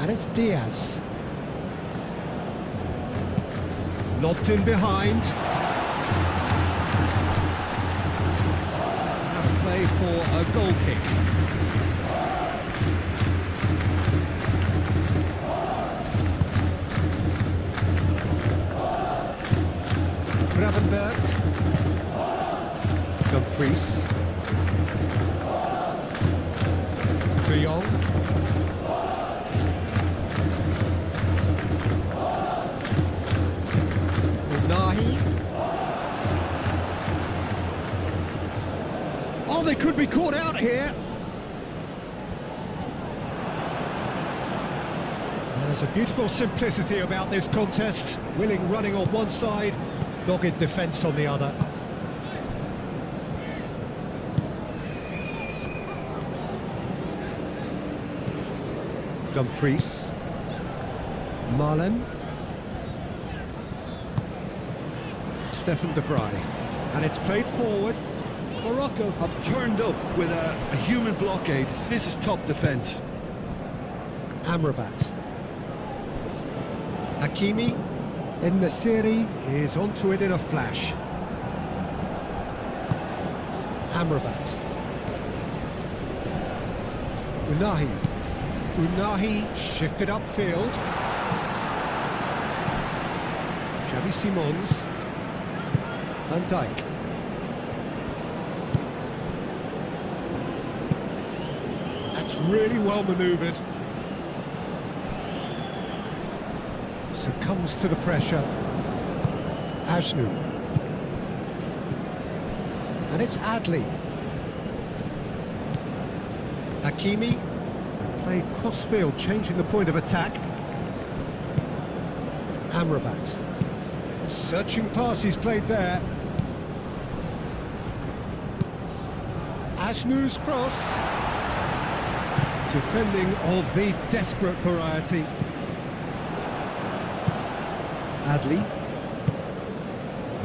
And it's Diaz. Lobbed in behind. Have play for a goal kick. Gravenberg. Dumfries. De Jong. Oh, they could be caught out here. There's a beautiful simplicity about this contest. Willing running on one side, dogged defence on the other. Dumfries. Marlen. Stefan de Vrij. And it's played forward. Morocco have turned up with a human blockade. This is top defence. Amrabat. Hakimi. En-Nesyri is onto it in a flash. Amrabat. Unahi. Unahi shifted upfield. Xavi Simons. Van Dijk. That's really well manoeuvred. Succumbs to the pressure. Ajnu. And it's Adli. Hakimi. Played cross-field, changing the point of attack. Amrabat. Searching pass he's played there. Ajnu's cross. Defending of the desperate variety. Adli.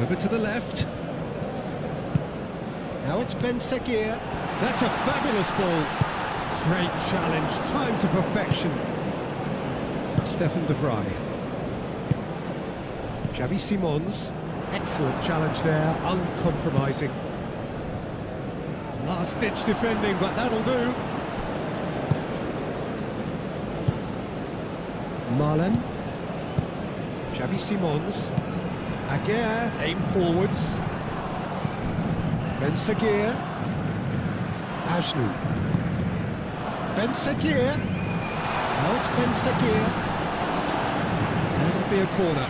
Over to the left. Now it's Ben Seguir. That's a fabulous ball. Great challenge, time to perfection. Stefan de Vrij. Xavi Simons. Excellent challenge there, uncompromising. Last-ditch defending, but that'll do. Marlen. Xavi Simons. Aguirre, aim forwards. Ben Seguir. Ajnu. Ben Seguir. Now it's Ben Seguir. That'll be a corner.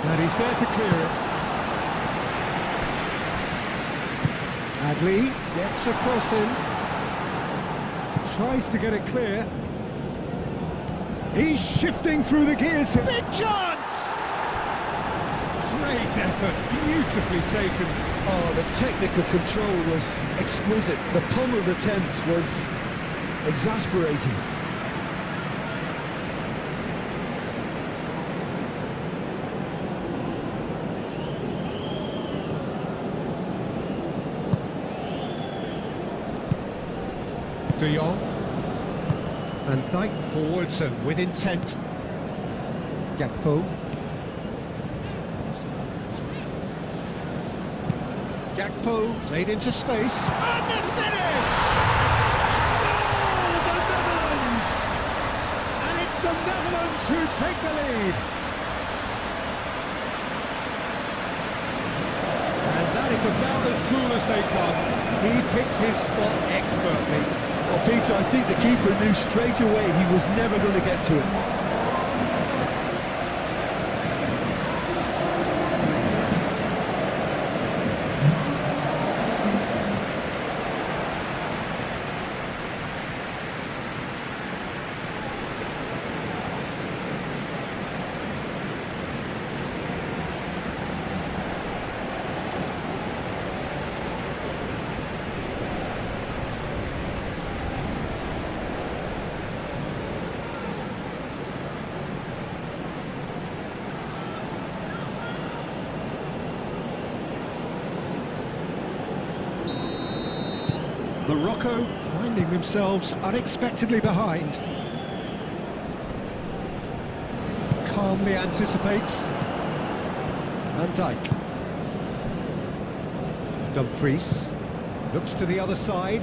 And he's there to clear it. Adli gets across in. Tries to get it clear. He's shifting through the gears. Big chance! Great effort, beautifully taken. Oh, the technical control was exquisite. The pummeled attempt was exasperating. De Jong. Van Dijk forwards and with intent. Gakpo. Gakpo played into space. And the finish! Goal, the Netherlands! And it's the Netherlands who take the lead. And that is about as cool as they come. He picked his spot expertly. Well, Peter, I think the keeper knew straight away he was never going to get to it. Morocco finding themselves unexpectedly behind. Calmly anticipates. Van Dijk. Dumfries. Looks to the other side.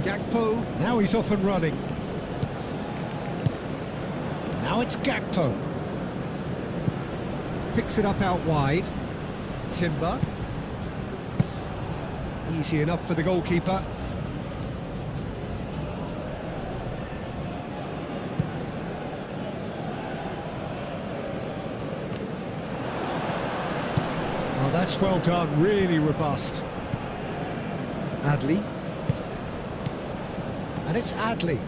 Gakpo. Now he's off and running. Now it's Gakpo. Picks it up out wide. Timber. Easy enough for the goalkeeper. Oh, that's well done, really robust. Adley. And it's Adley.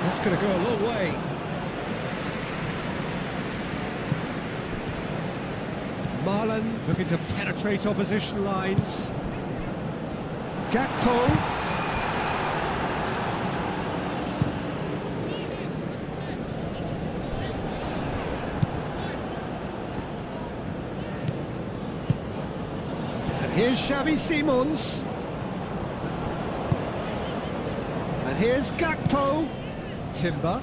That's going to go a long way. Marlon looking to penetrate opposition lines. Gakpo. And here's Xavi Simons. And here's Gakpo. Timber.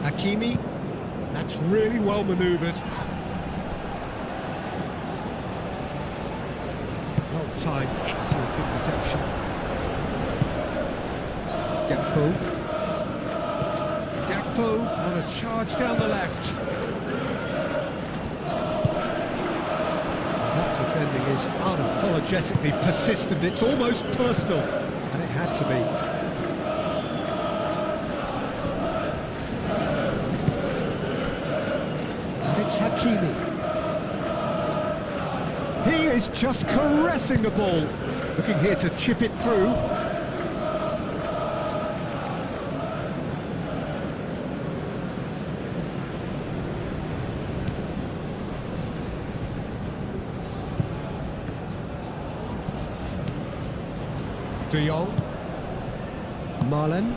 Hakimi. That's really well manoeuvred. Well timed, excellent interception. Gakpo. Gakpo on a charge down the left. That defending is unapologetically persistent. It's almost personal, and it had to be. Hakimi. He is just caressing the ball. Looking here to chip it through. De Jong. Marlon.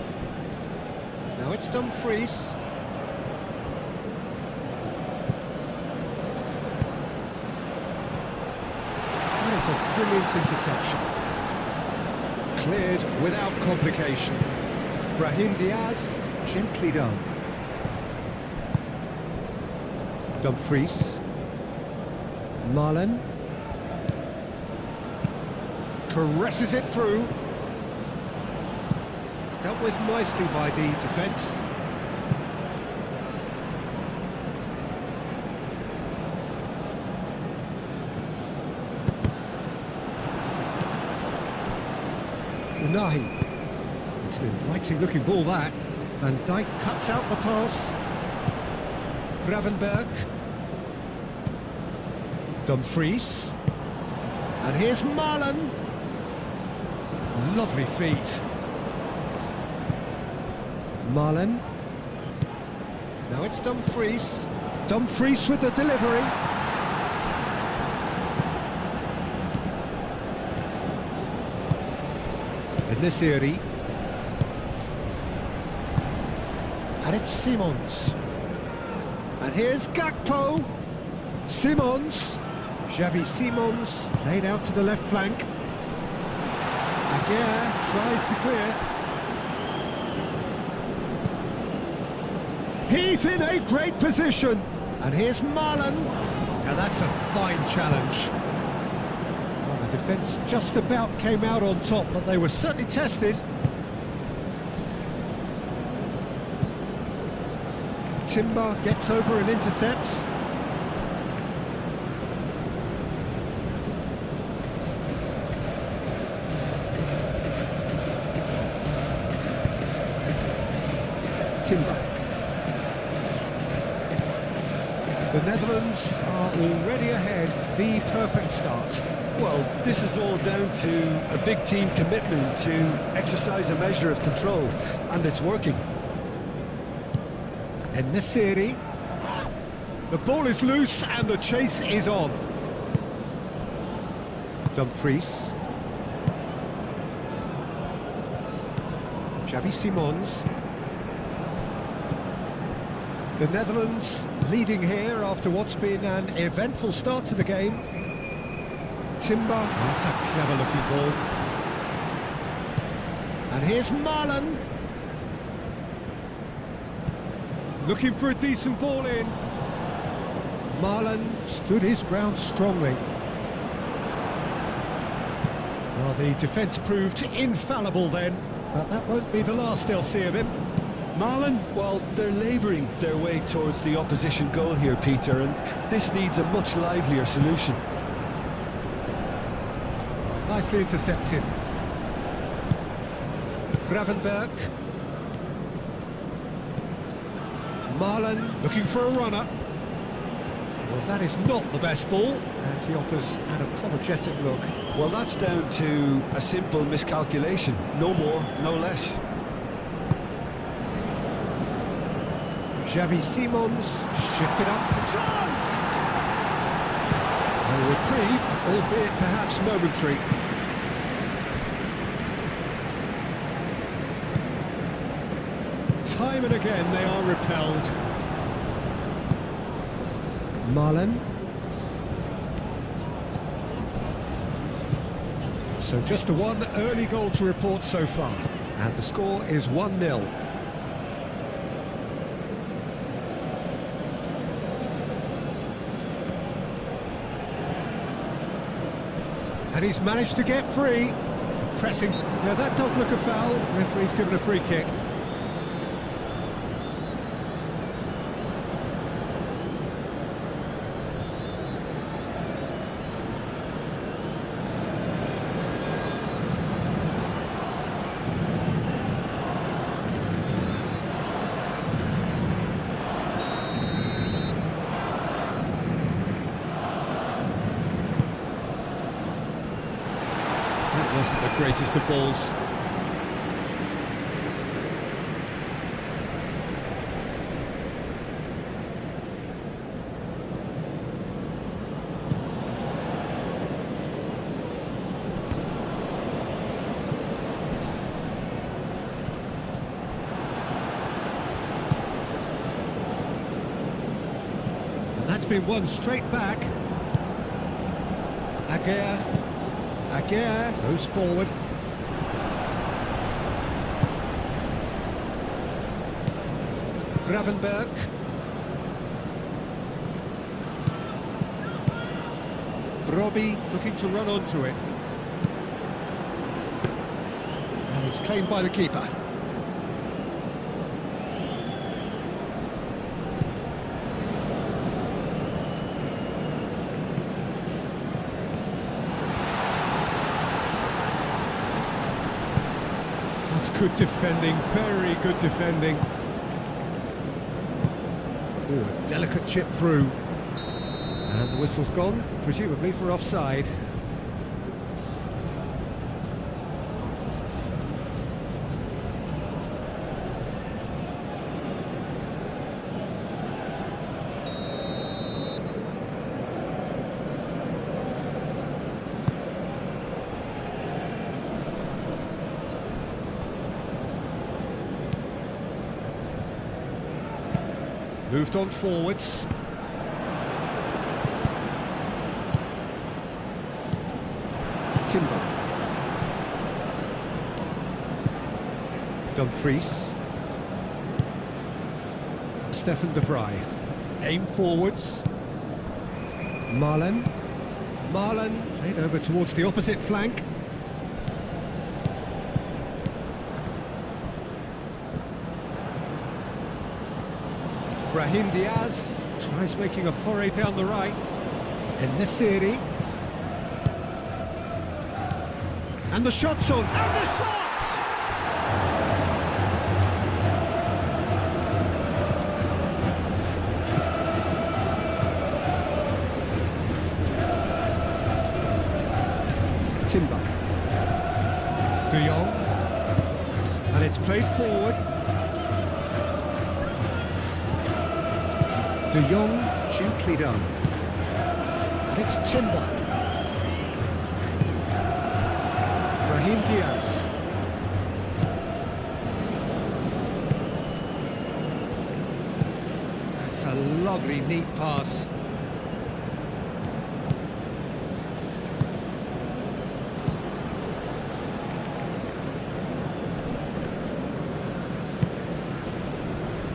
Now it's Dumfries. That's a brilliant interception. Cleared without complication. Brahim Diaz, gently done. Dumfries. Marlon. Caresses it through. Dealt with nicely by the defence. Unahi. It's an inviting looking ball that. Van Dijk cuts out the pass. Gravenberg. Dumfries. And here's Marlon. Lovely feet. Marlon. Now it's Dumfries. Dumfries with the delivery. Nesiri. And it's Simons. And here's Gakpo. Simons. Xavi Simons played out to the left flank. Aguirre tries to clear. He's in a great position. And here's Marlon. Now that's a fine challenge. The defence just about came out on top, but they were certainly tested. Timber gets over and intercepts. Timber. The Netherlands are already ahead, the perfect start. Well, this is all down to a big team commitment to exercise a measure of control, and it's working. And Nesiri. The ball is loose and the chase is on. Dumfries. Xavi Simons. The Netherlands leading here after what's been an eventful start to the game. Timber, that's a clever looking ball. And here's Marlon. Looking for a decent ball in. Marlon stood his ground strongly. Well, the defence proved infallible then, but that won't be the last they'll see of him. Marlon, well, they're labouring their way towards the opposition goal here, Peter, and this needs a much livelier solution. Nicely intercepted. Gravenberg. Marlon looking for a runner. Well, that is not the best ball, and he offers an apologetic look. Well, that's down to a simple miscalculation. No more, no less. Xavi Simons shifted up for chance! A reprieve, albeit perhaps momentary. Time and again they are repelled. Marlon. So just the one early goal to report so far, and the score is 1-0. And he's managed to get free. Pressing. Now that does look a foul. Referee's given a free kick. That wasn't the greatest of balls. And that's been won straight back. Aguirre goes forward. Gravenberg. Robbie looking to run onto it. And it's claimed by the keeper. That's good defending, very good defending. Ooh, a delicate chip through. And the whistle's gone, presumably for offside. Moved on forwards. Timber. Dumfries. Stefan de Vrij. Aim forwards. Marlon. Marlon played over towards the opposite flank. Brahim Diaz tries making a foray down the right. And Nesiri. And the shot's on. And the shot! Timber. De Jong. And it's played forward. De Jong, gently done. And it's Timber. Brahim Diaz. Lovely, neat pass.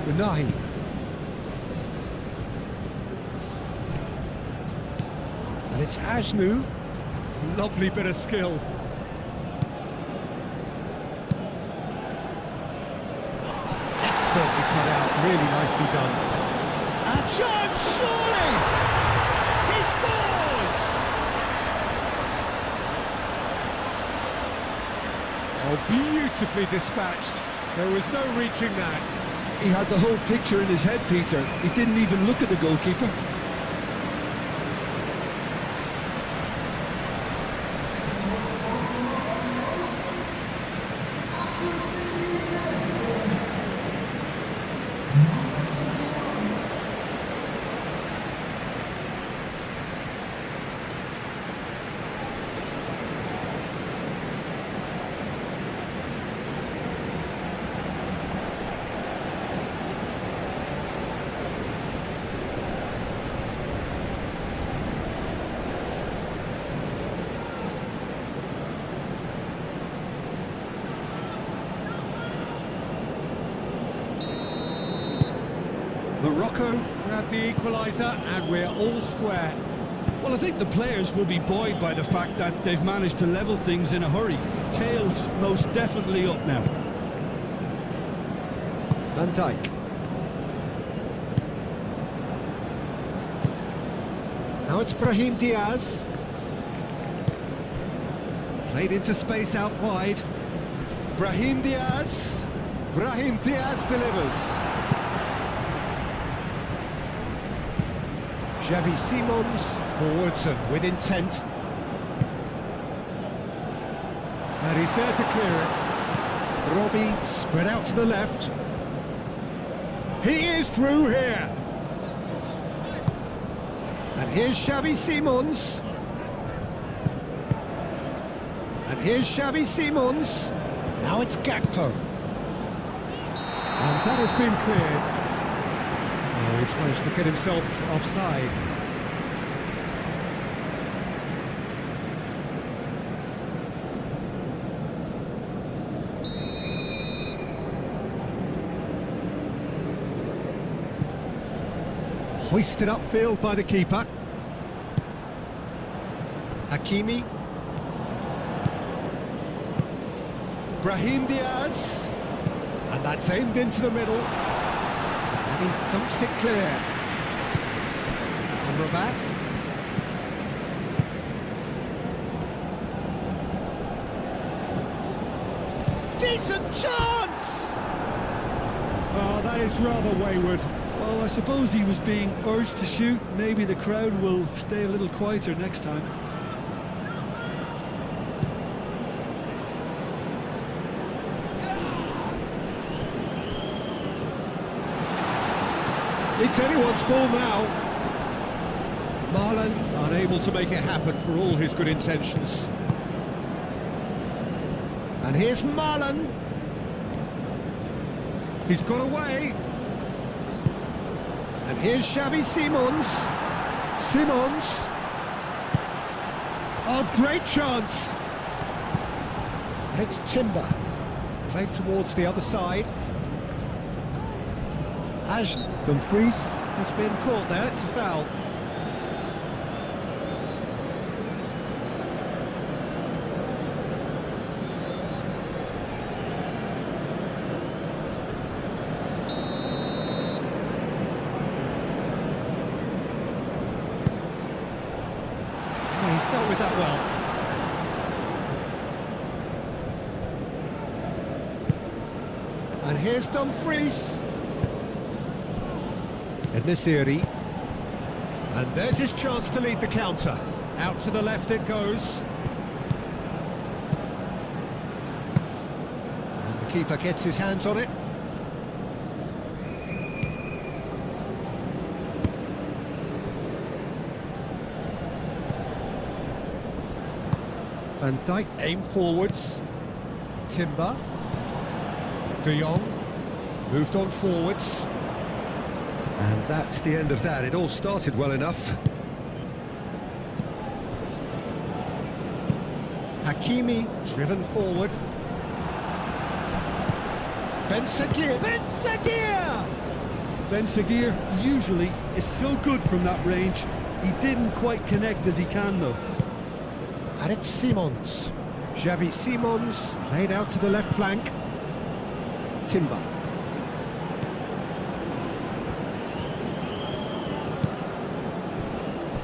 Unahi. And it's Ajnu. Lovely bit of skill. Expertly cut out, really nicely done. A chance, surely! He scores! Oh, beautifully dispatched. There was no reaching that. He had the whole picture in his head, Peter. He didn't even look at the goalkeeper. Morocco grabbed the equaliser and we're all square. Well, I think the players will be buoyed by the fact that they've managed to level things in a hurry. Tails most definitely up now. Van Dijk. Now it's Brahim Diaz. Played into space out wide. Brahim Diaz. Brahim Diaz delivers. Xavi Simons forwards and with intent. And he's there to clear it. Robbie spread out to the left. He is through here. And here's Xavi Simons. And here's Xavi Simons. Now it's Gakpo. And that has been cleared. Oh, he's managed to get himself offside. Hoisted upfield by the keeper. Hakimi. Brahim Diaz. And that's aimed into the middle. And he thumps it clear. Amrabat. Decent chance! Oh, that is rather wayward. Well, I suppose he was being urged to shoot. Maybe the crowd will stay a little quieter next time. It's anyone's ball now. Marlon unable to make it happen for all his good intentions. And here's Marlon. He's got away. And here's Xavi Simons. Simons. Oh, great chance. And it's Timber. Played towards the other side. Dumfries has been caught there, it's a foul. Oh, he's dealt with that well. And here's Dumfries. Nesiri. And there's his chance to lead the counter. Out to the left it goes. And the keeper gets his hands on it. Van Dijk aimed forwards. Timber. De Jong moved on forwards. And that's the end of that. It all started well enough. Hakimi driven forward. Ben Seguir. Ben Seguir! Ben Seguir usually is so good from that range. He didn't quite connect as he can though. And it's Simons. Xavi Simons played out to the left flank. Timber.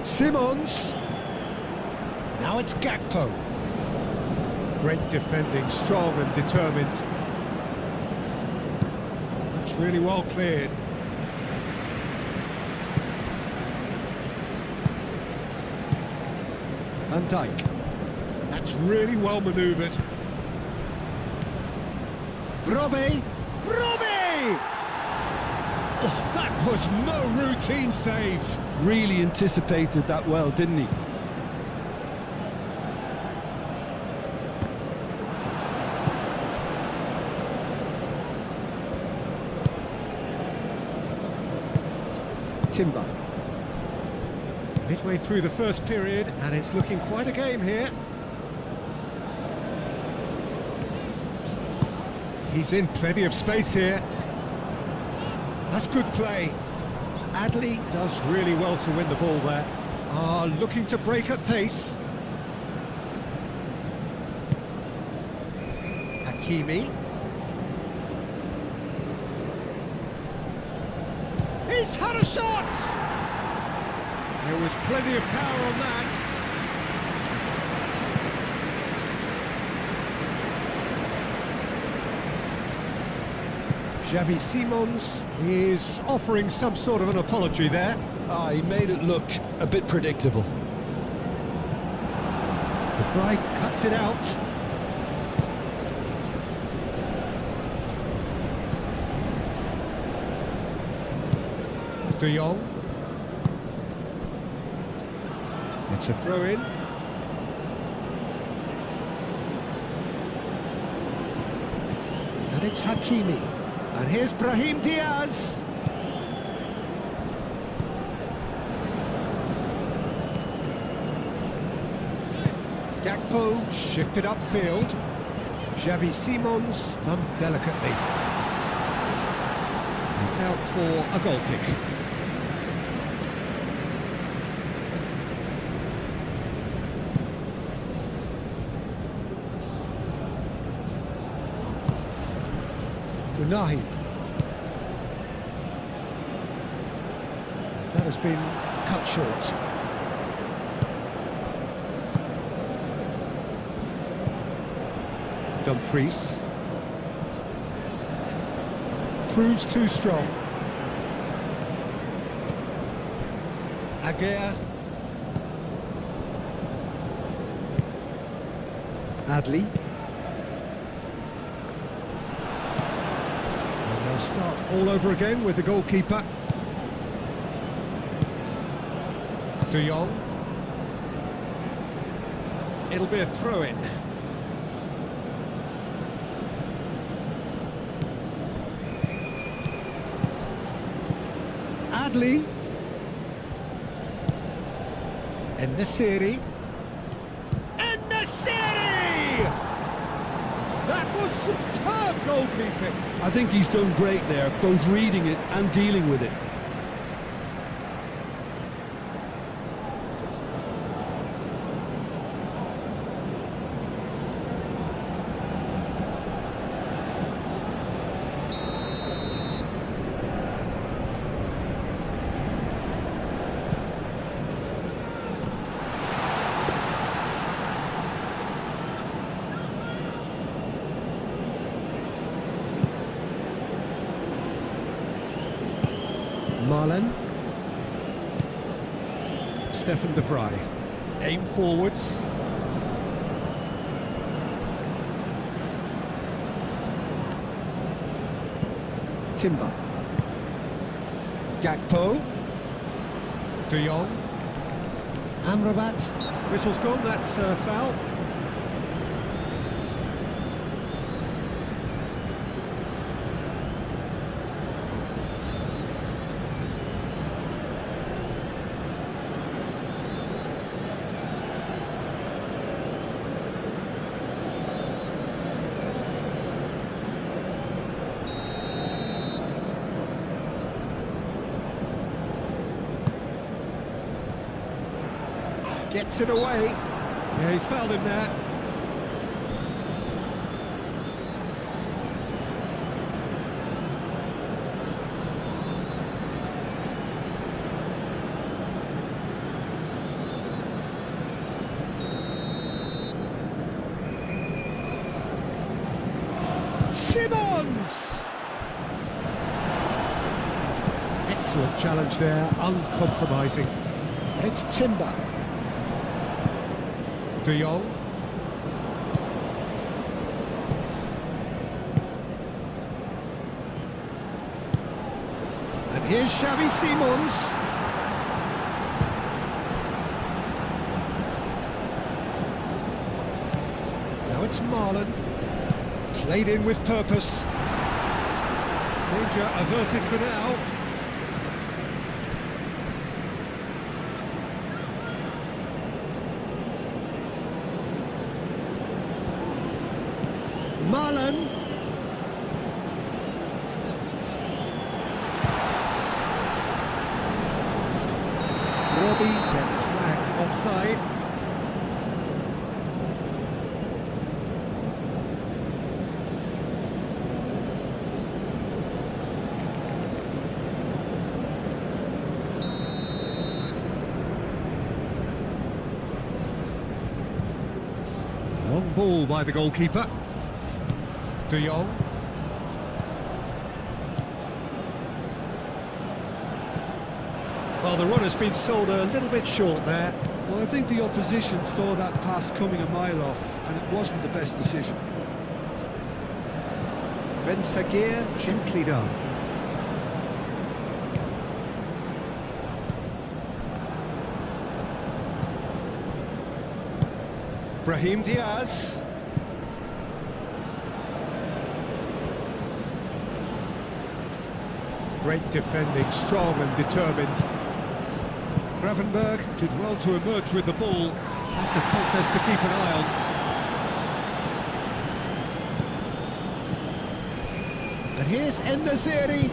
Simons. Now it's Gakpo. Great defending, strong and determined. That's really well cleared. Van Dijk. That's really well manoeuvred. Brobbey! Brobbey! Oh, that was no routine save. Really anticipated that well, didn't he? Timber. Midway through the first period, and it's looking quite a game here. He's in plenty of space here. That's good play. Adley does really well to win the ball there. Looking to break at pace. Hakimi. He's had a shot! There was plenty of power on that. Xavi Simons is offering some sort of an apology there. He made it look a bit predictable. The Fry cuts it out. De Jong. It's a throw-in. And it's Hakimi. And here's Brahim Diaz. Gakpo shifted upfield. Xavi Simons done delicately. It's out for a goal kick. Unahi. That has been cut short. Dumfries. Proves too strong. Aguirre. Adley. And they'll start all over again with the goalkeeper. De Jong. It'll be a throw-in. Adley. En-Nesyri. En-Nesyri! That was superb goalkeeping. I think he's done great there, both reading it and dealing with it. Marlen. Stefan de Vrij. Aim forwards. Timber. Gakpo. De Jong. Amrabat. Whistle's gone, that's foul. Gets it away. Yeah, he's fouled him there. Simons! Excellent challenge there, uncompromising. And it's Timber. De Jong. And here's Xavi Simons. Now it's Marlon. Played in with purpose. Danger averted for now. Marlon. Robbie gets flagged offside. Long ball by the goalkeeper. De Jong. Well, the run has been sold a little bit short there. Well, I think the opposition saw that pass coming a mile off, and it wasn't the best decision. Ben Sagir, gently done. Brahim Diaz. Great defending, strong and determined. Gravenberg did well to emerge with the ball. That's a contest to keep an eye on. And here's En-Nesyri.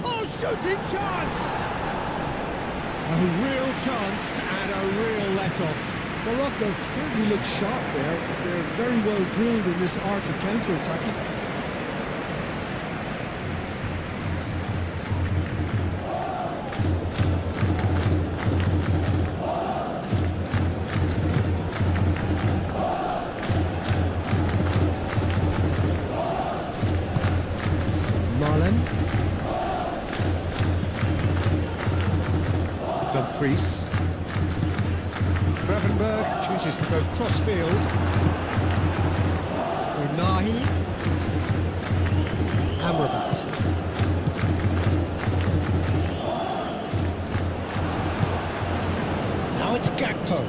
Oh, shooting chance! A real chance and a real let-off. Morocco certainly look sharp there. They're very well drilled in this art of counter-attacking. Marlon. Dumfries. Gravenberg chooses to go cross-field. Unahi. Amrabat. Now it's Gakpo.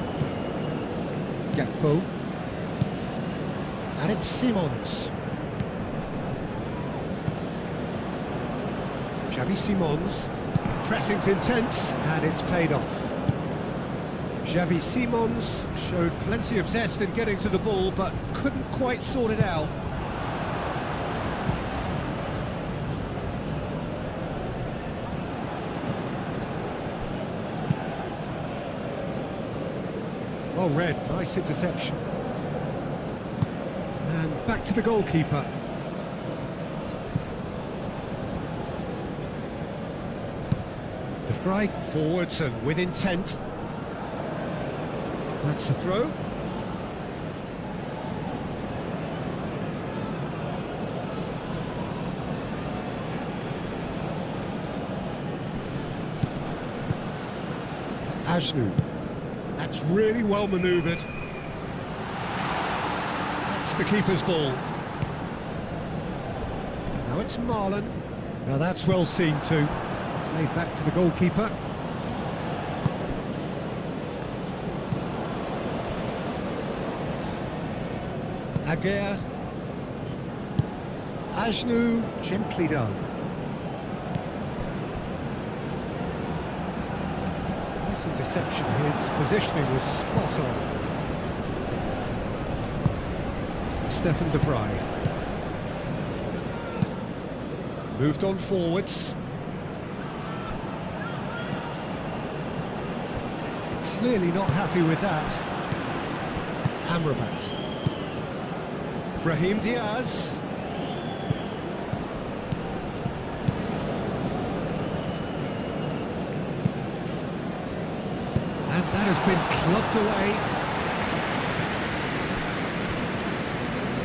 Gakpo. And it's Simons. Xavi Simons. Pressing's intense, and it's paid off. Xavi Simons showed plenty of zest in getting to the ball, but couldn't quite sort it out. Well read, nice interception. And back to the goalkeeper. De Vrij forwards and with intent. That's the throw. Ajnu. That's really well manoeuvred. That's the keeper's ball. Now it's Marlon. Now that's well seen too. Played back to the goalkeeper. Aguirre. Ajnu, gently done. Nice interception, his positioning was spot on. Stefan De Vrij. Moved on forwards. clearly not happy with that. Amrabat. Brahim Diaz. And that has been clubbed away.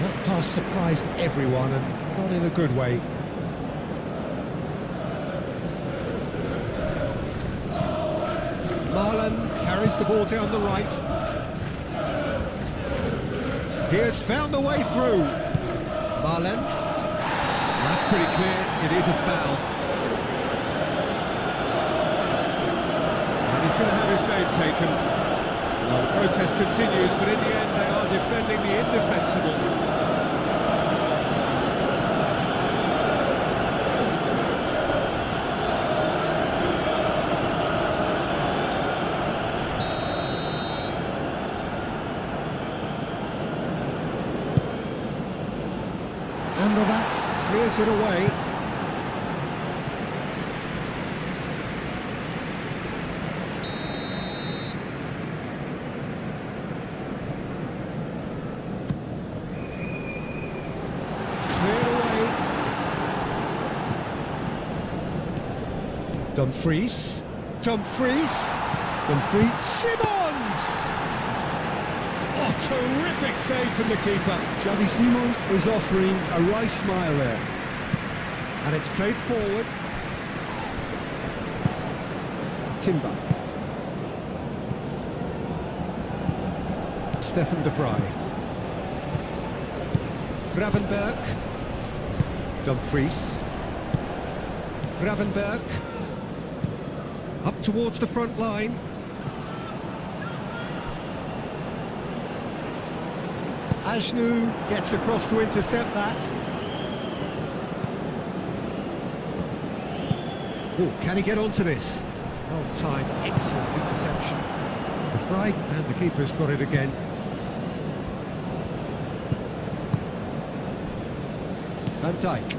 That pass surprised everyone, and not in a good way. Marlon carries the ball down the right. Diaz found the way through. Marlon. That's pretty clear, it is a foul. And he's going to have his name taken. Well, the protest continues, but in the end they are defending the indefensible. Amrabat clears it away. Cleared away. Dumfries. Simons! Oh, terrific save from the keeper. Xavi Simons is offering a wry smile there. And it's played forward. Timber. Stefan de Vrij. Gravenberg. Dumfries. Gravenberg. Up towards the front line. Ajnu gets across to intercept that. Oh, can he get onto this? Well timed, excellent interception. De Vrij, and the keeper's got it again. Van Dijk.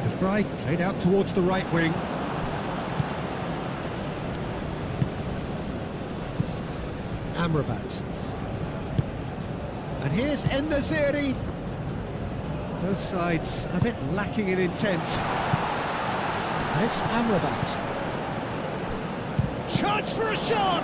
De Vrij played out towards the right wing. Amrabat. And here's En-Nesyri. Both sides a bit lacking in intent. And it's Amrabat. Chance for a shot!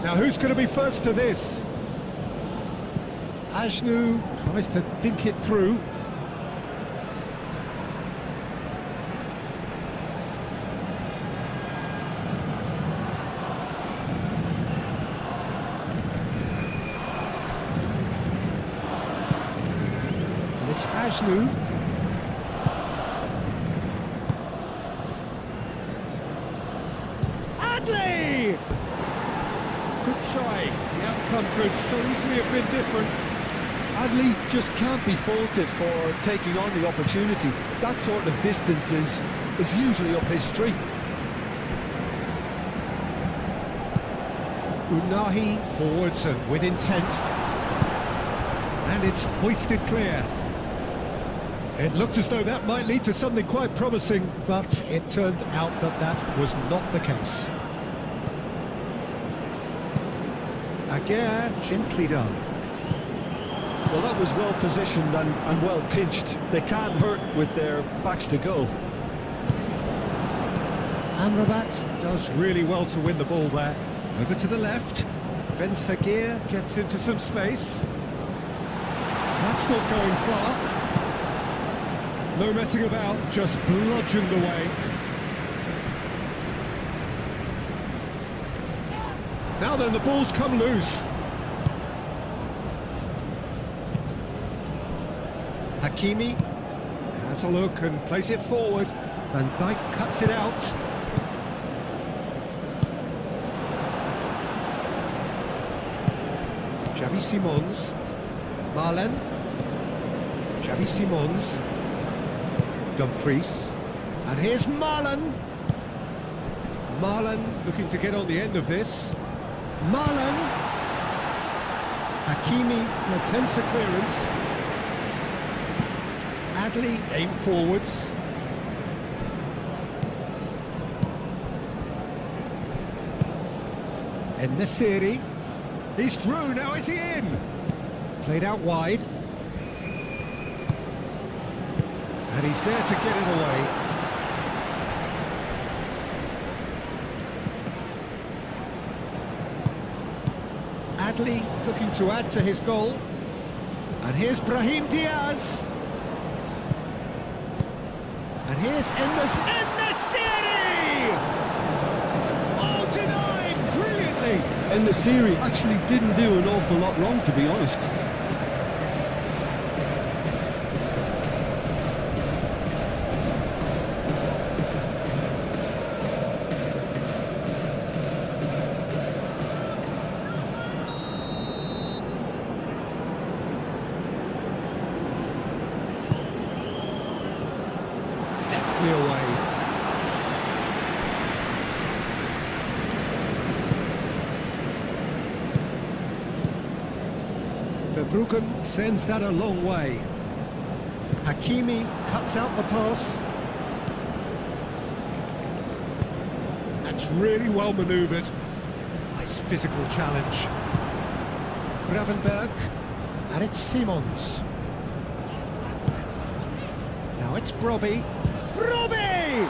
Now who's going to be first to this? Ajnu tries to dink it through. And it's Ajnu. Adley! Good try. The outcome could so easily have been different. Adley just can't be faulted for taking on the opportunity. That sort of distance is usually up his street. Unahi forwards and with intent. And it's hoisted clear. It looked as though that might lead to something quite promising, but it turned out that that was not the case. Aguirre gently done. Well, that was well positioned and well pinched. They can't hurt with their backs to goal. Amrabat does really well to win the ball there. Over to the left. Ben Sagir gets into some space. That's not going far. No messing about, just bludgeoned away. Now then, the ball's come loose. Hakimi has a look and plays it forward. Van Dijk cuts it out. Xavi Simons. Marlon. Xavi Simons. Dumfries. And here's Marlon. Marlon looking to get on the end of this. Marlon. Hakimi attempts a clearance. Adli aim forwards. En-Nesyri. He's through, now is he in? Played out wide. And he's there to get it away. Adli looking to add to his goal. And here's Brahim Diaz. And here's En-Nesyri! Oh, denied brilliantly! En-Nesyri actually didn't do an awful lot wrong, to be honest. Deftly away. Verbruggen sends that a long way. Hakimi cuts out the pass. That's really well manoeuvred. Nice physical challenge. Gravenberg, and it's Simons. Now it's Brobbey. Brobbey!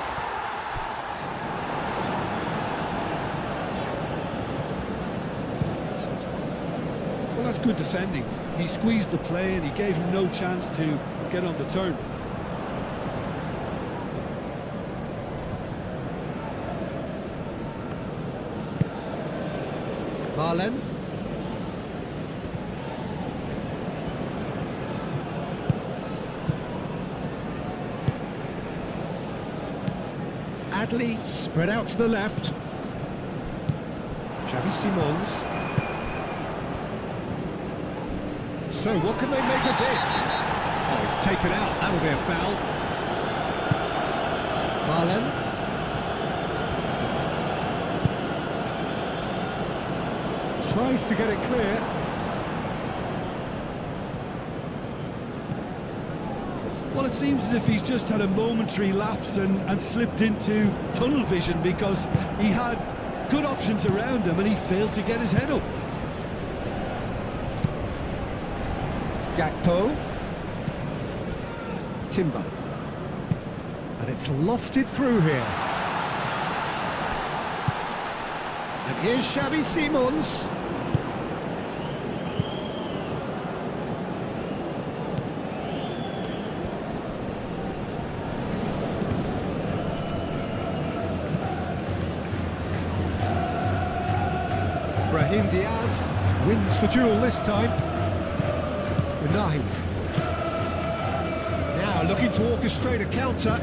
Well, that's good defending. He squeezed the play and he gave him no chance to get on the turn. Marlen. Adli spread out to the left. Xavi Simons. So what can they make of this? Oh, he's taken out. That'll be a foul. Marlen. Tries to get it clear. Well, it seems as if he's just had a momentary lapse and slipped into tunnel vision, because he had good options around him and he failed to get his head up. Gakpo. Timber. And it's lofted through here. And here's Xavi Simons. Brahim Diaz wins the duel this time. Unahi. Now looking to orchestrate a counter.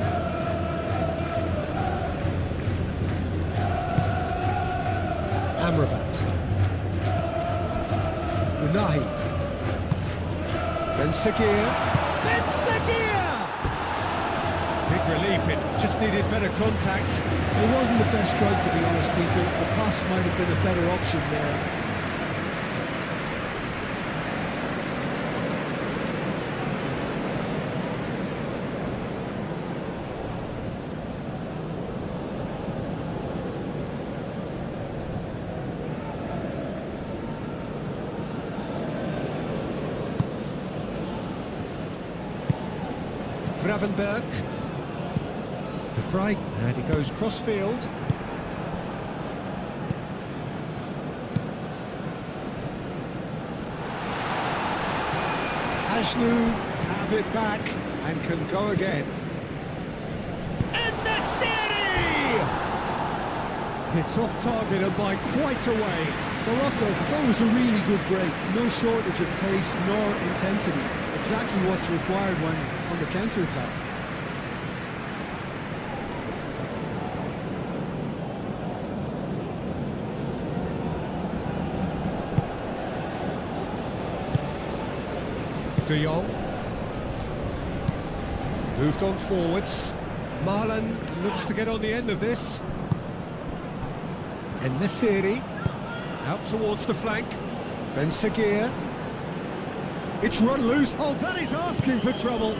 Amrabat. Unahi. Ben Seguir. Ben Seguir! Big relief, it just needed better contact. It wasn't the best strike, to be honest, Peter. The pass might have been a better option there. Gravenberg. De Vrij, and he goes cross-field. Ashnu have it back and can go again. En-Nesyri! It's off target and by quite a way. Morocco, that was a really good break. No shortage of pace nor intensity. Exactly what's required when on the counter-attack. De Jong. Moved on forwards. Marlen looks to get on the end of this. En-Nesyri. Out towards the flank. Ben Seguir. It's run loose. Oh, that is asking for trouble.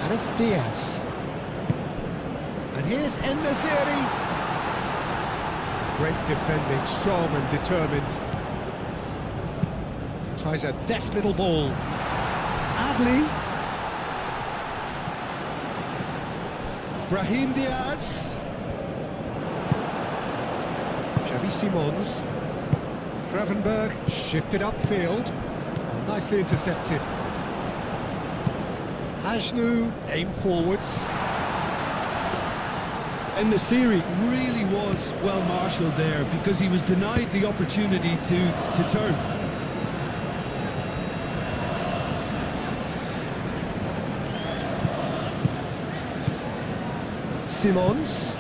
And it's Diaz. And here's En-Nesyri. Great defending, strong and determined. Tries a deft little ball. Adli. Brahim Diaz. Xavi Simons. Gravenberg shifted upfield. Nicely intercepted. Ajnu aimed forwards. En-Nesyri really was well marshalled there because he was denied the opportunity to turn. Simons.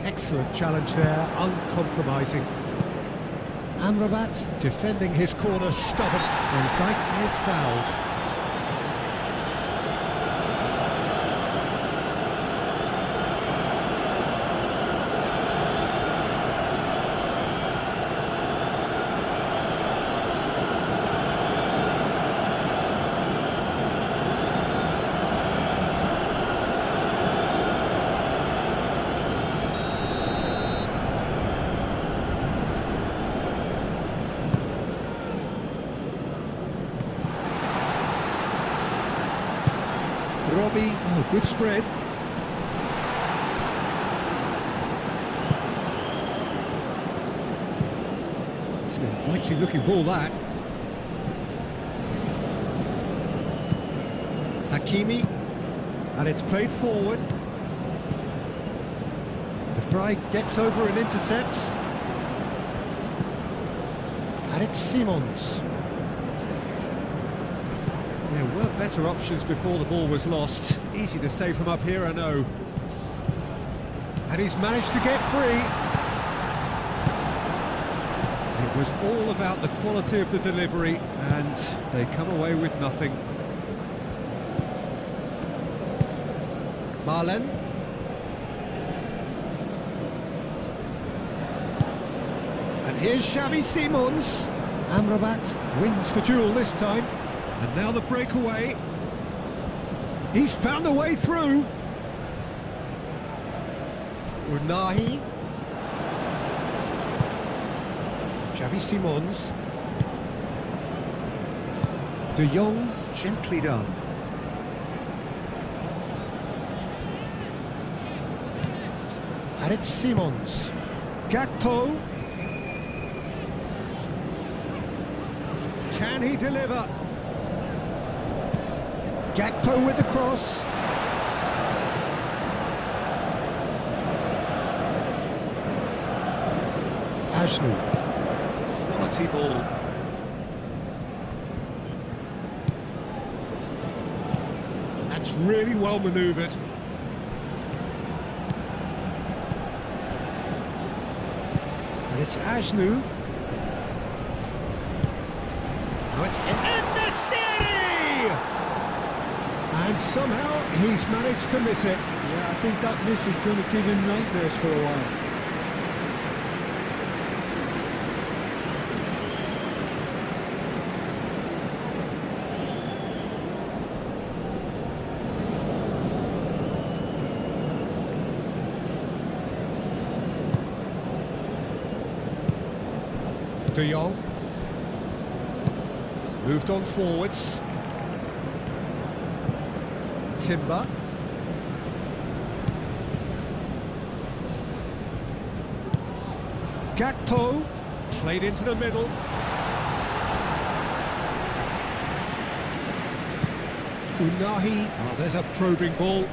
Excellent challenge there, uncompromising. Amrabat defending his corner, stubborn, and Dyke is fouled. Robbie, oh, good spread. It's an inviting looking ball, that. Hakimi, and it's played forward. De Vrij gets over and intercepts. And it's Simons. There were better options before the ball was lost. Easy to say from up here, I know. And he's managed to get free. It was all about the quality of the delivery, and they come away with nothing. Marlen. And here's Xavi Simons. Amrabat wins the duel this time. And now the breakaway. He's found a way through. Unahi. Xavi Simons. De Jong, gently done. And it's Simons. Gakpo. Can he deliver? Gakpo with the cross. Ajnu. Quality ball. That's really well manoeuvred. And it's Ajnu. Now it's En-Nesyri! And somehow he's managed to miss it. Yeah, I think that miss is going to give him nightmares for a while. De Jong. Moved on forwards. Timber. Gakpo. Played into the middle. Unahi. Oh, there's a probing ball.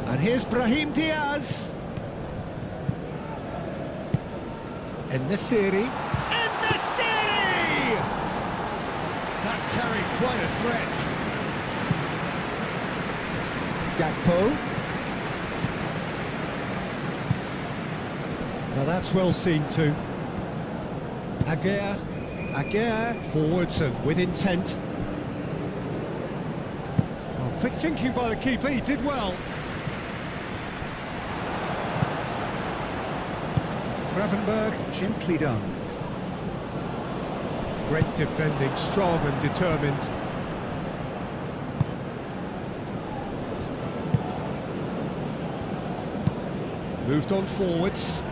And here's Brahim Diaz. En-Nesyri. En-Nesyri! That carried quite a threat. Gakpo. Now that's well seen too. Aguirre forwards and with intent. Well, quick thinking by the keeper, he did well. Gravenberg, gently done. Great defending, strong and determined. Moved on forwards.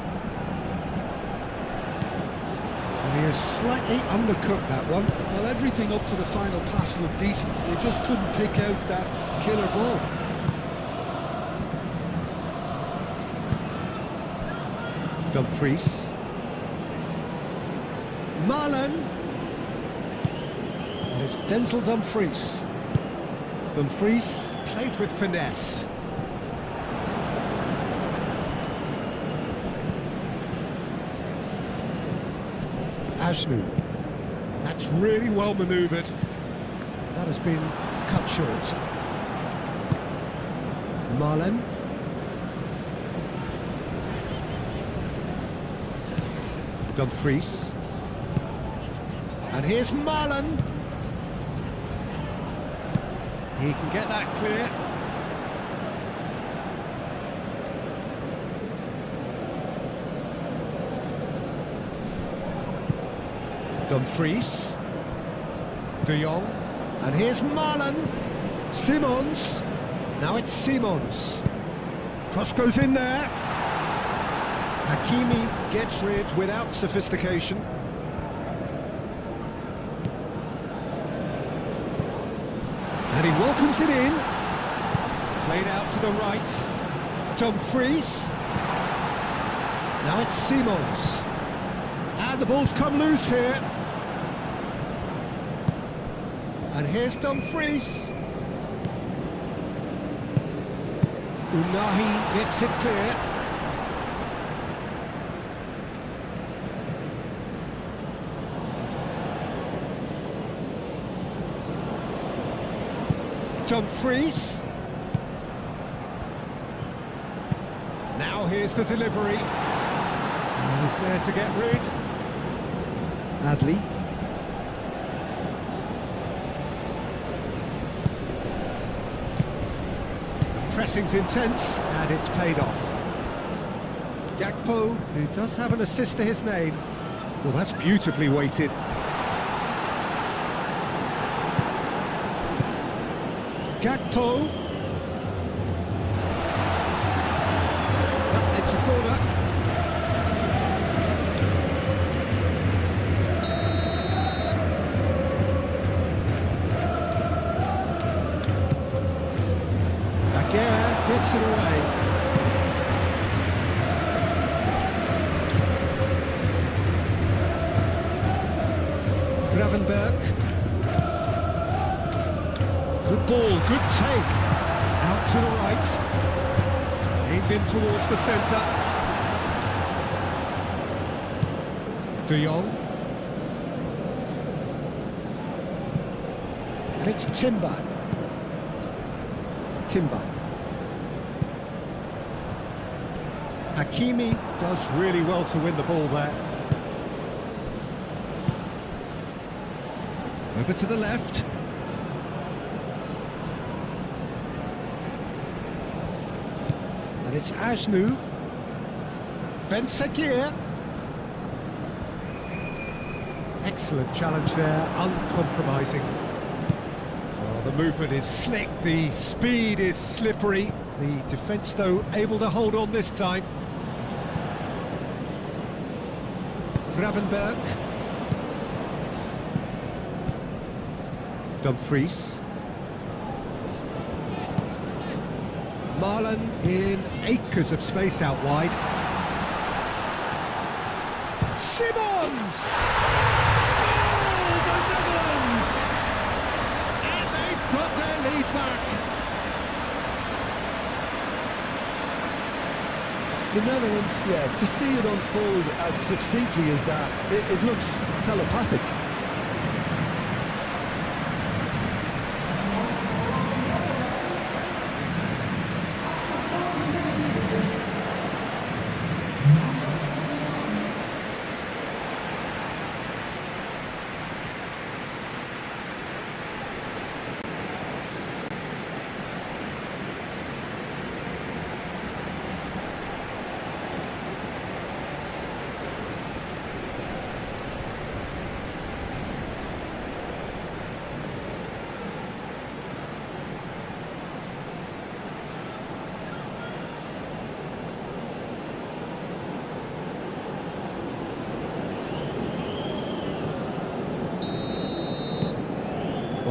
And he has slightly undercooked that one. Well, everything up to the final pass looked decent. They just couldn't pick out that killer ball. Dumfries. Marlon. And it's Denzel Dumfries. Dumfries played with finesse. Ashnu. That's really well manoeuvred. That has been cut short. Marlon. Dumfries. And here's Marlon. He can get that clear. Dumfries. De Jong. And here's Marlon. Simons. Now it's Simons. Cross goes in there. Hakimi gets rid without sophistication. And he welcomes it in. Played out to the right. Dumfries. Now it's Simons. And the ball's come loose here. And here's Dumfries. Unahi gets it clear. Dumfries. Now here's the delivery. And he's there to get rid. Adley. Pressing's intense, and it's paid off. Gakpo, who does have an assist to his name. Well, that's beautifully weighted. Gakpo. It's a corner. Aguirre gets it away. Gravenberg. Good ball, good take. Out to the right. Aimed in towards the centre. De Jong. And it's Timber. Hakimi does really well to win the ball there. Over to the left. And it's Ashnu. Ben Seguir. Excellent challenge there, uncompromising. Oh, the movement is slick, the speed is slippery. The defence, though, able to hold on this time. Gravenberg. Dumfries. Marlon in acres of space out wide. Simons! Oh, the Netherlands! And they've put their lead back. The Netherlands, yeah, to see it unfold as succinctly as that, it looks telepathic.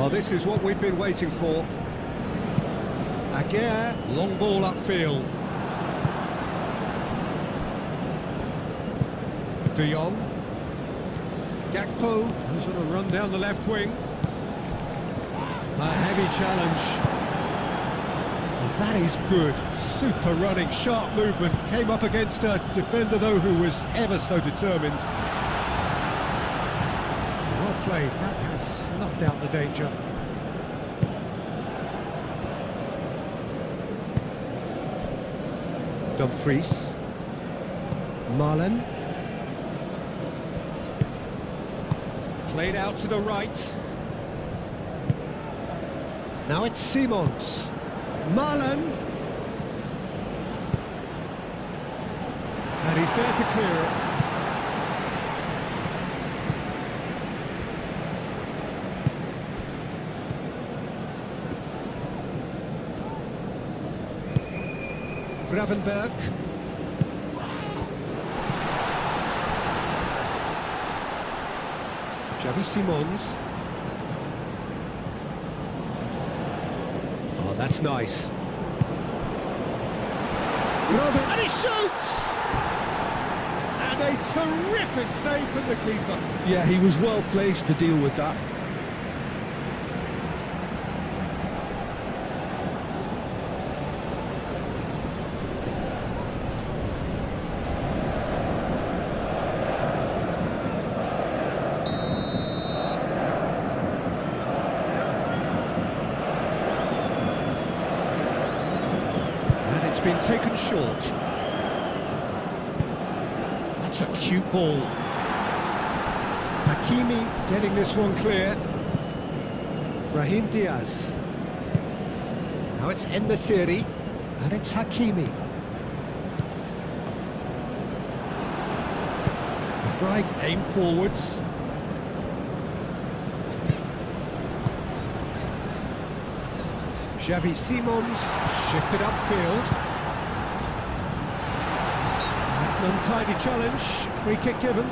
Well, this is what we've been waiting for. Aguirre, long ball upfield. De Jong. Gakpo, who's on a run down the left wing. A heavy challenge. Well, that is good. Super running, sharp movement. Came up against a defender, though, who was ever so determined. Well played. That has snuffed out the danger. Dumfries. Marlen. Played out to the right. Now it's Simons. Marlen. And he's there to clear it. Gravenberg. Xavi Simons. Oh, that's nice. And he shoots! And a terrific save from the keeper. Yeah, he was well placed to deal with that. It's been taken short. That's a cute ball. Hakimi getting this one clear. Brahim Diaz. Now it's En-Nesyri, and it's Hakimi. The flag aimed forwards. Xavi Simons shifted upfield. That's an untidy challenge. Free kick given.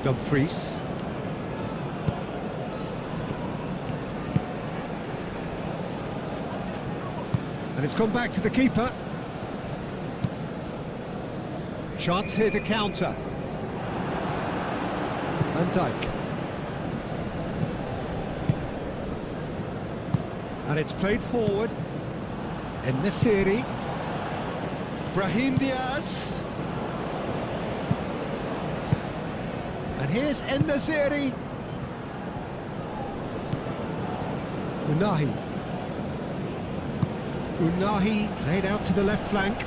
Dumfries. And it's gone back to the keeper. Chance here to counter. Van Dijk. And it's played forward. En-Nesyri. Brahim Diaz. And here's En-Nesyri. Unahi. Unahi played out to the left flank.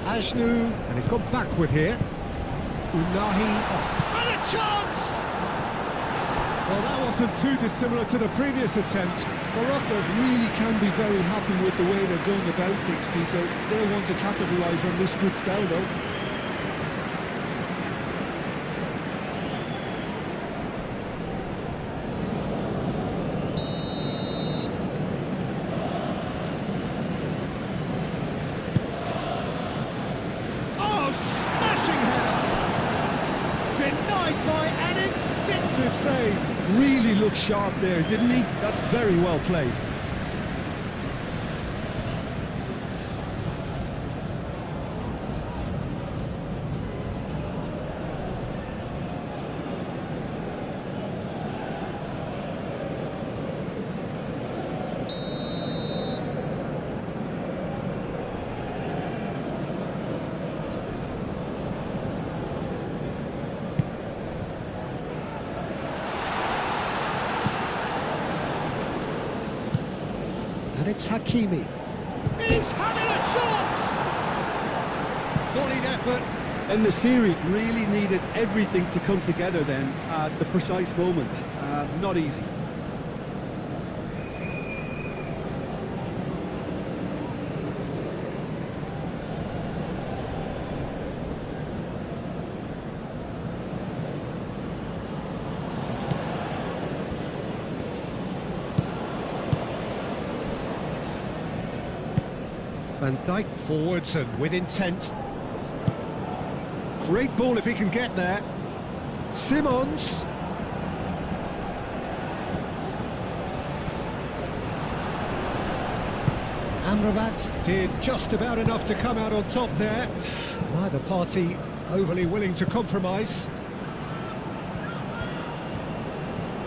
Ajnu, and he's gone backward here. Unahi. Oh, and a chance! Well, that wasn't too dissimilar to the previous attempt. Morocco really can be very happy with the way they're going about things, Peter. They'll want to capitalise on this good spell, though. Smashing header! Denied by an instinctive save. Really looked sharp there, didn't he? That's very well played. And it's Hakimi. He's having a shot! Volleyed effort, And the series really needed everything to come together then at the precise moment. Not easy. Van Dijk forwards and with intent. Great ball if he can get there. Simons. Amrabat did just about enough to come out on top there. Neither party overly willing to compromise.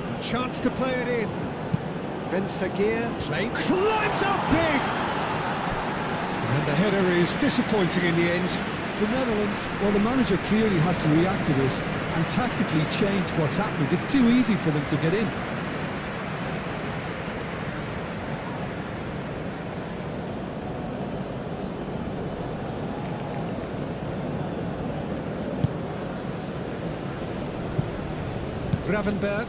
A chance to play it in. Ben Sagir climbs up big! And the header is disappointing in the end. The Netherlands, well, the manager clearly has to react to this and tactically change what's happening. It's too easy for them to get in. Gravenberg.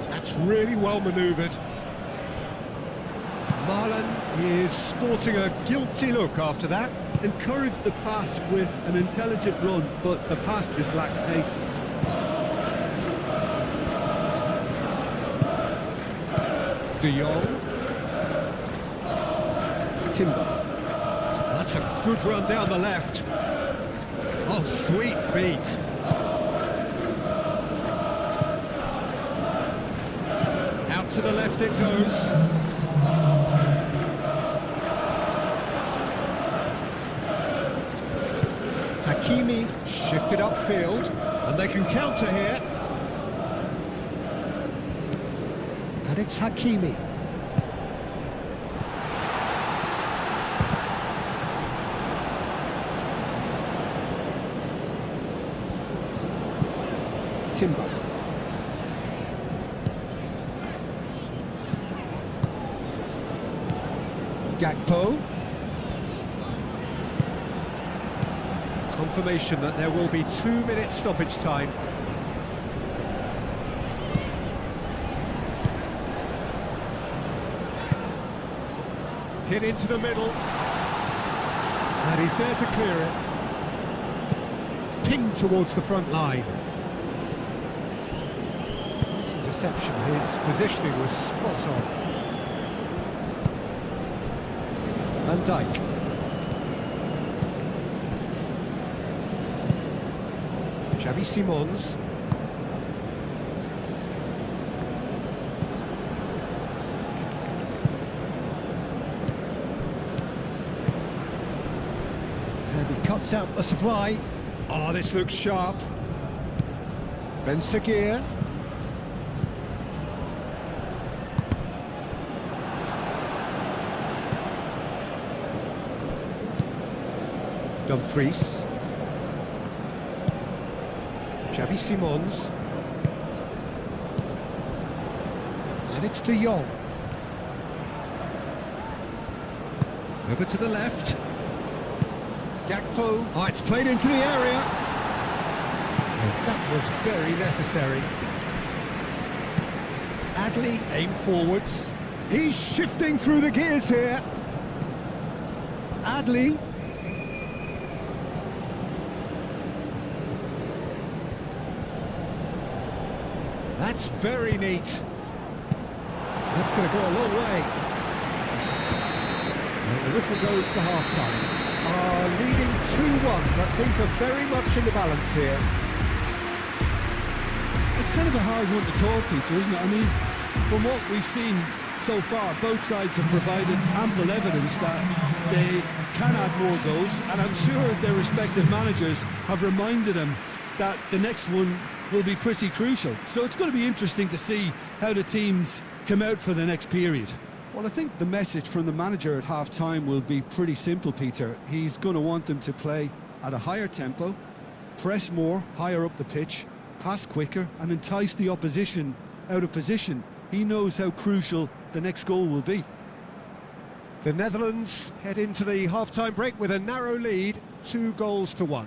That's really well manoeuvred. Marlon is sporting a guilty look after that. Encouraged the pass with an intelligent run, but the pass just lacked pace. De Jong. Timber. That's a good run down the left. Oh, sweet feet. Out to the left it goes. Hakimi shifted upfield, and they can counter here. And it's Hakimi. Timber. Gakpo. Confirmation that there will be 2-minute stoppage time. Hit into the middle. And he's there to clear it. Pinged towards the front line. This interception, his positioning was spot on. Van Dijk. Xavi Simons. And he cuts out the supply. Oh, this looks sharp. Ben Sagir. Dumfries. Xavi Simons. And it's De Jong. Over to the left. Gakpo. Oh, it's played into the area. And that was very necessary. Adley aimed forwards. He's shifting through the gears here. Adley. That's very neat. That's going to go a long way. And the whistle goes for half-time. Leading 2-1, but things are very much in the balance here. It's kind of a hard one to call, Peter, isn't it? I mean, from what we've seen so far, both sides have provided ample evidence that they can add more goals, and I'm sure their respective managers have reminded them that the next one will be pretty crucial. So it's going to be interesting to see how the teams come out for the next period. Well, I think the message from the manager at half-time will be pretty simple, Peter. He's going to want them to play at a higher tempo, press more, higher up the pitch, pass quicker, and entice the opposition out of position. he knows how crucial the next goal will be. The Netherlands head into the half-time break with a narrow lead, 2-1.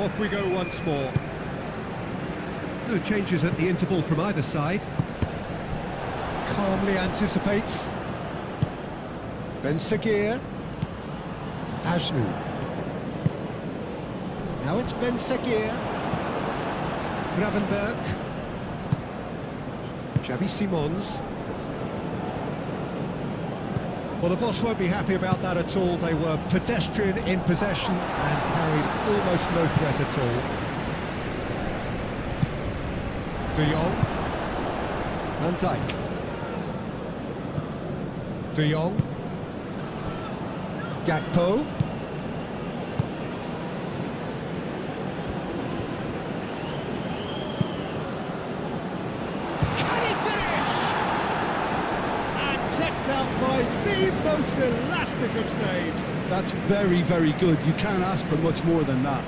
off we go once more. No changes at the interval from either side. Calmly anticipates. Ben Seguir. Ajnu. Now it's Ben Seguir. Gravenberg. Xavi Simons. Well, the boss won't be happy about that at all. They were pedestrian in possession and carried almost no threat at all. De Jong. Van Dijk. De Jong. Gakpo. Can he finish? And kept out by the most elastic of saves. That's very, very good. You can't ask for much more than that.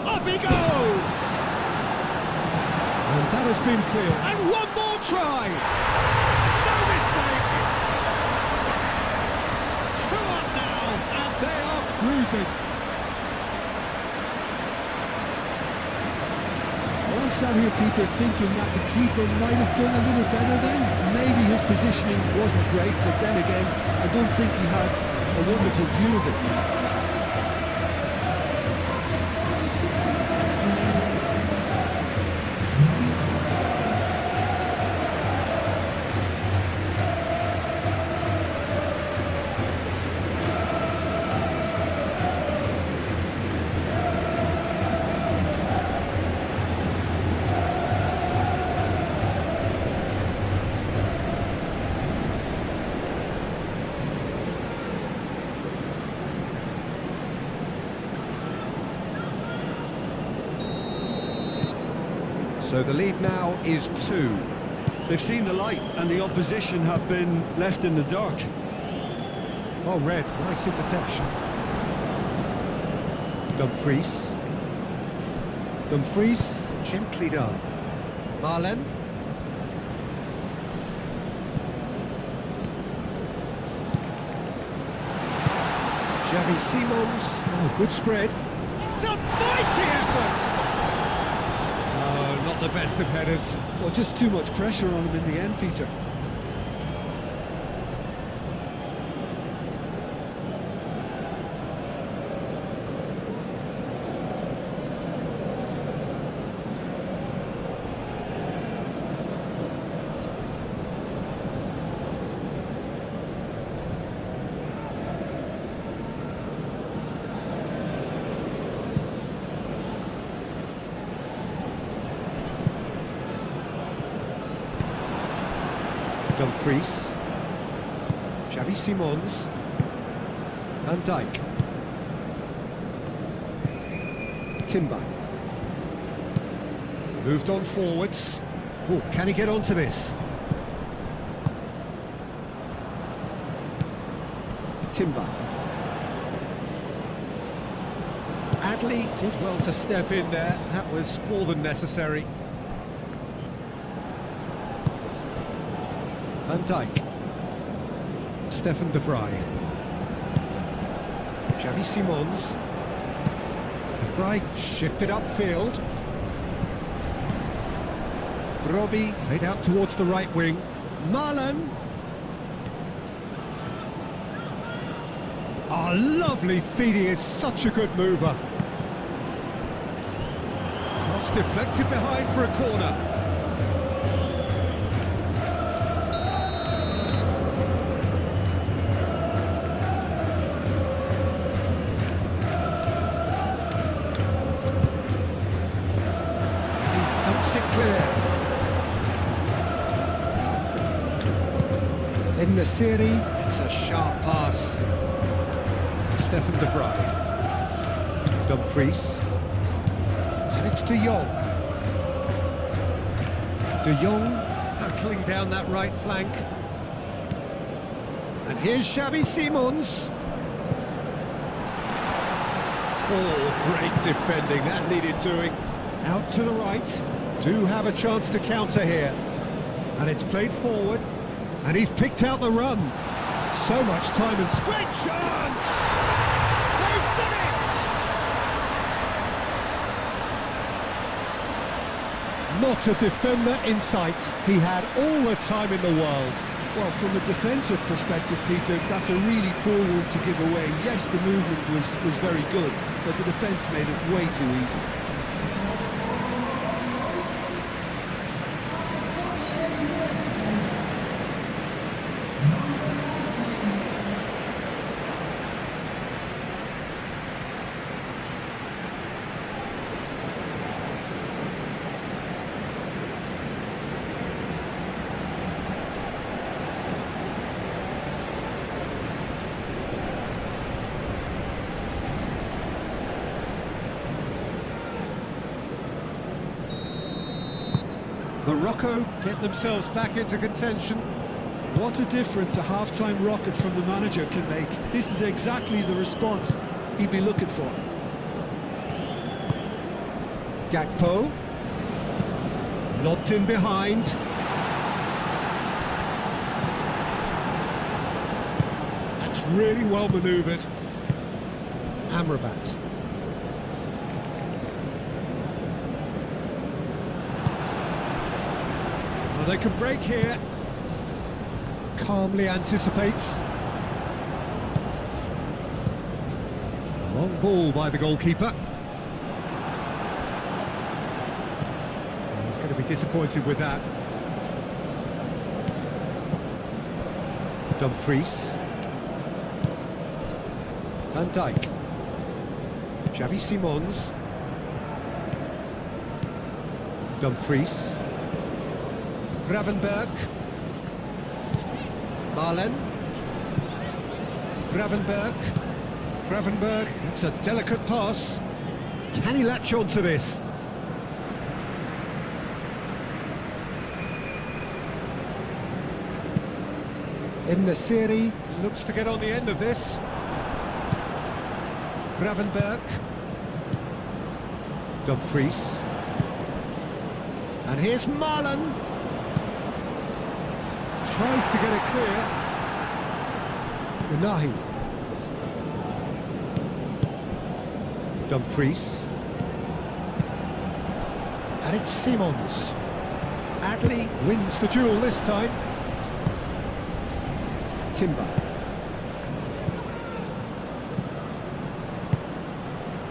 Up he goes! And that has been clear. And one more try! No mistake! 2 up now, and they are cruising. Well, I'm sat here, Peter, thinking that the keeper might have done a little better then. Maybe his positioning wasn't great, but then again, I don't think he had a wonderful view of it. So the lead now is 2. They've seen the light, and the opposition have been left in the dark. Oh, Red, nice interception. Dumfries. Dumfries, gently done. Marlen. Xavi Simons. Oh, good spread. It's a mighty effort! Oh, not the best of headers. Well, just too much pressure on him in the end, Peter. Dumfries. Xavi Simons. Van Dijk. Timber. Moved on forwards. Oh, can he get onto this? Timber. Adley did well to step in there. That was more than necessary. Van Dijk. Stefan de Vrij. Xavi Simons. De Vrij shifted upfield. Brobbey played out towards the right wing. Marlen. Oh, lovely feed. He is such a good mover. Cross deflected behind for a corner. In the series, it's a sharp pass. Stefan de Vrij. Dumfries. And it's De Jong. De Jong hurtling down that right flank. And here's Xavi Simons. Oh, great defending, that needed doing. Out to the right. Do have a chance to counter here. And it's played forward. And he's picked out the run. So much time and great chance! They've done it! Not a defender in sight. He had all the time in the world. Well, from a defensive perspective, Peter, that's a really poor one to give away. Yes, the movement was very good, but the defence made it way too easy. Morocco get themselves back into contention. What a difference a half-time rocket from the manager can make. This is exactly the response he'd be looking for. Gakpo. Lobbed in behind. That's really well manoeuvred. Amrabat. Well, they can break here. Calmly anticipates. Long ball by the goalkeeper. He's going to be disappointed with that. Dumfries. Van Dijk. Xavi Simons. Dumfries. Gravenberg. Marlen. Gravenberg. Gravenberg, that's a delicate pass. Can he latch on to this? In the series, looks to get on the end of this. Gravenberg. Dumfries. And here's Marlen. Tries to get it clear. Unahi. Dumfries. And it's Simons. Adley wins the duel this time. Timber.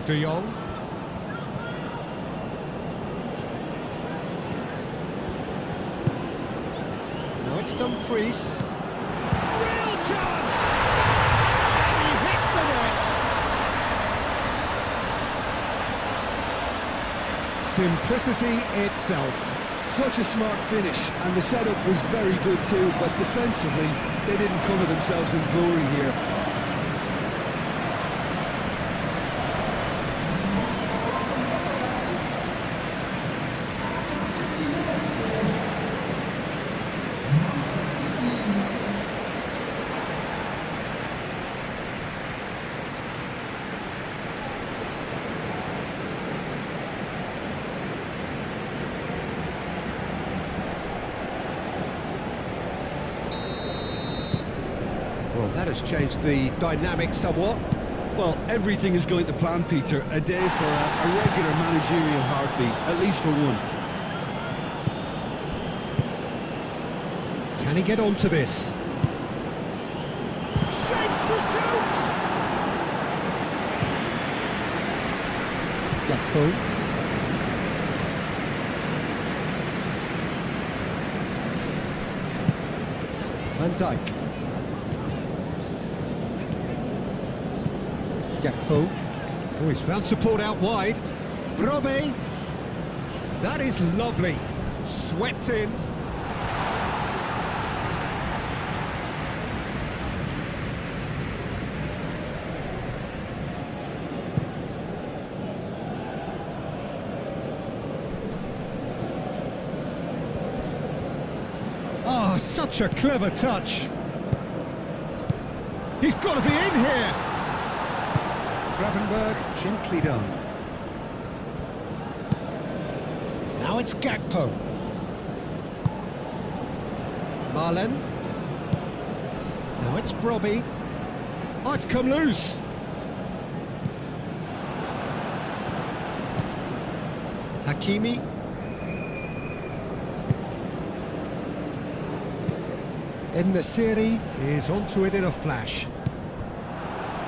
De Jong. Now it's Dumfries. Real chance! And he hits the net. Simplicity itself. Such a smart finish, and the setup was very good too, but defensively, they didn't cover themselves in glory here. Well, that has changed the dynamic somewhat. Well, everything is going to plan, Peter. A day for a regular managerial heartbeat, at least for one. Can he get onto this? Shapes to shoot! Gakpo. Van Dijk. Gakpo. Oh, he's found support out wide. Brobbey. That is lovely. Swept in. Oh, such a clever touch. He's got to be in here! Gravenberg, gently done. Now it's Gakpo. Marlen. Now it's Brobby. Oh, it's come loose. Hakimi. En-Nesyri is onto it in a flash.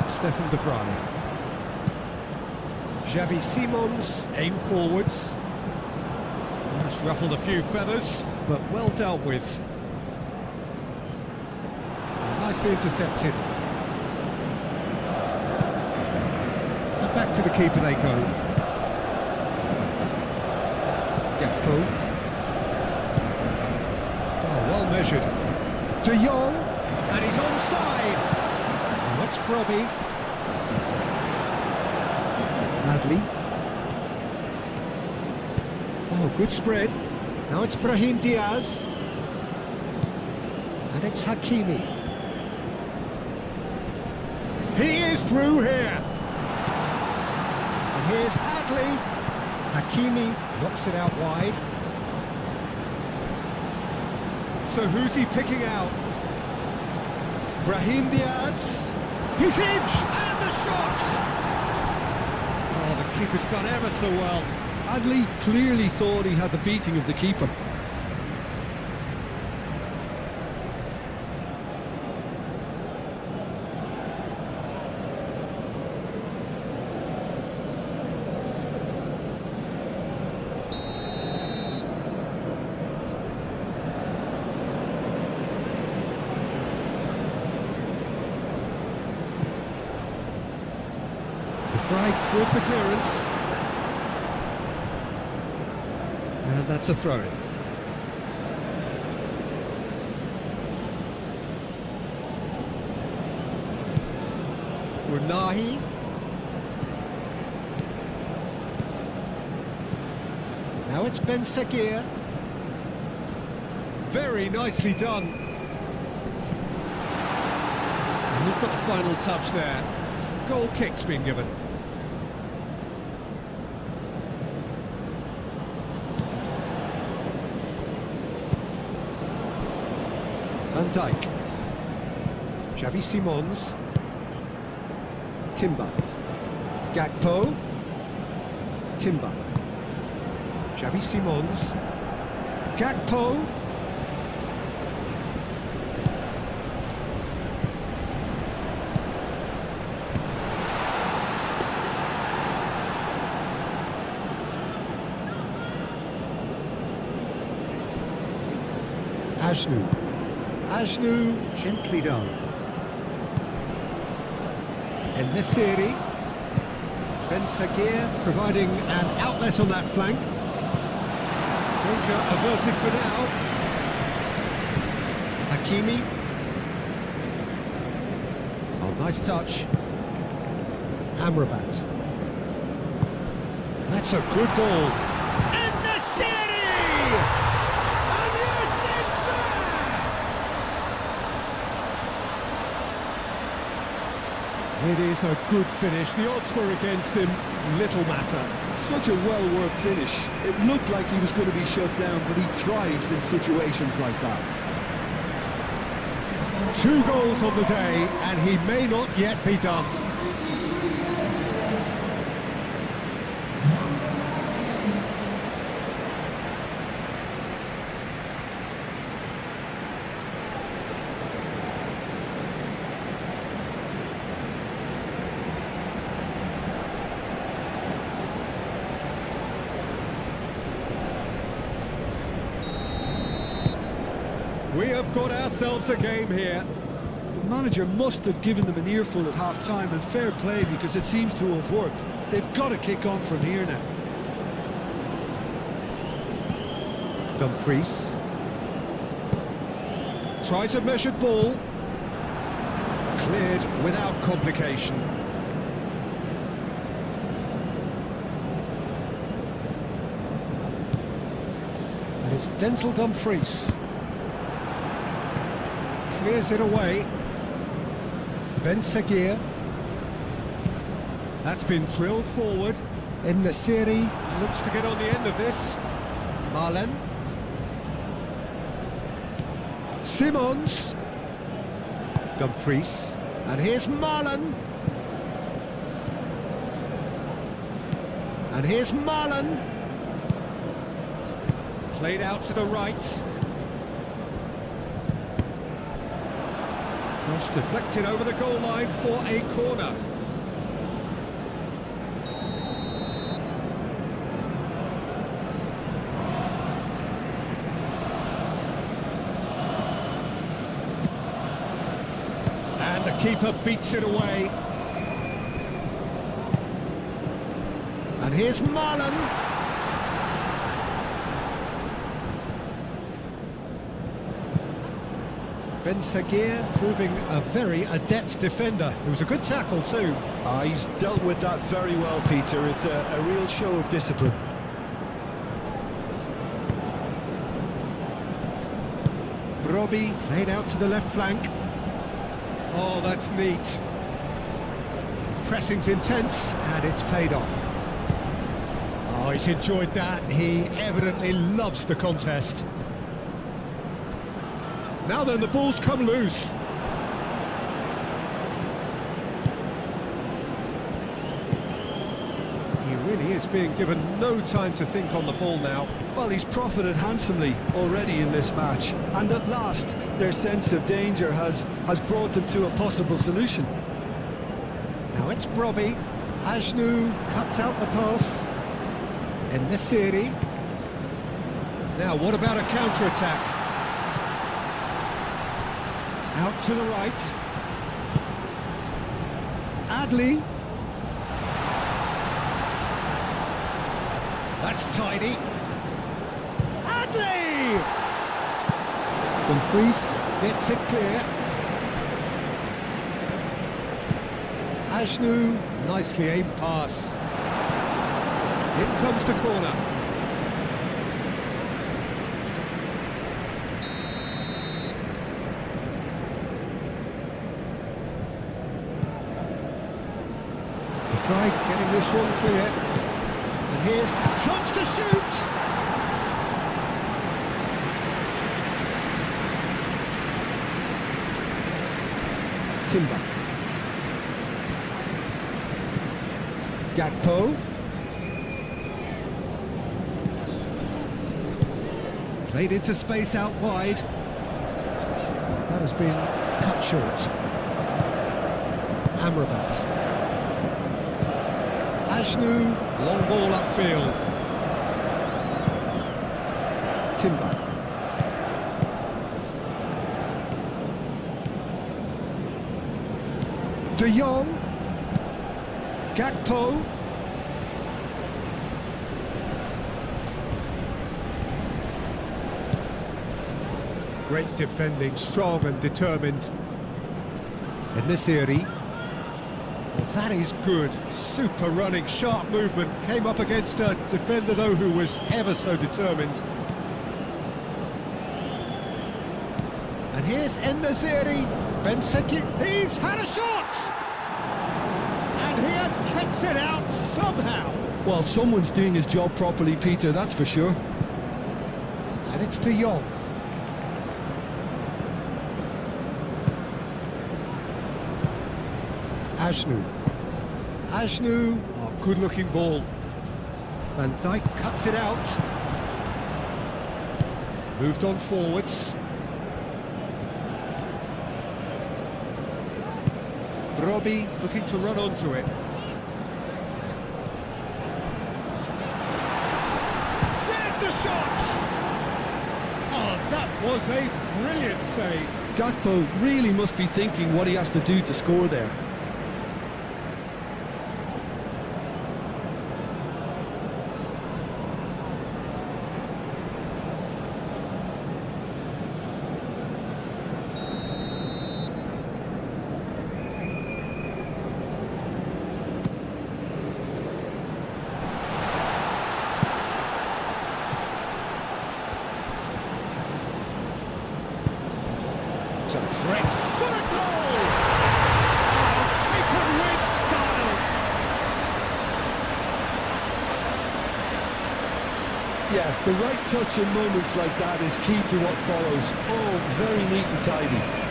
Stefan de Vrij. Xavi Simons, aim forwards. That's ruffled a few feathers, but well dealt with. Nicely intercepted. And back to the keeper they go. Gakpo. Oh, well measured. De Jong, and he's onside. Now it's Brobby. Adli. Oh, good spread. Now it's Brahim Diaz. And it's Hakimi. He is through here. And here's Adli. Hakimi knocks it out wide. So who's he picking out? Brahim Diaz. He's in! And the shot! Oh, the keeper's done ever so well. Adli clearly thought he had the beating of the keeper. Frey with the clearance. And that's a throw-in. Unahi. Now it's Ben Sakir. Very nicely done. And he's got the final touch there. Goal kick's been given. Van Dijk. Xavi Simons. Timber. Gakpo. Timber. Xavi Simons. Gakpo. Ajnu, gently done. En-Nesyri. Ben Sakir providing an outlet on that flank. Danger averted for now. Hakimi. Oh, nice touch. Amrabat. That's a good ball. It is a good finish. The odds were against him. Little matter. Such a well-worked finish. It looked like he was going to be shut down, but he thrives in situations like that. 2 goals on the day, and he may not yet be done. We have got ourselves a game here. The manager must have given them an earful at half-time, and fair play, because it seems to have worked. They've got to kick on from here now. Dumfries. Tries a measured ball. Cleared without complication. And it's Denzel Dumfries. Clears it away. Ben Seguir. That's been drilled forward. In the series, looks to get on the end of this. Marlen. Simons. Dumfries. And here's Marlen. And here's Marlen. Played out to the right. Cross deflected over the goal line for a corner. And the keeper beats it away. And here's Marlen. Ben Seguir proving a very adept defender. It was a good tackle too. He's dealt with that very well, Peter. It's a real show of discipline. Brobbey played out to the left flank. Oh, that's neat. Pressing's intense, and it's paid off. Oh, he's enjoyed that. He evidently loves the contest. Now then, the ball's come loose. He really is being given no time to think on the ball now. Well, he's profited handsomely already in this match, and at last their sense of danger has brought them to a possible solution. Now it's Brobbey. Ajnu cuts out the pass. In the series. Now, what about a counter-attack? Out to the right. Adli. That's tidy. Adli! Dumfries gets it clear. Ajnu, nicely aimed pass. In comes the corner. Fry getting this one clear. And here's a chance to shoot! Timber. Gakpo. Played into space out wide. That has been cut short. Amrabat. Ajnu, long ball upfield. Timber. De Jong. Gakpo. Great defending, strong and determined. In this area. That is good. Super running, sharp movement. Came up against a defender, though, who was ever so determined. And here's En-Nesyri. Ben Seguir. He's had a shot! And he has kept it out somehow. Well, someone's doing his job properly, Peter, that's for sure. And it's De Jong. Ajnu. Ajnu, oh, good-looking ball. Van Dijk cuts it out. Moved on forwards. Brobbey looking to run onto it. There's the shot! Oh, that was a brilliant save. Gakpo really must be thinking what he has to do to score there. It's a threat. Shot a goal! Yeah, the right touch in moments like that is key to what follows. Oh, very neat and tidy.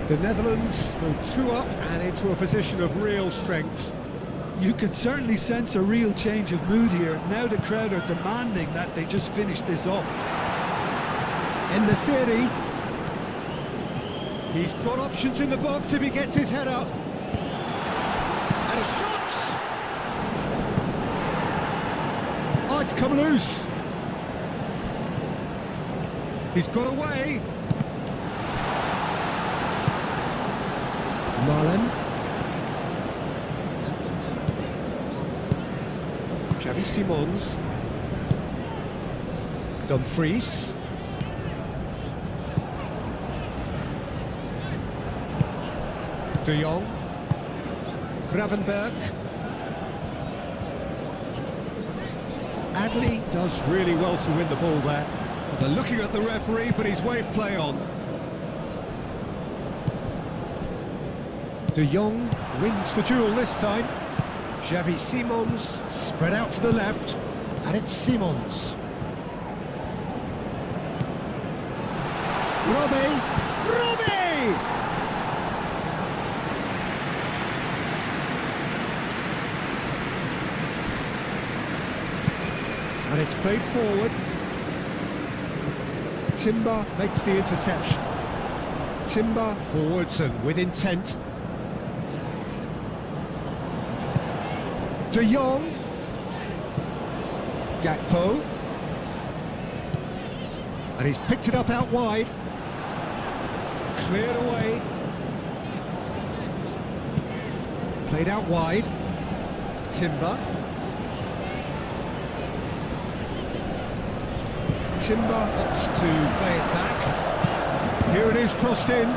The Netherlands move 2 up and into a position of real strength. You can certainly sense a real change of mood here. Now the crowd are demanding that they just finish this off. In the series, he's got options in the box if he gets his head up. And a shot! Oh, it's come loose. He's got away. Marlen. Xavi Simons. Dumfries. De Jong. Gravenberg. Adley does really well to win the ball there. They're looking at the referee, but he's waved play on. De Jong wins the duel this time. Xavi Simons spread out to the left, and it's Simons. Robbie! And it's played forward. Timber makes the interception. Timber forwards and with intent. De Jong. Gakpo. And he's picked it up out wide. Cleared away. Played out wide. Timber. Timber opts to play it back. Here it is, crossed in.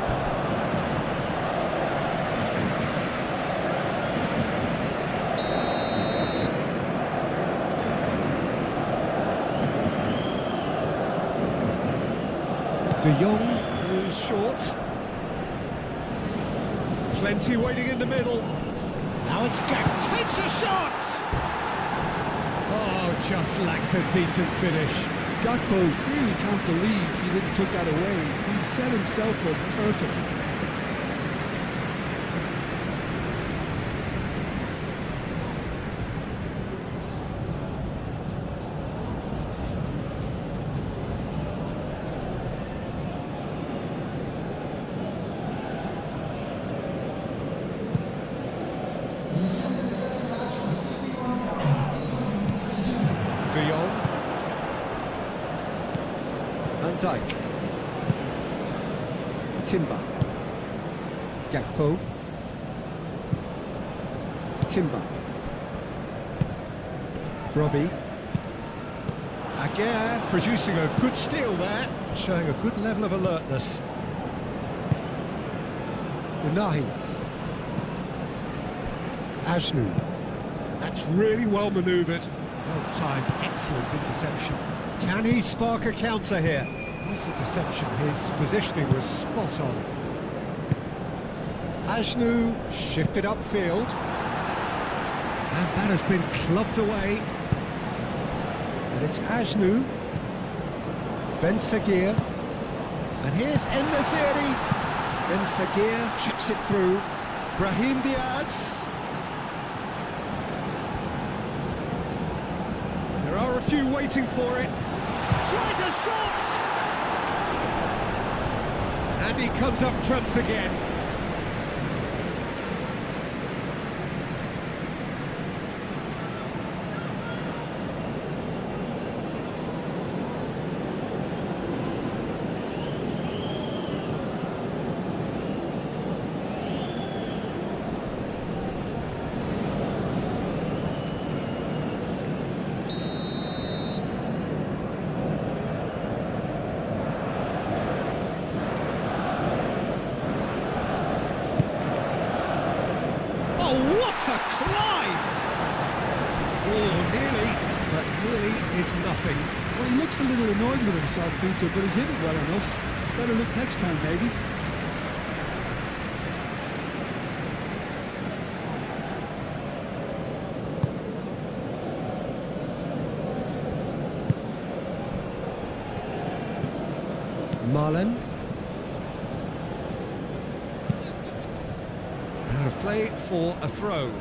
De Jong goes short. Plenty waiting in the middle. Now it's Gak takes a shot! Oh, just lacked a decent finish. Gakpo really can't believe he didn't put that away. He set himself up perfectly. De Jong. Van Dijk. Timber. Gakpo. Timber. Robbie. Aguirre producing a good steal there, showing a good level of alertness. Unahi. Ajnu. That's really well manoeuvred. Well timed, excellent interception. Can he spark a counter here? Nice interception, his positioning was spot on. Ajnu shifted upfield. And that has been clubbed away. And it's Ajnu. Ben Seguir. And here's En-Nesyri. Ben Seguir chips it through. Brahim Diaz. There are a few waiting for it. Tries a shot! And he comes up trumps again. play is nothing. Well, he looks a little annoyed with himself, Peter, but he hit it well enough. Better look next time, maybe. Marlen. Out of play for a throw.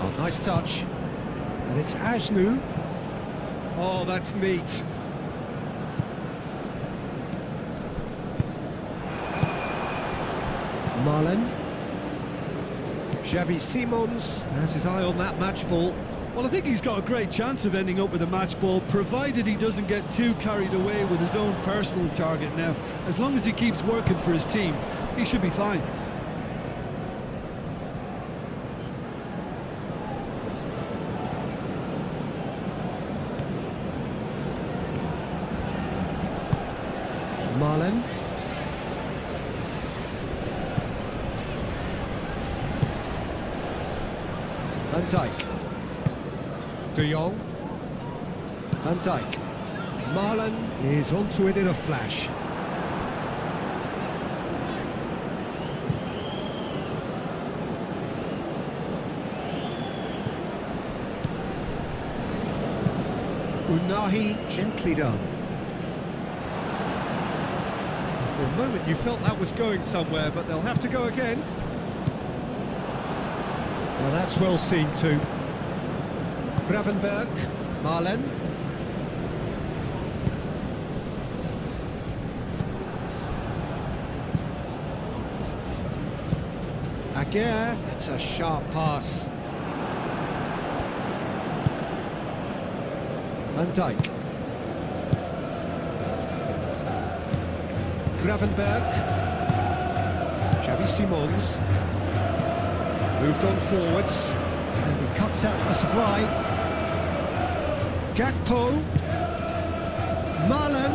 Oh, nice touch. And it's Ajnu. Oh, that's neat. Marlen. Xavi Simons has his eye on that match ball. Well, I think he's got a great chance of ending up with a match ball, provided he doesn't get too carried away with his own personal target now. As long as he keeps working for his team, he should be fine. Marlen. Van Dijk. De Jong. Van Dijk. Marlen is onto it in a flash. Unahi gently done. For a moment you felt that was going somewhere, but they'll have to go again. Well, that's well seen too. Gravenberg, Marlen. Aguirre, it's a sharp pass. Van Dijk. Gravenberg. Xavi Simons. Moved on forwards. And he cuts out the supply. Gakpo. Marlen.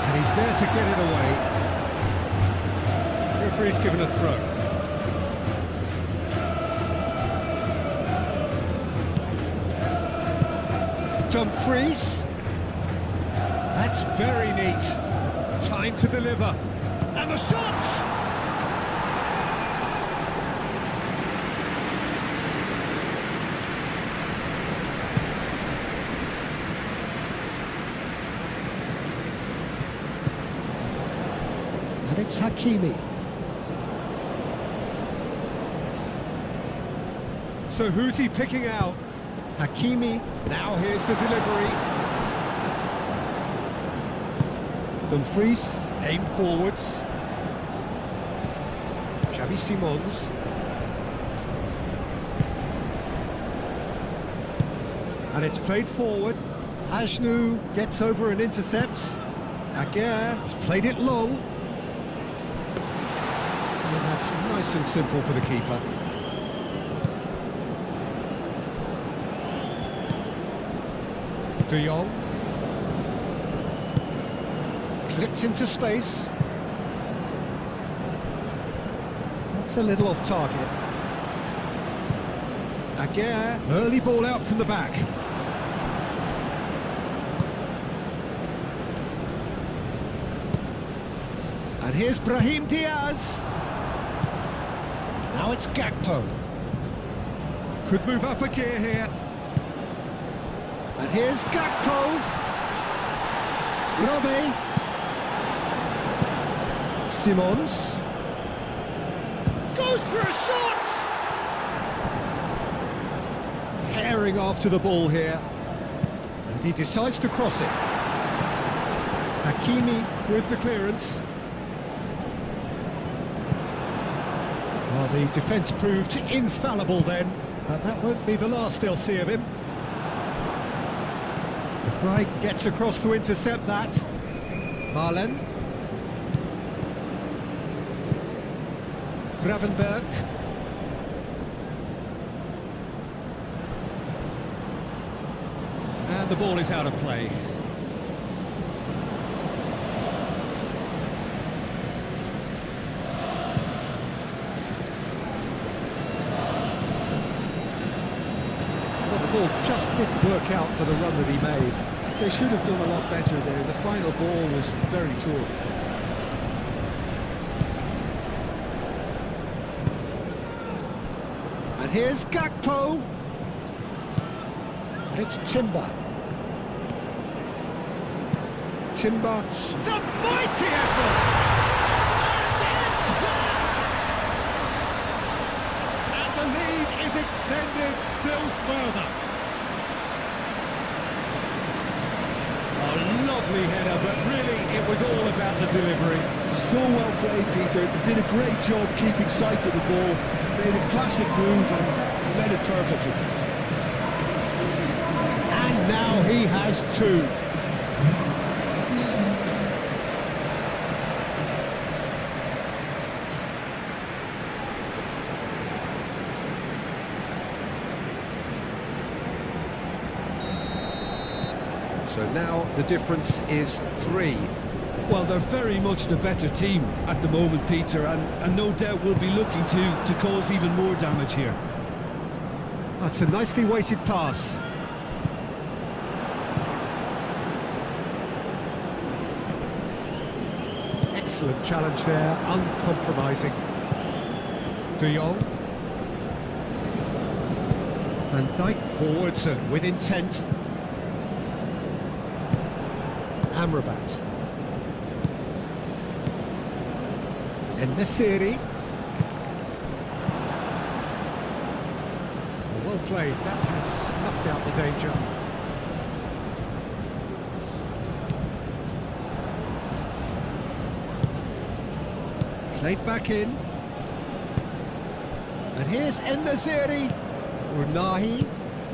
And he's there to get it away. Referee's given a throw. Dumfries. That's very neat. Time to deliver. And the shot! And it's Hakimi. So who's he picking out? Hakimi. Now here's the delivery. Dumfries, aim forwards. Xavi Simons. And it's played forward. Ajnu gets over and intercepts. Aguirre has played it long. And that's nice and simple for the keeper. De Jong. Clipped into space. That's a little off target. Aguirre, early ball out from the back. And here's Brahim Diaz. Now it's Gakpo. Could move up a gear here. And here's Gakpo. Grobe. Simons. Goes for a shot! Herring after the ball here. And he decides to cross it. Hakimi with the clearance. Well, the defence proved infallible then. But that won't be the last they'll see of him. De Vrij gets across to intercept that. Marlen. Gravenberg. And the ball is out of play. ball just didn't work out for the run that he made. They should have done a lot better there. The final ball was very poor. And here's Gakpo. And it's Timber. Timber. It's a mighty effort! And it's there! And the lead is extended still further. A lovely header, but really it was all about the delivery. So well played, Peter. Did a great job keeping sight of the ball. Made a classic move and led it perfectly. And now he has two. So now the difference is 3. Well, they're very much the better team at the moment, Peter, and no doubt will be looking to cause even more damage here. That's a nicely weighted pass. Excellent challenge there, uncompromising. De Jong. Van Dijk forwards and with intent. Amrabat. And Nasiri. Well played, that has snuffed out the danger. Played back in. And here's En-Nesyri. Unahi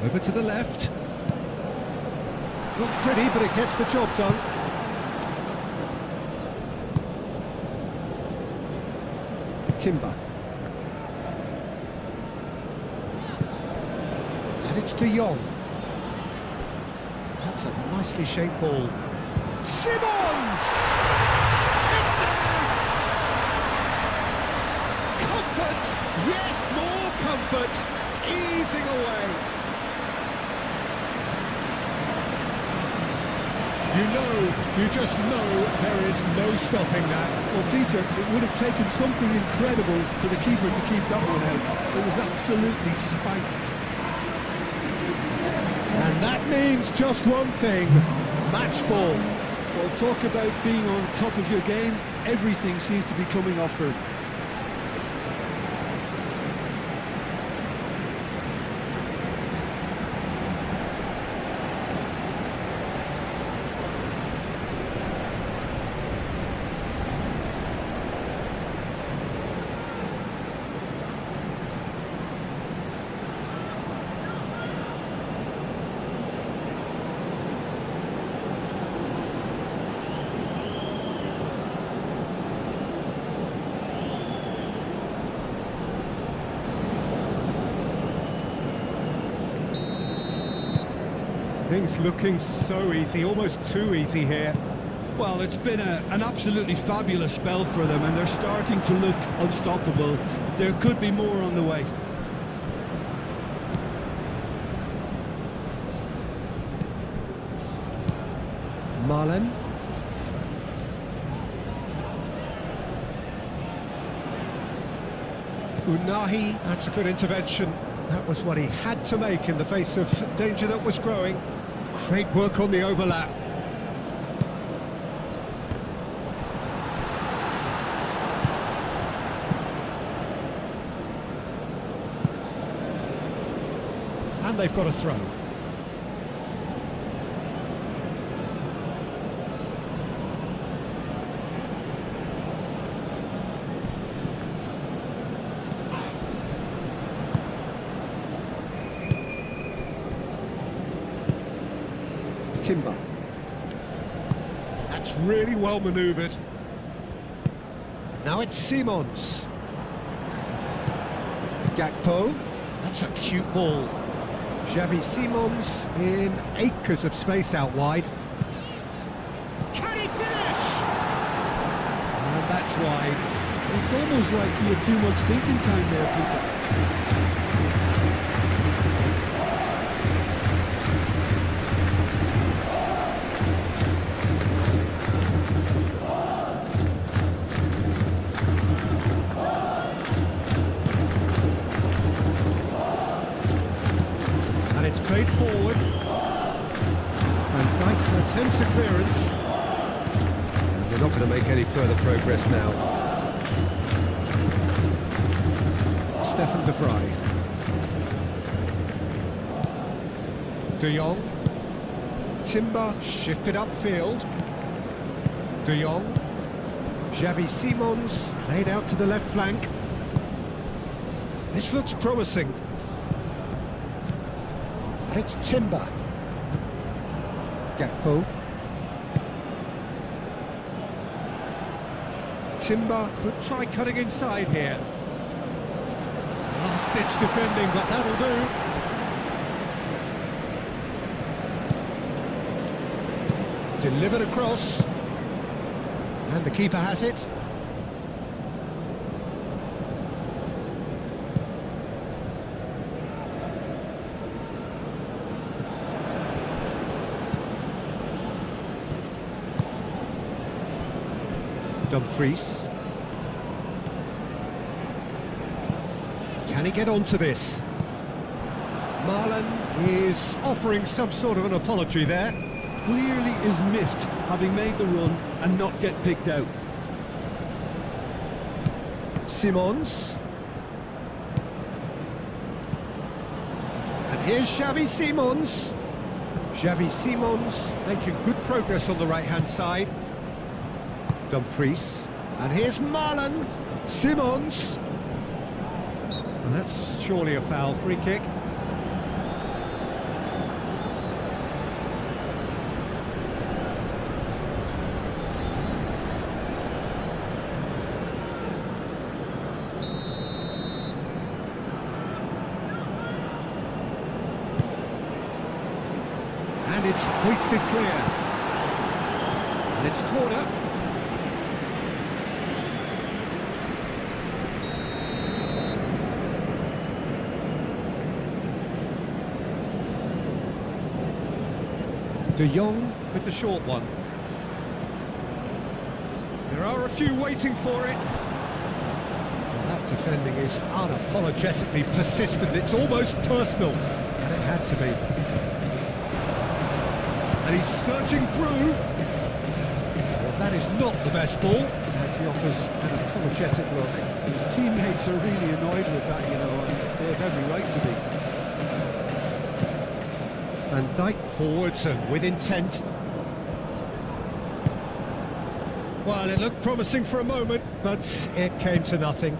over to the left. Not pretty, but it gets the job done. Timber. And it's De Jong. That's a nicely shaped ball. Simons! It's there! Comfort! Yet more comfort! Easing away. You just know there is no stopping that. Well, Peter, it would have taken something incredible for the keeper to keep that one out. It was absolutely spanked. And that means just one thing, match ball. Well, talk about being on top of your game. Everything seems to be coming off for him. Things looking so easy, almost too easy here. Well, it's been an absolutely fabulous spell for them, and they're starting to look unstoppable. There could be more on the way. Marlen. Unahi, that's a good intervention. That was what he had to make in the face of danger that was growing. Great work on the overlap. And they've got a throw. Timber. That's really well manoeuvred. Now it's Simons. Gakpo. That's a cute ball. Xavi Simons in acres of space out wide. Can he finish? And that's wide. It's almost like he had too much thinking time there, Peter. played forward. And Dijk attempts a clearance. And they're not going to make any further progress now. Stefan de Vrij. De Jong. Timber shifted upfield. De Jong. Xavi Simons laid out to the left flank. This looks promising. And it's Timber. Gakpo. Timber could try cutting inside here. Last-ditch defending, but that'll do. Delivered across. And the keeper has it. Dumfries. Can he get onto this? Marlon is offering some sort of an apology there. Clearly is miffed, having made the run and not get picked out. Simons. And here's Xavi Simons. Xavi Simons making good progress on the right-hand side. Dumfries. And here's Marlon. Simons. And that's surely a foul, free kick. And it's hoisted clear. And it's corner. De Jong with the short one. There are a few waiting for it. Well, that defending is unapologetically persistent. It's almost personal. And it had to be. And he's surging through. Well, that is not the best ball. And he offers an apologetic look. His teammates are really annoyed with that, you know, and they have every right to be. And Dijk forwards and with intent. Well, it looked promising for a moment, but it came to nothing.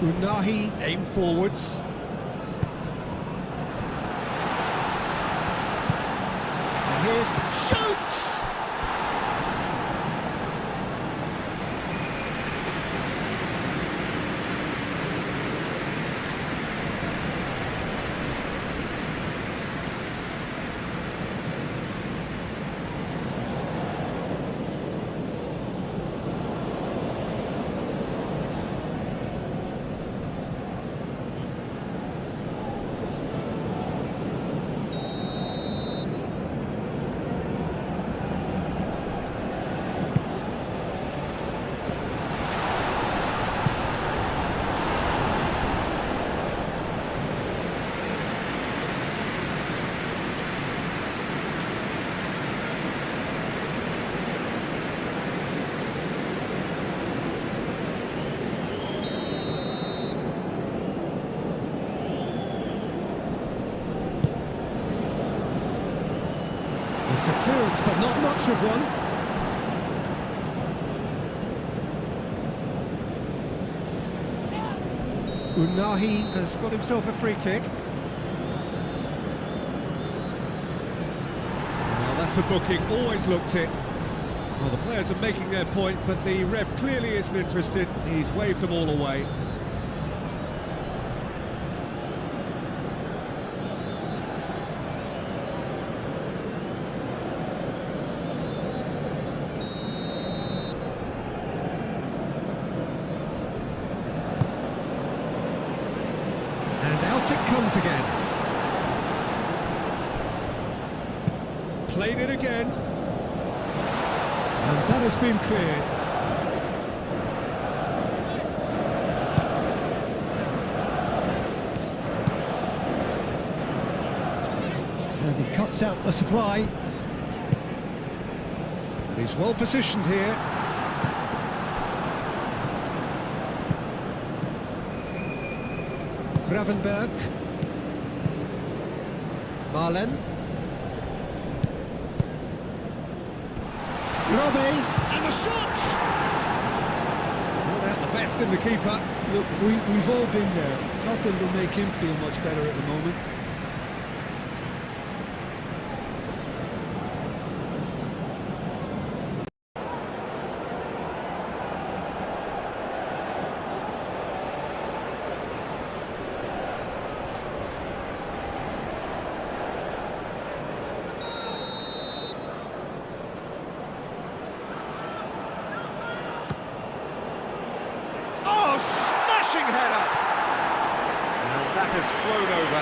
Unahi aimed forwards. And here's shoots! It's a clearance, but not much of one. Unahi has got himself a free kick. Well, that's a booking, always looked it. Well, the players are making their point, but the ref clearly isn't interested. He's waved them all away. It comes again. Played it again. And that has been cleared. cuts out the supply. And he's well positioned here. Gravenberg. Marlen. Grobe, and the shot! Not out the best in the keeper. Look, we've all been there. Nothing will make him feel much better at the moment. Header, and that has flown over.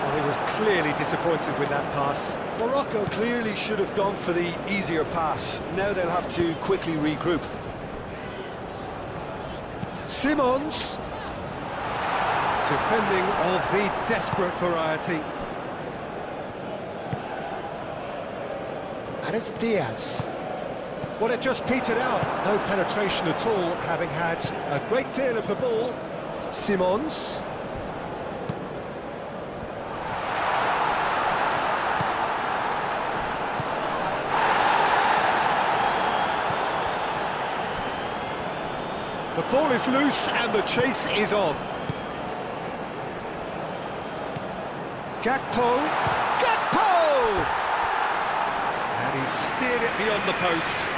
Well, he was clearly disappointed with that pass. Morocco clearly should have gone for the easier pass. Now they'll have to quickly regroup. Simons, defending of the desperate variety. And it's Diaz. Well, it just petered out. No penetration at all, having had a great deal of the ball. Simons. The ball is loose and the chase is on. Gakpo! Gakpo! And he steered it beyond the post.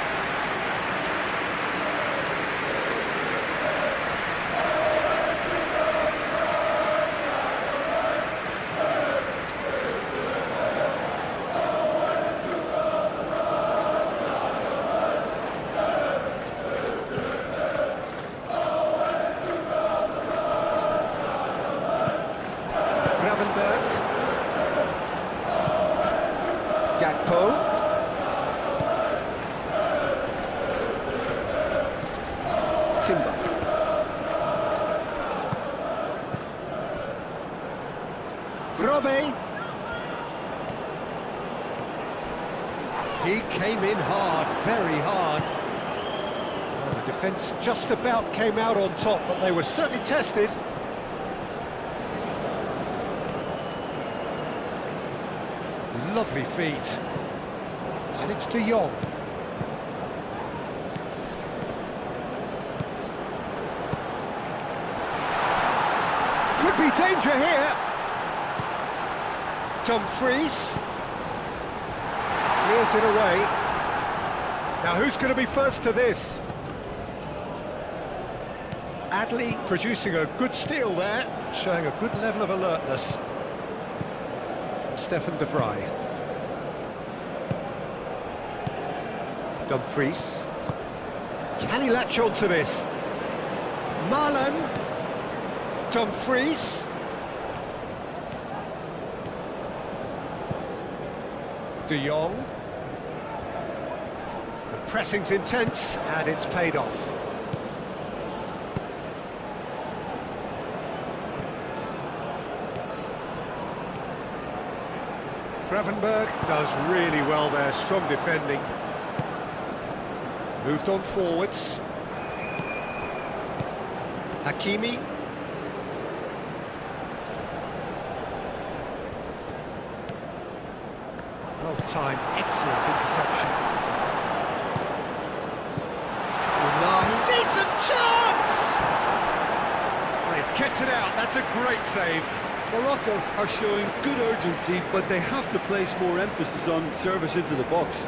Gakpo. Timber. Grobe. He came in hard, very hard. Well, the defence just about came out on top, but they were certainly tested. Lovely feet. And it's De Jong. Could be danger here. Dumfries. Clears it away. Now who's going to be first to this? Adley producing a good steal there, showing a good level of alertness. Stefan de Vrij. Dumfries. Can he latch on to this? Marlen. Dumfries. De Jong. The pressing's intense and it's paid off. Gravenberg does really well there, strong defending. Moved on forwards. Hakimi. Well timed, excellent interception. Unai, decent chance! Well, he's kept it out, that's a great save. Morocco are showing good urgency, but they have to place more emphasis on service into the box.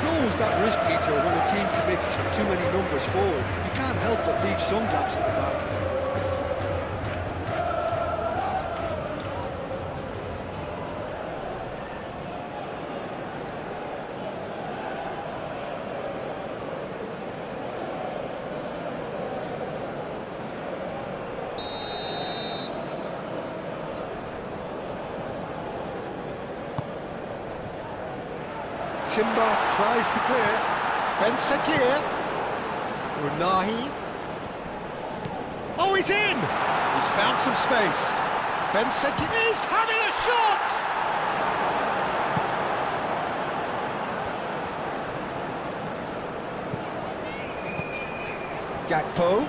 there's always that risk, Peter, when a team commits too many numbers forward. You can't help but leave some gaps at the back. Timber tries to clear. Ben Sagir. Unahi. Oh, he's in! He's found some space. Ben Sagir is having a shot! Gakpo.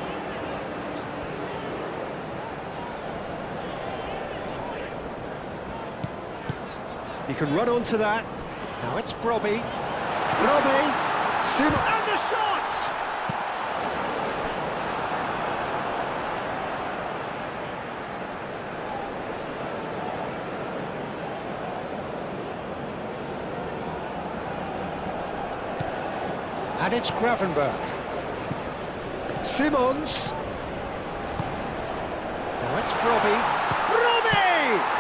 He can run onto that. Now it's Brobby. Sim and the shot! And it's Gravenberg. Simons. Now it's Brobby. Brobby!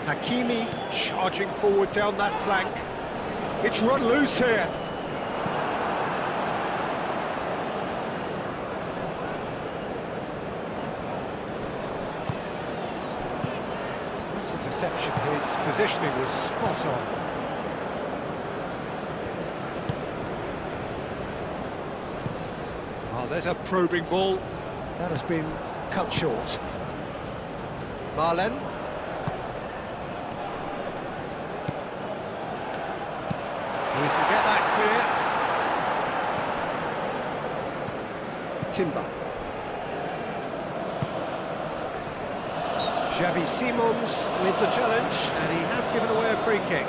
Hakimi charging forward down that flank. It's run loose here. Nice interception. His positioning was spot on. Oh, there's a probing ball. That has been cut short. Marlen. He can get that clear. Timber. Xavi Simons with the challenge, and he has given away a free kick.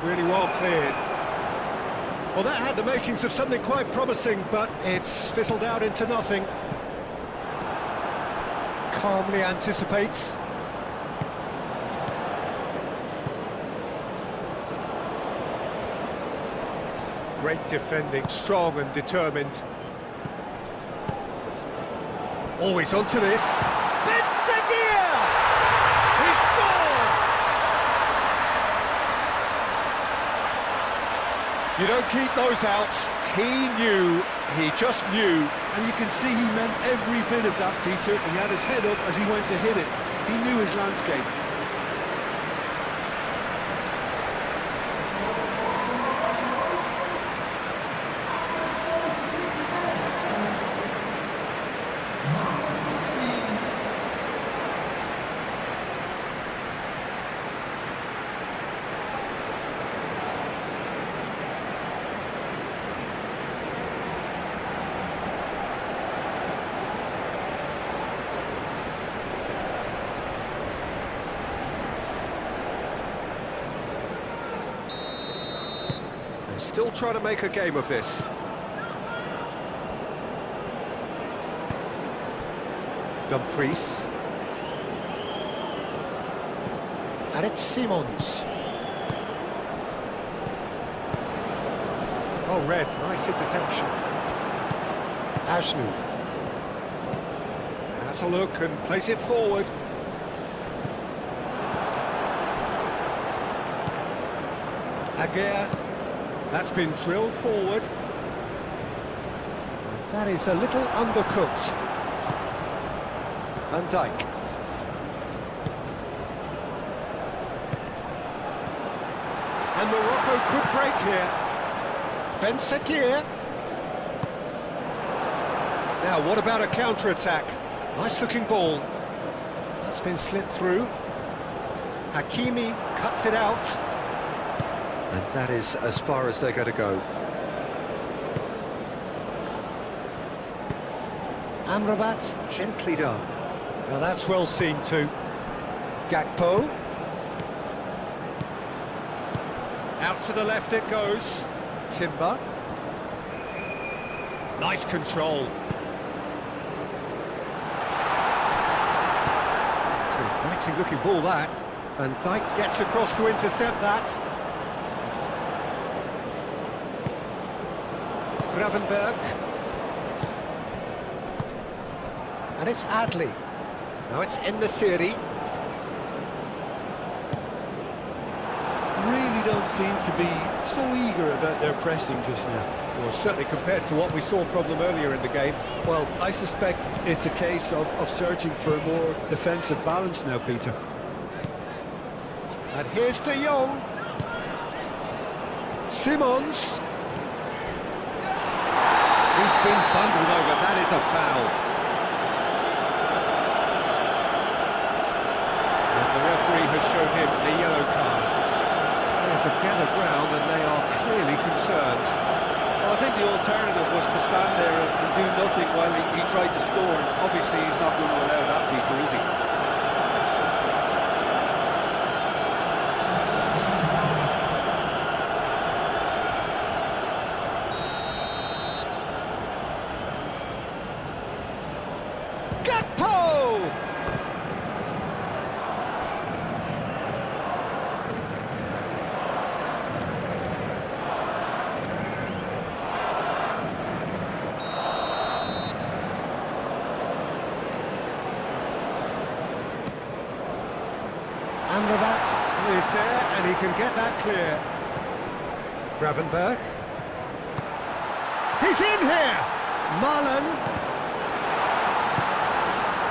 Really well cleared. Well, that had the makings of something quite promising, but it's fizzled out into nothing. Calmly anticipates. Great defending, strong and determined. Always onto this. Ben Sagir! He scored! You don't keep those outs. He knew, he just knew. And you can see he meant every bit of that, Peter. He had his head up as he went to hit it. He knew his landscape. Still trying to make a game of this. Dumfries. And it's Simons. Oh, Red, nice interception. Ashnu. Has a look and plays it forward. Aguirre. That's been drilled forward. And that is a little undercooked. Van Dijk. And Morocco could break here. Ben Sagir. Now, what about a counter-attack? Nice-looking ball. It's been slipped through. Hakimi cuts it out. And that is as far as they're going to go. Amrabat, gently done. Now that's well seen too. Gakpo. Out to the left it goes. Timber. Nice control. It's an inviting looking ball that. And Dijk gets across to intercept that. Gravenberg. And it's Adli. Now it's En-Nesyri. Really don't seem to be so eager about their pressing just now. Well, certainly compared to what we saw from them earlier in the game. Well, I suspect it's a case of searching for a more defensive balance now, Peter. And here's De Jong. Simons. He's been bundled over. That is a foul. The referee has shown him a yellow card. Players have gathered round and they are clearly concerned. Well, I think the alternative was to stand there and do nothing while he tried to score. And obviously, he's not going to allow that, Peter, is he? Amrabat is there, and he can get that clear. Gravenberg. He's in here! Marlon.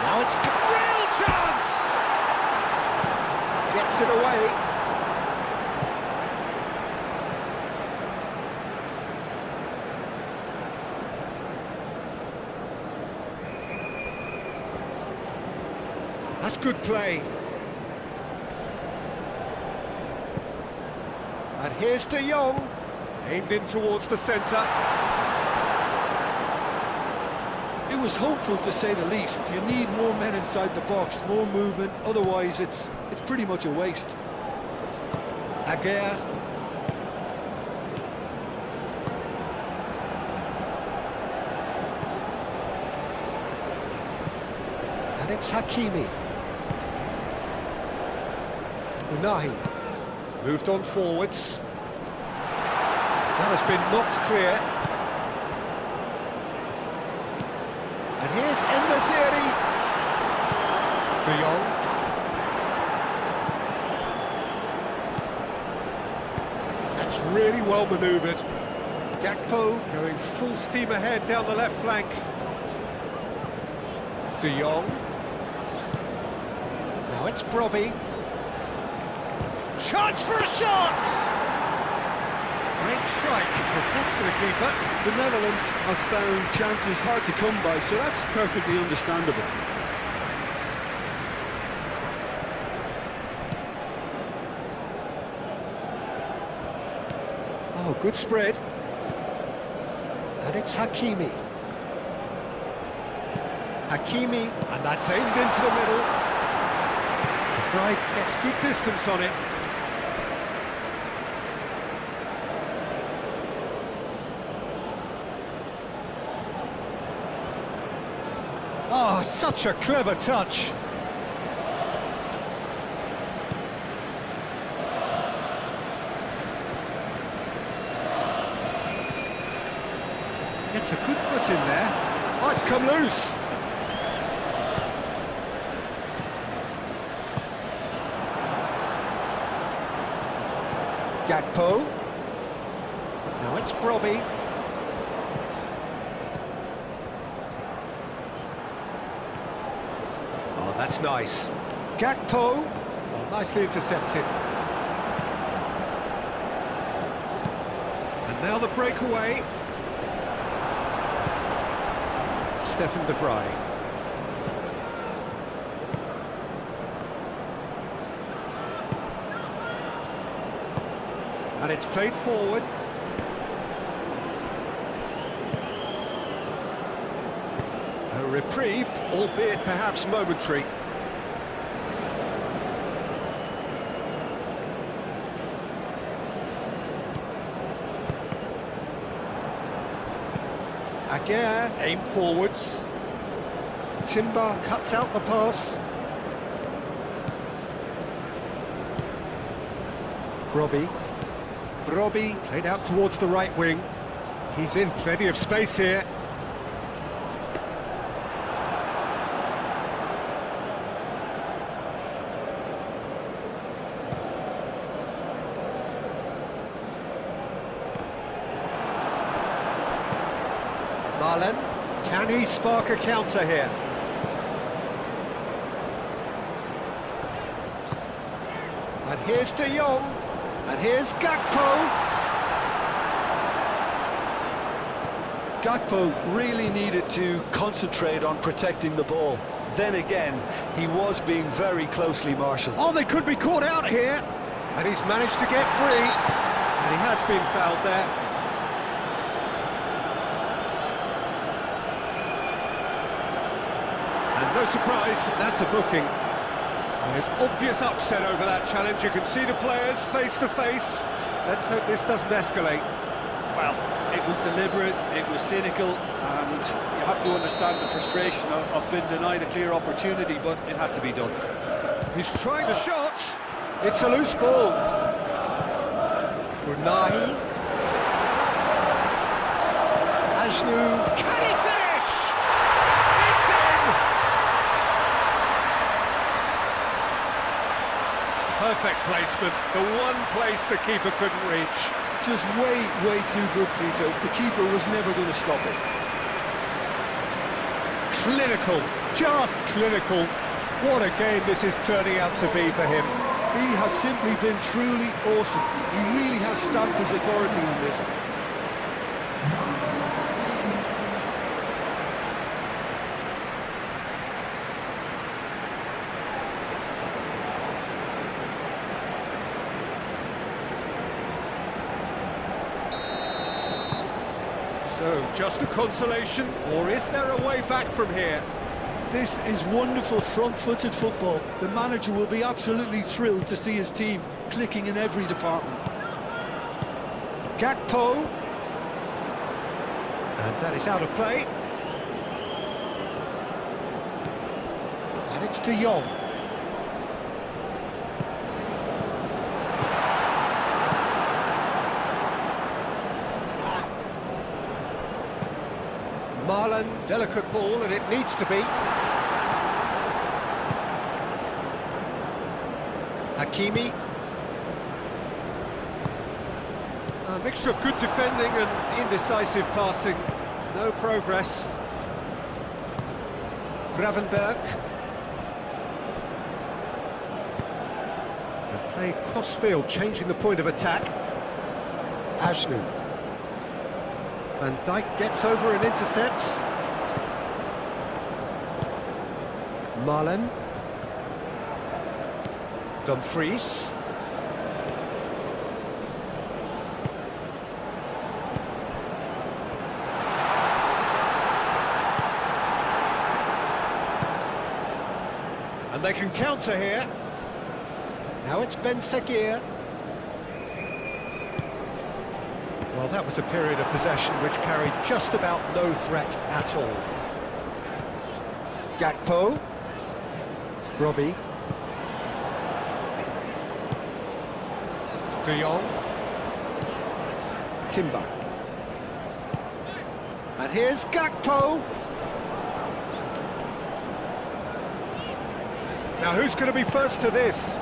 Now it's a real chance! Gets it away. That's good play. And here's De Jong, aimed in towards the centre. It was hopeful, to say the least. You need more men inside the box, more movement, otherwise it's pretty much a waste. Aguirre. And it's Hakimi. Unahi. Moved on forwards. That has been knocked clear. And here's En-Nesyri. De Jong. That's really well manoeuvred. Gakpo going full steam ahead down the left flank. De Jong. Now it's Brobbey. Chance for a shot! Great strike, the test for the keeper. The Netherlands have found chances hard to come by, so that's perfectly understandable. Oh, good spread. And it's Hakimi. Hakimi, and that's aimed into the middle. The fly gets good distance on it. Oh, such a clever touch. Gets a good foot in there. Oh, it's come loose. Gakpo. Now it's Brobbey. Oh, that's nice. Gakpo. Oh, nicely intercepted. And now the breakaway. Stefan de Vrij. And it's played forward. A reprieve, albeit perhaps momentary. Aguirre aimed forwards. Timber cuts out the pass. Brobbey played out towards the right wing. He's in plenty of space here. Marlen, can he spark a counter here? And here's De Jong, and here's Gakpo. Gakpo really needed to concentrate on protecting the ball. Then again, he was being very closely marshalled. Oh, they could be caught out here. And he's managed to get free. And he has been fouled there. And no surprise, that's a booking. There's obvious upset over that challenge. You can see the players face to face. Let's hope this doesn't escalate. Well, it was deliberate, it was cynical, and you have to understand the frustration of being denied a clear opportunity, but it had to be done. He's trying the shot. It's a loose ball. Brunahi. Ajnu. Can he finish? It's in! Perfect placement. The one place the keeper couldn't reach. Just way too good, Peter. The keeper was never going to stop it. Clinical, just clinical. What a game this is turning out to be for him. He has simply been truly awesome. He really has stamped his authority on this. So, just a consolation, or is there a way back from here? This is wonderful front-footed football. The manager will be absolutely thrilled to see his team clicking in every department. Gakpo. And that is out of play. And it's De Jong. Marlen, delicate ball, and it needs to be. Hakimi. A mixture of good defending and indecisive passing. No progress. Gravenberg. And play cross-field, changing the point of attack. Ajnu. Van Dijk gets over and intercepts. Marlen. Dumfries. And they can counter here. Now it's Ben Seguir. Well, that was a period of possession which carried just about no threat at all. Gakpo. Brobbey. De Jong. Timber. And here's Gakpo. Now, who's going to be first to this?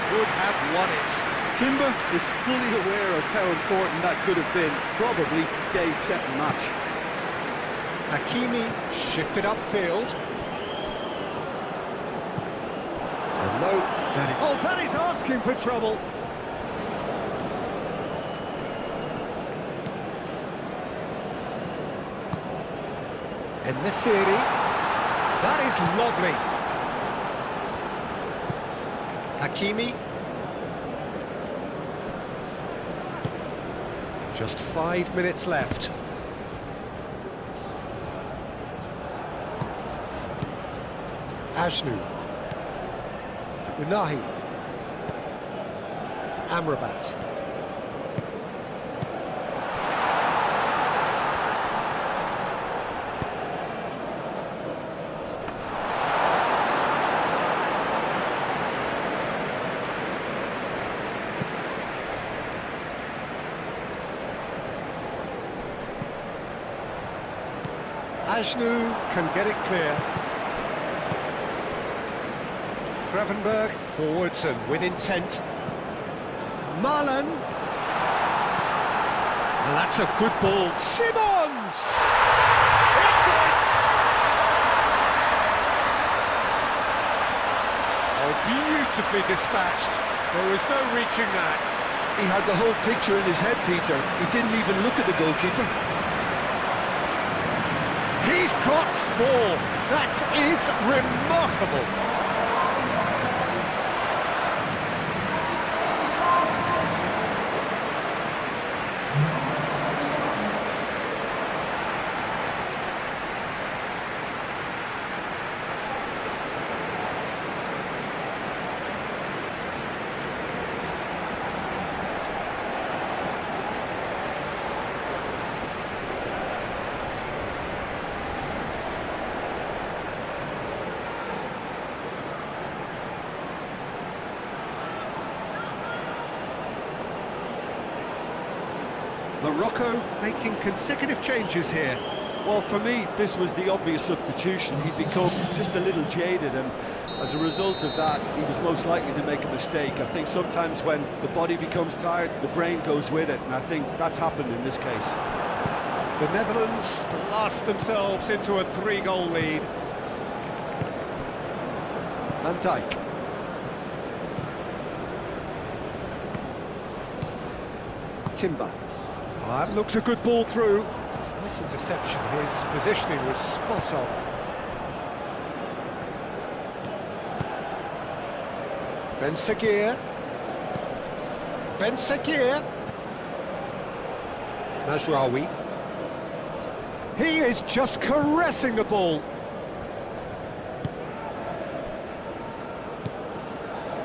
Would have won it. Timber is fully aware of how important that could have been. Probably gave set and match. Hakimi shifted upfield. And no, that is asking for trouble. En-Nesyri. That is lovely. Hakimi. Just 5 minutes left. Ajnu. Unahi. Amrabat. Ajnu can get it clear. Gravenberg forwards and with intent. Marlon. And that's a good ball. Simmons! It's it! Oh, beautifully dispatched. There was no reaching that. He had the whole picture in his head, Peter. He didn't even look at the goalkeeper. He's got 4. That is remarkable. Morocco making consecutive changes here. Well, for me, this was the obvious substitution. He'd become just a little jaded, and as a result of that, he was most likely to make a mistake. I think sometimes when the body becomes tired, the brain goes with it, and I think that's happened in this case. The Netherlands blast themselves into a 3-goal lead. Van Dijk. Timber. That looks a good ball through. Nice interception. His positioning was spot on. Ben Seguir. Ben Seguir. Mazraoui. He is just caressing the ball.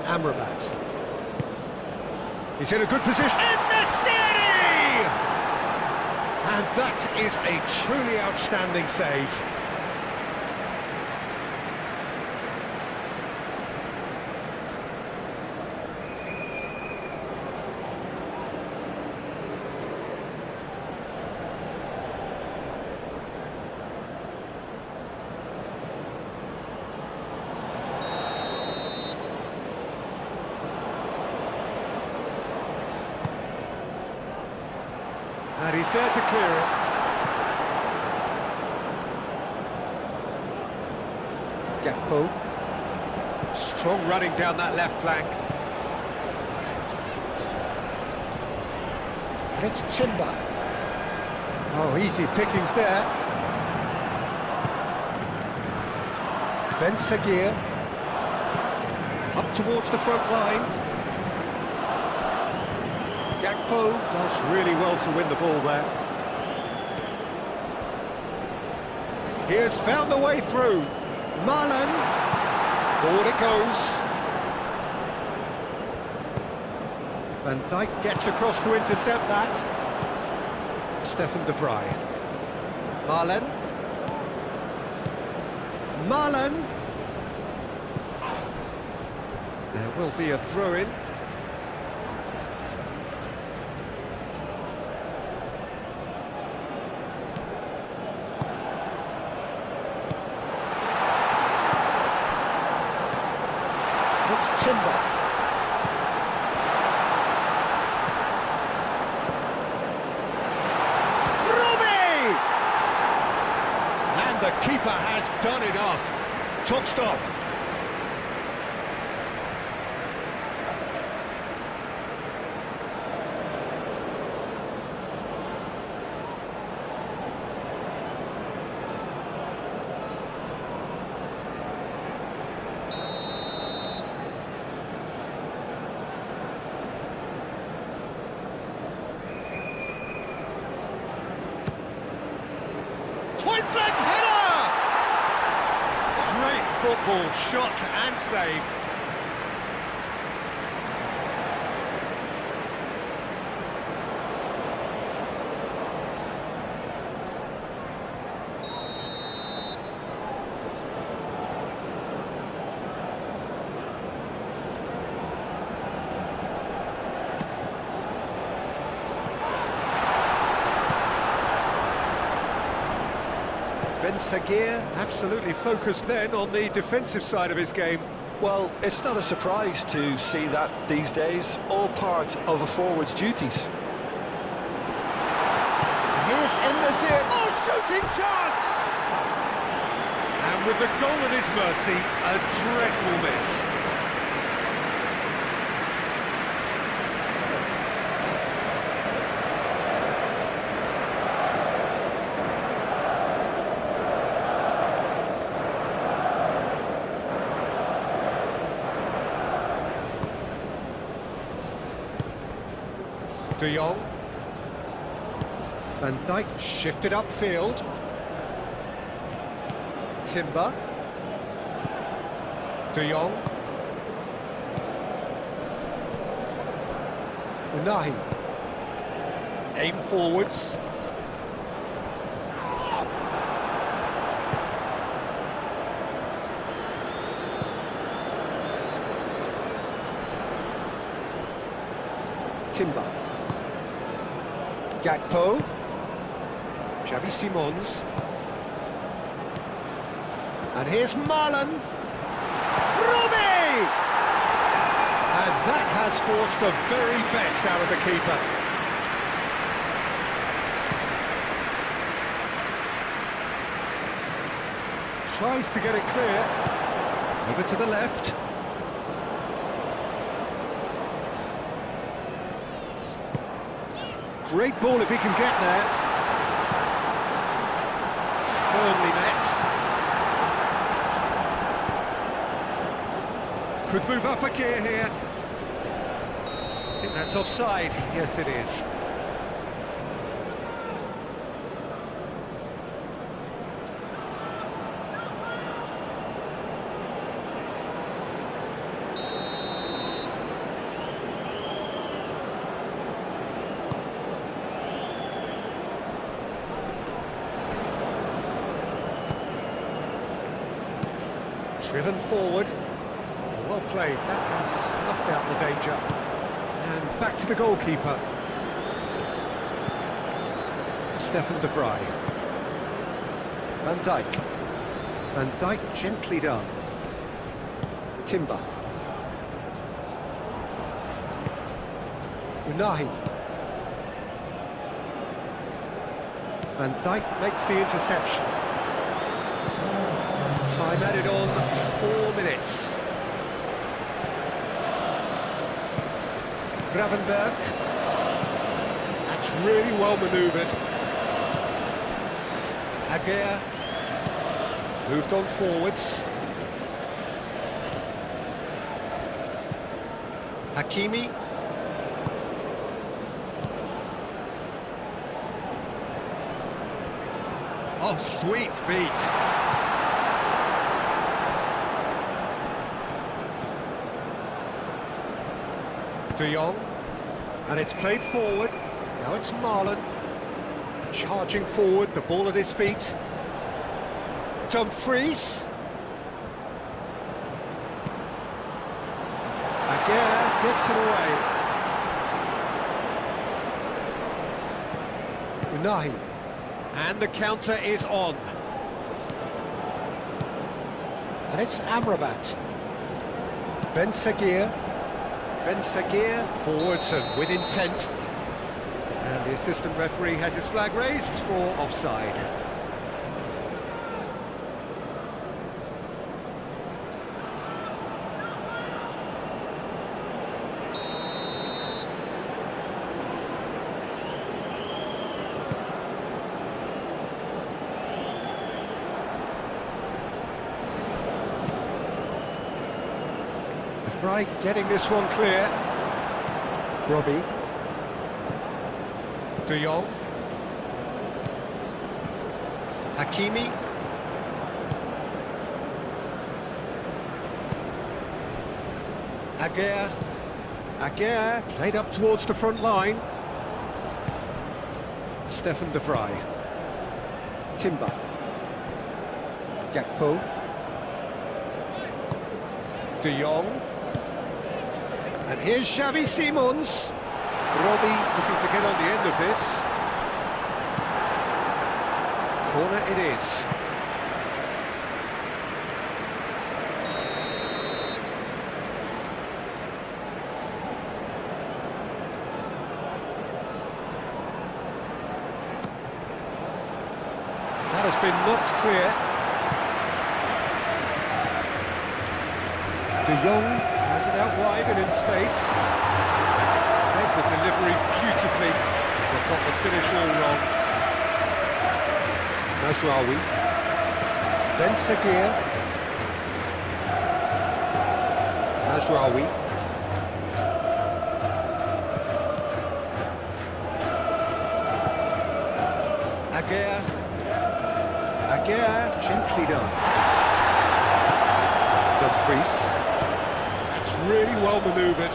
Amrabat. He's in a good position. And that is a truly outstanding save. And he's there to clear it. Gakpo. Strong running down that left flank. And it's Timber. Oh, easy pickings there. Ben Seguir. Up towards the front line. Gakpo does really well to win the ball there. He has found the way through. Marlon. Forward it goes. Van Dijk gets across to intercept that. Stefan de Vrij. Marlon. Marlon. There will be a throw-in. It's Timber. Ruby! And the keeper has done enough. Top stop. Flag header! Great football, shot and save. Ben Sagir absolutely focused then on the defensive side of his game. Well, it's not a surprise to see that these days, all part of a forward's duties. Here's En-Nesyr. Oh, shooting chance! And with the goal at his mercy, a dreadful miss. De Jong. Van Dijk shifted upfield. Timber. De Jong. Unahi. Aim forwards. Timber. Gakpo, Xavi Simons, and here's Marlon, Ruby! And that has forced the very best out of the keeper. Tries to get it clear, over to the left. Great ball if he can get there. Firmly met. Could move up a gear here. I think that's offside. Yes, it is. Driven forward, well played, that has snuffed out the danger. And back to the goalkeeper. Stefan de Vrij. Van Dijk. Van Dijk gently done. Timber. Unahi. Van Dijk makes the interception. Time added on 4 minutes. Gravenberg. That's really well manoeuvred. Aguirre. Moved on forwards. Hakimi. Oh, sweet feet. De Jong, and it's played forward. Now it's Marlon, charging forward, the ball at his feet. Dumfries. Aguirre gets it away. Unahi, and the counter is on. And it's Amrabat. Ben Sagir. Ben Sagir forwards and with intent. And the assistant referee has his flag raised for offside. Fry getting this one clear. Robbie. De Jong. Hakimi. Aguirre played up towards the front line. Stefan de Vrij. Timber. Gakpo. De Jong. And here's Xavi Simons. Robbie looking to get on the end of this. Corner it is. That has been knocked clear. De Jong has it out wide and in space. Read the delivery beautifully, but got the finish all wrong. Mazraoui. Ben Seguir. Mazraoui. Aguirre, gently done. Dumfries. That's really well manoeuvred.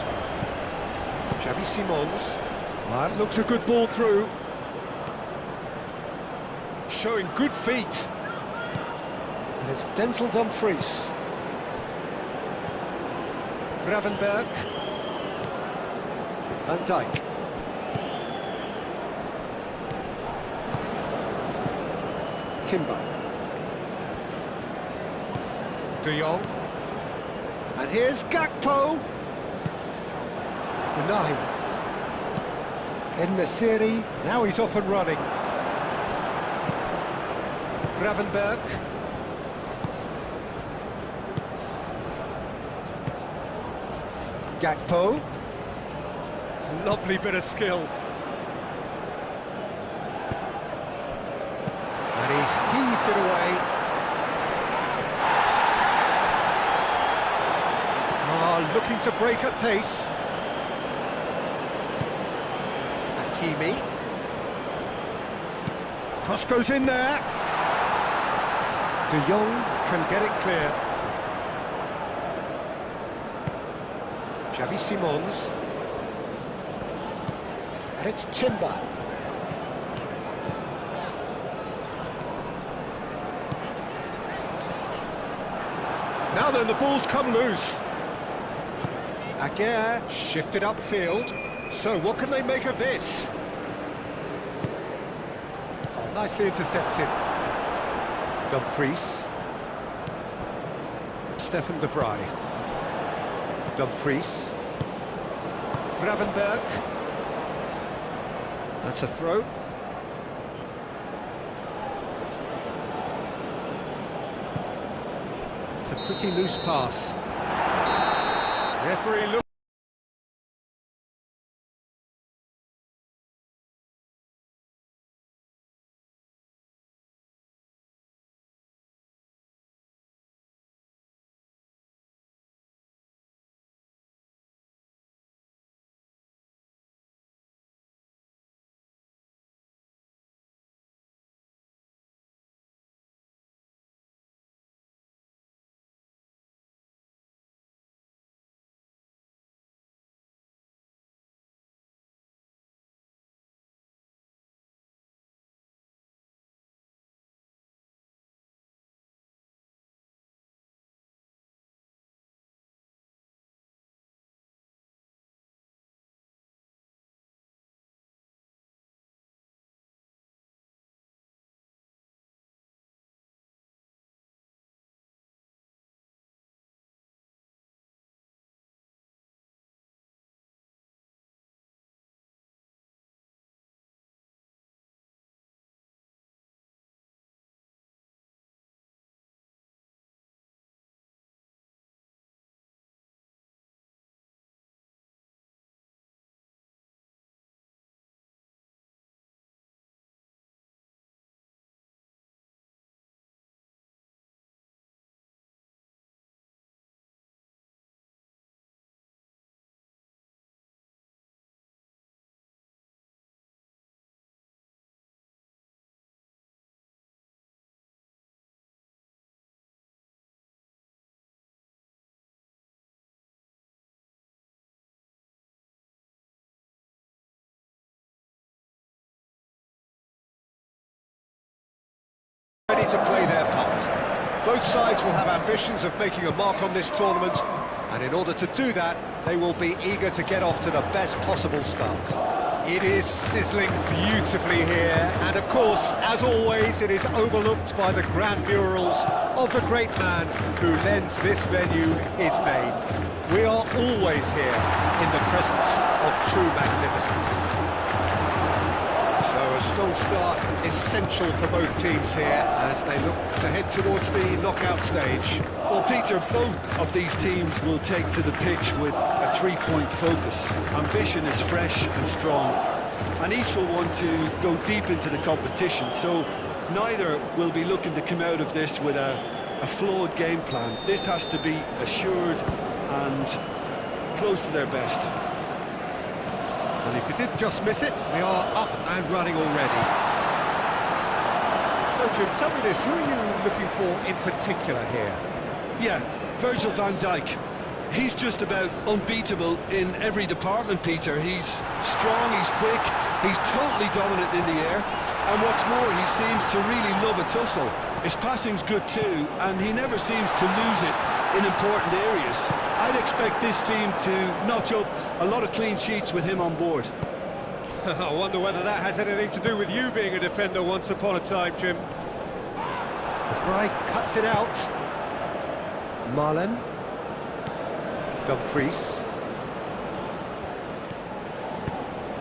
Xavi Simons. That looks a good ball through. Showing good feet. And it's Denzel Dumfries. Gravenberg. Van Dijk. Timber. De Jong. And here's Gakpo. Benahi. En-Nesyri. Now he's off and running. Gravenberg. Gakpo. Lovely bit of skill. And he's heaved it away. Looking to break at pace. Hakimi. Cross goes in there. De Jong can get it clear. Xavi Simons. And it's Timber. Now then, the ball's come loose. Aguirre shifted upfield. So what can they make of this? Oh, nicely intercepted. Dumfries. Stefan de Vrij. Dumfries. Gravenberg. That's a throw. It's a pretty loose pass. Referee look. ready to play their part. Both sides will have ambitions of making a mark on this tournament, and in order to do that, they will be eager to get off to the best possible start. It is sizzling beautifully here, and of course, as always, it is overlooked by the grand murals of the great man who lends this venue his name. We are always here in the presence of true magnificence. So a strong start, essential for both teams here as they look to head towards the knockout stage. Well, Peter, both of these teams will take to the pitch with a three-point focus. Ambition is fresh and strong, and each will want to go deep into the competition, so neither will be looking to come out of this with a flawed game plan. This has to be assured and close to their best. And if you did just miss it, we are up and running already. So, Jim, tell me this, who are you looking for in particular here? Yeah, Virgil van Dijk. He's just about unbeatable in every department, Peter. He's strong, he's quick, he's totally dominant in the air, and what's more, he seems to really love a tussle. His passing's good too, and he never seems to lose it in important areas. I'd expect this team to notch up a lot of clean sheets with him on board. I wonder whether that has anything to do with you being a defender once upon a time, Jim. The Fry cuts it out. Marlen. Dumfries.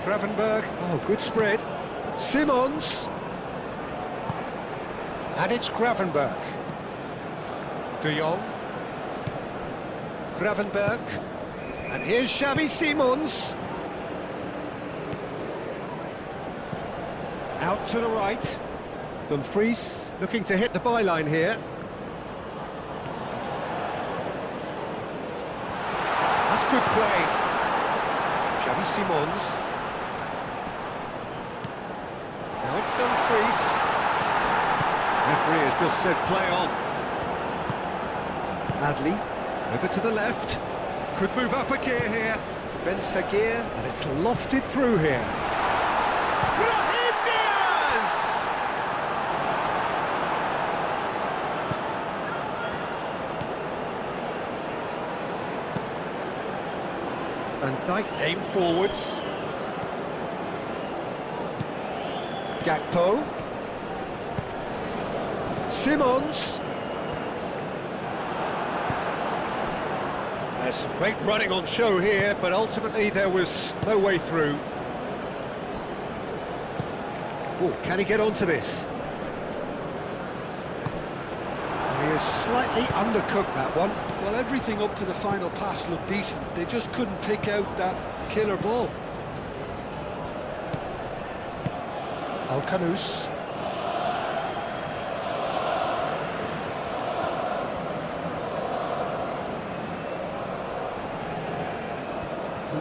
Gravenberg. Oh, good spread. Simons. And it's Gravenberg. De Jong. Gravenberg. And here's Xavi Simons. Out to the right. Dumfries looking to hit the byline here. That's good play. Xavi Simons. Now it's Dumfries. Referee has just said play on. Adley over to the left. Could move up a gear here. Ben Sagir, and it's lofted through here. Brahim Diaz! Van Dijk aimed forwards. Gakpo. Simons. There's some great running on show here, but ultimately there was no way through. Oh, can he get onto this? He is slightly undercooked, that one. Well, everything up to the final pass looked decent. They just couldn't pick out that killer ball. Alcanus.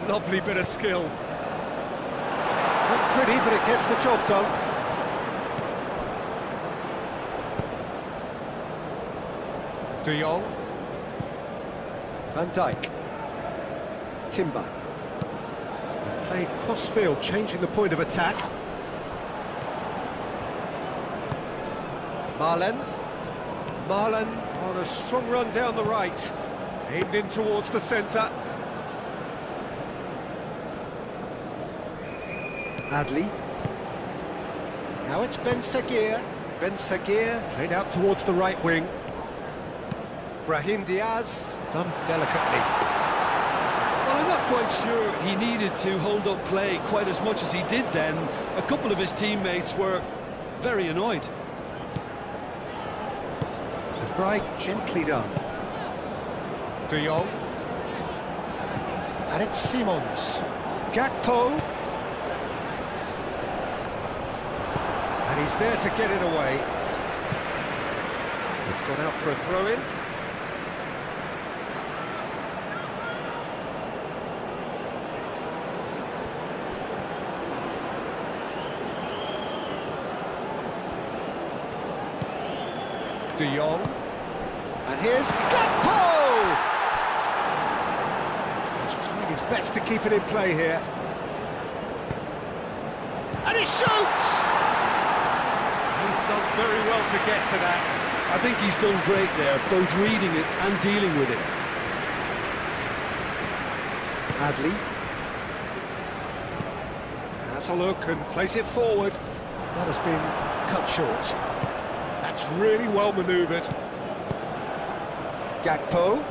Lovely bit of skill. Not pretty, but it gets the job done. De Jong. Van Dijk. Timber. Playing cross-field, changing the point of attack. Marlen. Marlen on a strong run down the right. Aimed in towards the centre. Adley. Now it's Ben Sagir. Ben Sagir played out towards the right wing. Brahim Diaz, done delicately. Well, I'm not quite sure he needed to hold up play quite as much as he did then. A couple of his teammates were very annoyed. The Fry gently done. De Jong. And it's Simons. Gakpo. And he's there to get it away. It's gone out for a throw-in. De Jong. And here's Gakpo! He's trying his best to keep it in play here. And he shoots! He's done very well to get to that. I think he's done great there, both reading it and dealing with it. Adley. Has a look and plays it forward. That has been cut short. That's really well manoeuvred. Gakpo.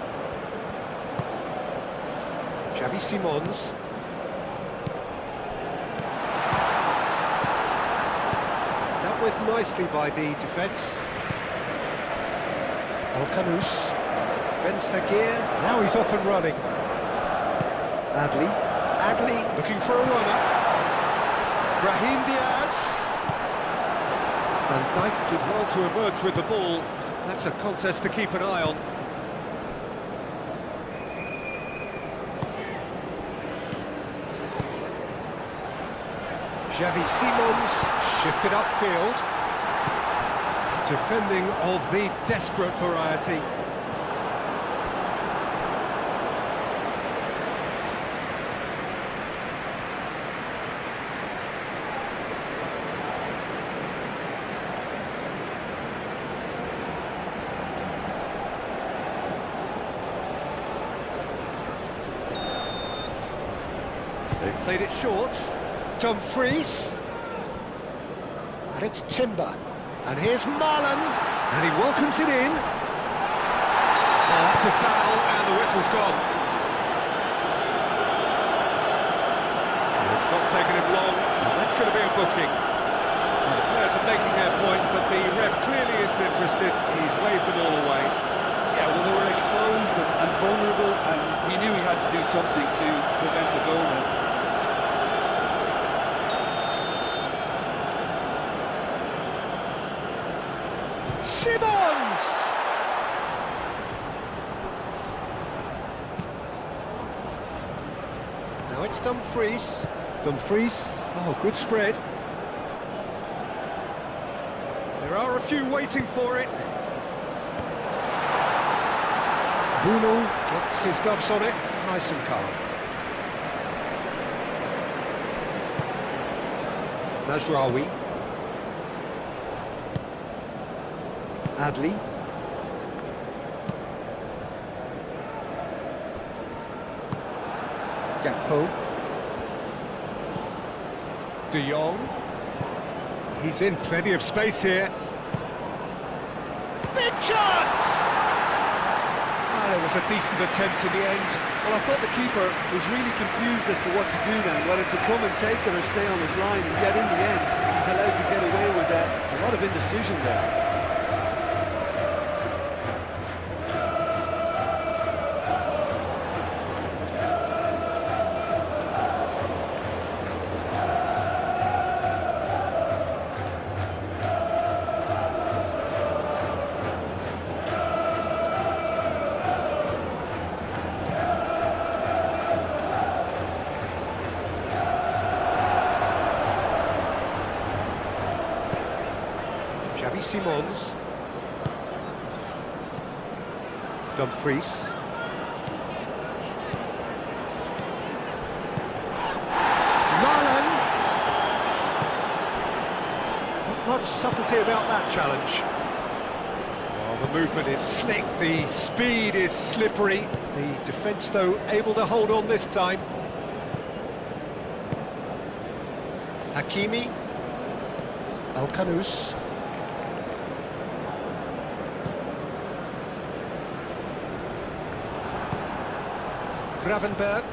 Xavi Simons. Dealt with nicely by the defence. Al-Khanous. Ben Sagir. Now he's off and running. Adley. Adley looking for a runner. Brahim Diaz. Van Dijk did well to emerge with the ball. That's a contest to keep an eye on. Xavi Simons shifted upfield. Defending of the desperate variety. They've played it short. Dumfries. And it's Timber. And here's Marlon. And he welcomes it in. Oh, that's a foul, and the whistle's gone. And it's not taken him long, and that's going to be a booking. Well, the players are making their point, but the ref clearly isn't interested. He's waved them all away. Yeah, well, they were exposed and vulnerable, and he knew he had to do something to prevent a goal then. Simons! Now it's Dumfries. Dumfries. Oh, good spread. There are a few waiting for it. Bruno gets his gloves on it. Nice and calm. Mazraoui. Adley. Gakpo. De Jong. He's in plenty of space here. Big chance! There was a decent attempt in the end. Well, I thought the keeper was really confused as to what to do then, whether to come and take it or stay on his line, and yet in the end, he's allowed to get away with a lot of indecision there. Xavi Simons. Dumfries. Marlon. Not much subtlety about that challenge. Well, the movement is slick, the speed is slippery. The defence, though, able to hold on this time. Hakimi. Al-Khanous. Gravenberg.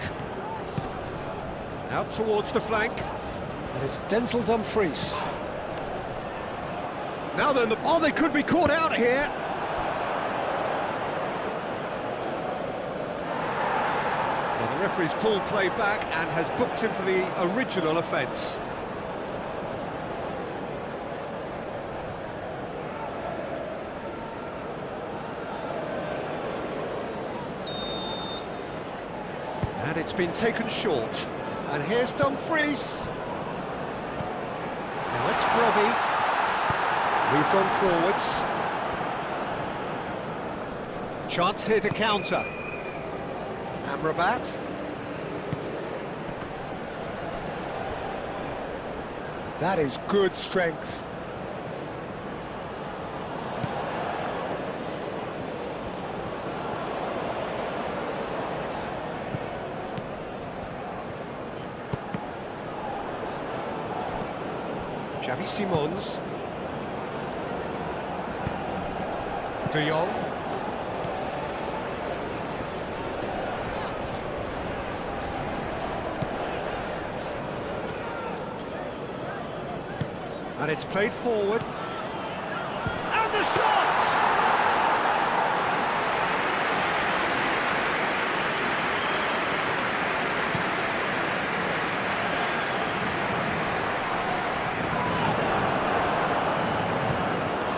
Out towards the flank. And it's Denzel Dumfries. Now then, oh, they could be caught out here. Well, the referee's pulled play back and has booked him for the original offence. And it's been taken short. And here's Dumfries. Now it's Brobby. Moved on forwards. Chance here to counter. Amrabat. That is good strength. Xavi Simons. De Jong. And it's played forward. And the shot!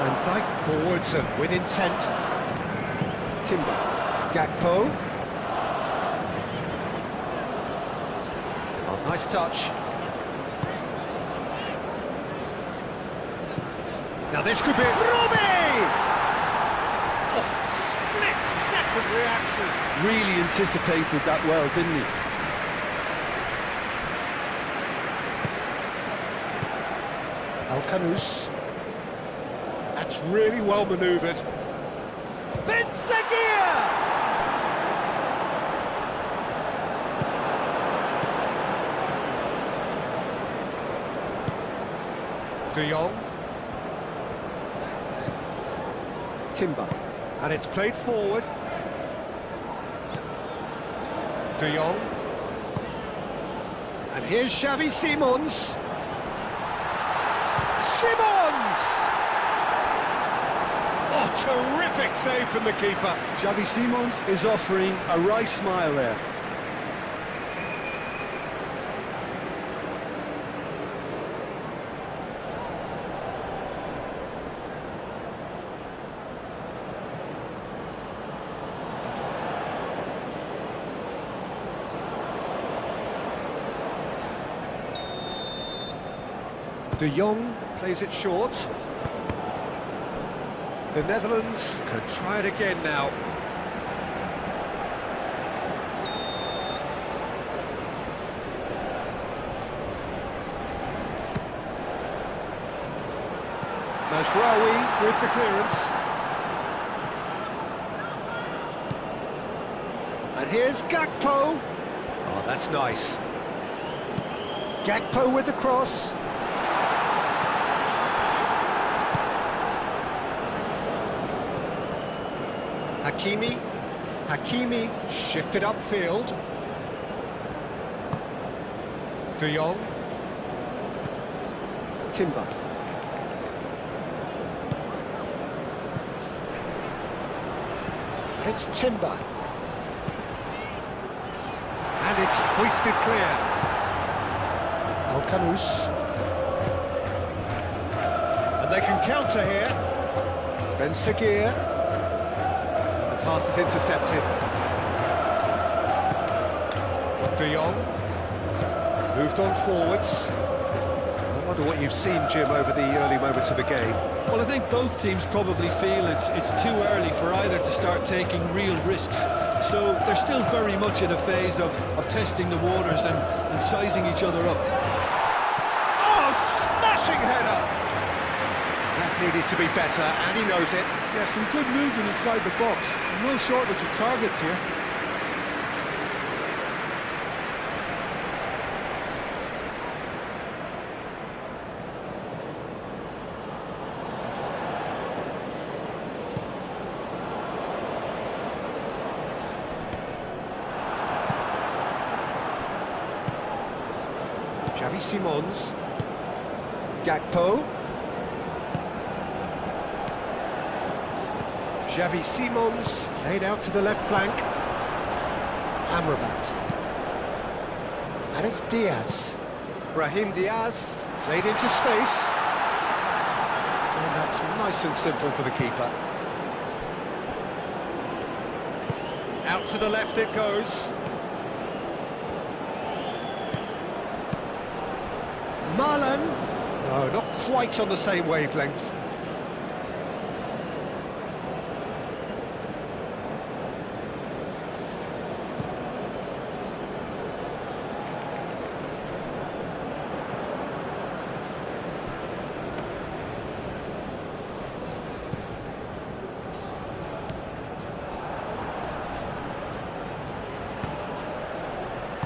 And Dijk forwards and with intent. Timber. Gakpo. Oh, nice touch. Now this could be it. Robbie! Oh, split-second reaction. Really anticipated that well, didn't he? Al-Kanous. That's really well manoeuvred. Ben Seguir! De Jong. Timber. And it's played forward. De Jong. And here's Xavi Simons. Simons! Oh, terrific save from the keeper. Xavi Simons is offering a wry smile there. De Jong plays it short. The Netherlands can try it again now. Mazraoui with the clearance. And here's Gakpo. Oh, that's nice. Gakpo with the cross. Hakimi shifted upfield. De Jong. Timber. And it's Timber. And it's hoisted clear. Al-Kanous. And they can counter here. Ben Seguir. Pass is intercepted. De Jong moved on forwards. I wonder what you've seen, Jim, over the early moments of the game. Well, I think both teams probably feel it's too early for either to start taking real risks. So they're still very much in a phase of testing the waters and sizing each other up. Oh, smashing header! That needed to be better, and he knows it. Yeah, some good movement inside the box. No shortage of targets here. Xavi Simons. Gakpo. Xavi Simons laid out to the left flank. Amrabat. And it's Diaz. Brahim Diaz laid into space. And that's nice and simple for the keeper. Out to the left it goes. Marlon. No, not quite on the same wavelength.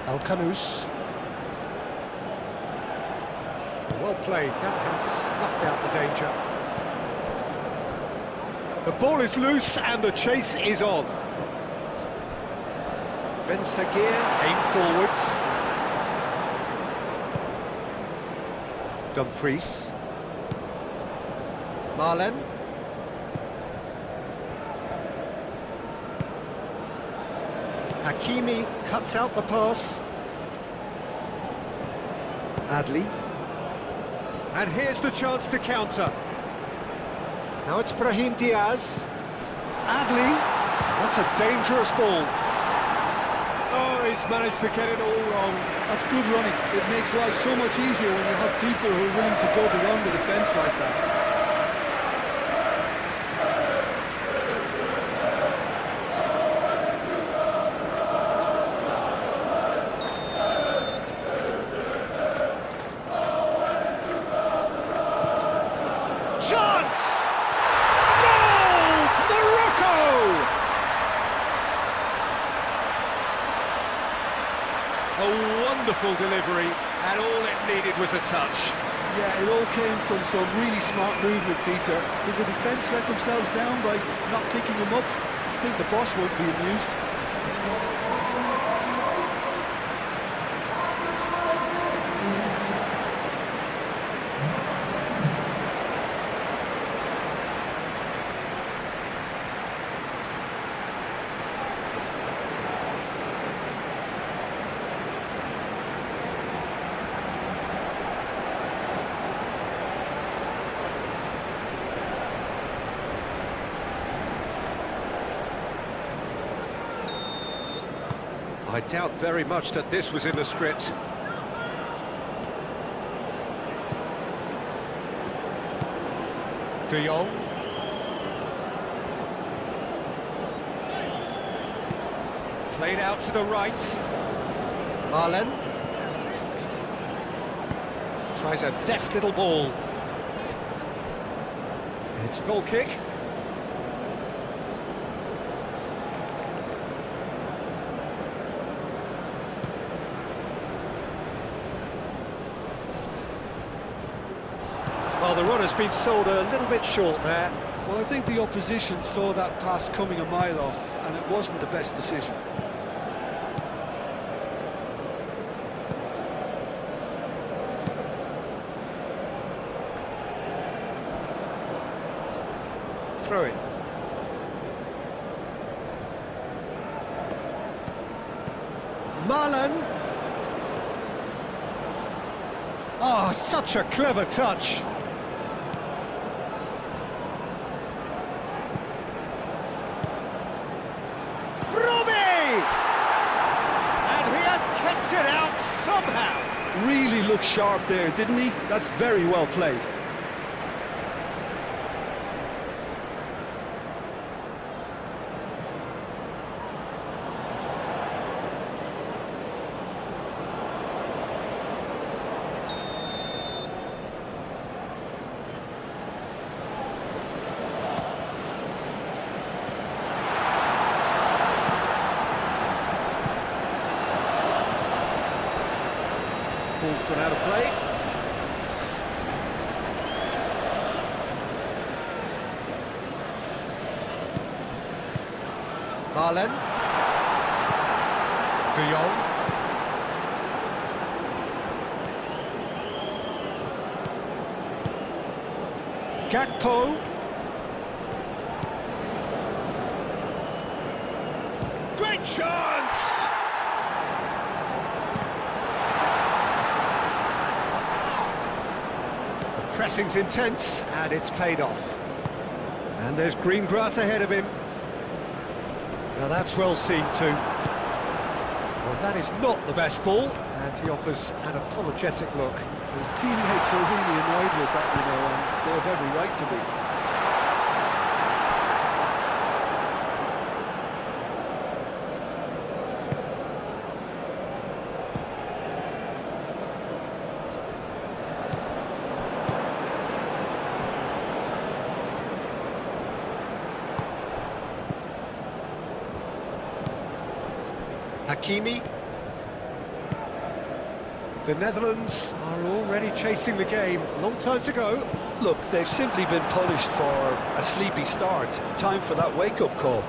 Al-Kanous. Well play. That has snuffed out the danger. The ball is loose and the chase is on. Ben Sagir, aim forwards. Dumfries. Marlen. Hakimi cuts out the pass. Adli. And here's the chance to counter. Now it's Brahim Diaz. Adli. That's a dangerous ball. Oh, he's managed to get it all wrong. That's good running. It makes life so much easier when you have people who are willing to go beyond the defence like that. Chance! Goal! Morocco! A wonderful delivery, and all it needed was a touch. Yeah, it all came from some really smart movement, Peter. Did the defence let themselves down by not picking him up? I think the boss won't be amused. I doubt very much that this was in the script. De Jong. Played out to the right. Marlen. Tries a deft little ball. It's a goal kick. Well, the run has been sold a little bit short there. Well, I think the opposition saw that pass coming a mile off, and it wasn't the best decision. Throw it. Marlen. Oh, such a clever touch. And he has kept it out somehow. Really looked sharp there, didn't he? That's very well played. Ball's gone out of play. Marlen. De Jong. Gakpo. Great chance! Pressing's intense, and it's paid off. And there's green grass ahead of him. Now that's well seen too. Well, that is not the best ball, and he offers an apologetic look. His teammates are really annoyed with that, you know, and they have every right to be. Hakimi. The Netherlands are already chasing the game. Long time to go. Look, they've simply been punished for a sleepy start. Time for that wake-up call.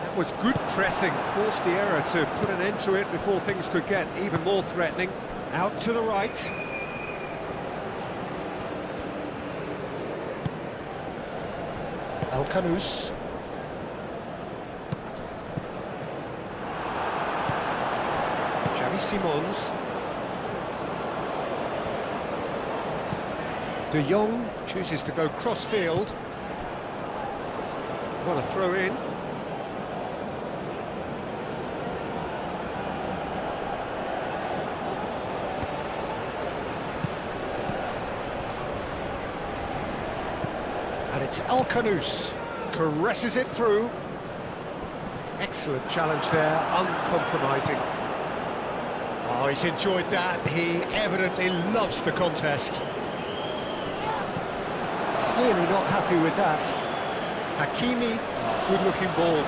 That was good pressing, forced the error to put an end to it before things could get even more threatening. Out to the right. El Kanous. Xavi Simons. De Jong chooses to go cross-field. Want to throw in. And it's El Kanous. Caresses it through. Excellent challenge there, uncompromising. Oh, he's enjoyed that. He evidently loves the contest. Clearly not happy with that. Hakimi, good-looking ball.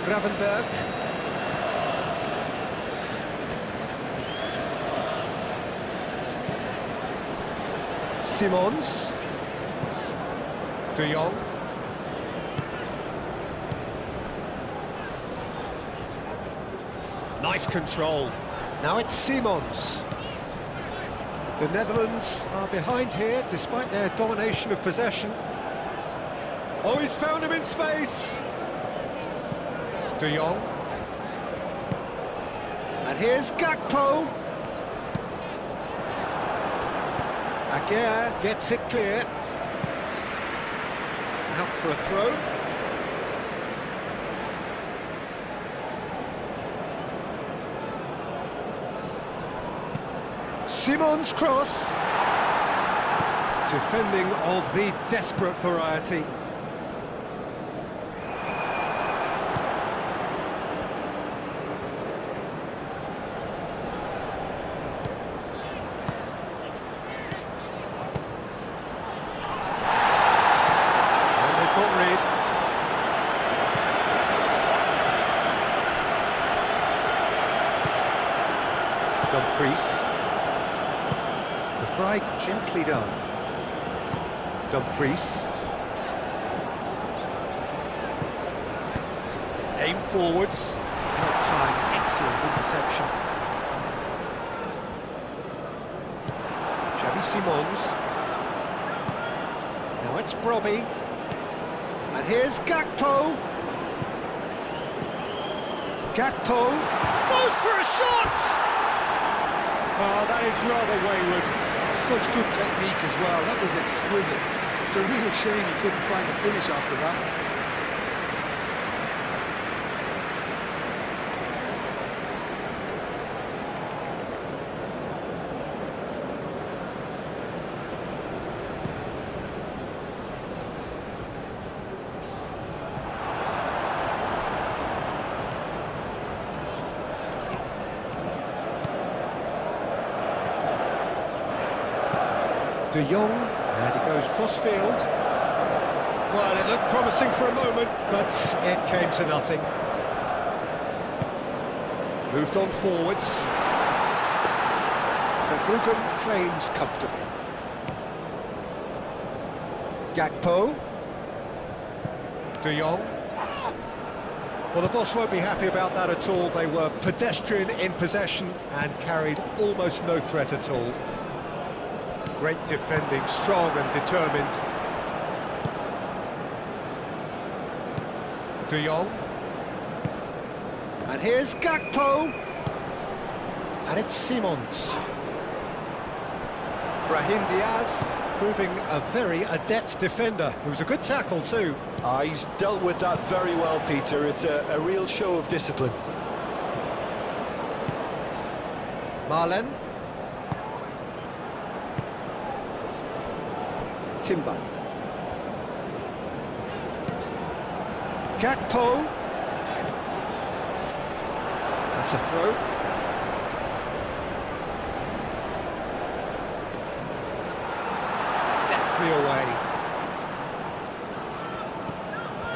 Gravenberg. Simons. De Jong. Nice control. Now it's Simons. The Netherlands are behind here, despite their domination of possession. Oh, he's found him in space! De Jong. And here's Gakpo. Aguirre gets it clear. Out for a throw. Simons cross. Defending of the desperate variety. And they've got rid. Dumfries. The fry gently done. Dumfries. Aim forwards. Not time. Excellent interception. Xavi Simons. Now it's Brobby. And here's Gakpo. Gakpo goes for a shot! Oh, that is rather wayward. Such good technique as well. That was exquisite. It's a real shame he couldn't find a finish after that. De Jong, and he goes cross-field. Well, it looked promising for a moment, but it came to nothing. Moved on forwards. Verbruggen claims comfortably. Gakpo. De Jong. Well, the boss won't be happy about that at all. They were pedestrian in possession and carried almost no threat at all. Great defending, strong and determined. De Jong. And here's Gakpo. And it's Simons. Brahim Diaz, proving a very adept defender. It was a good tackle too. He's dealt with that very well, Peter. It's a real show of discipline. Marlen. Timber. Gakpo. That's a throw. Deftly away.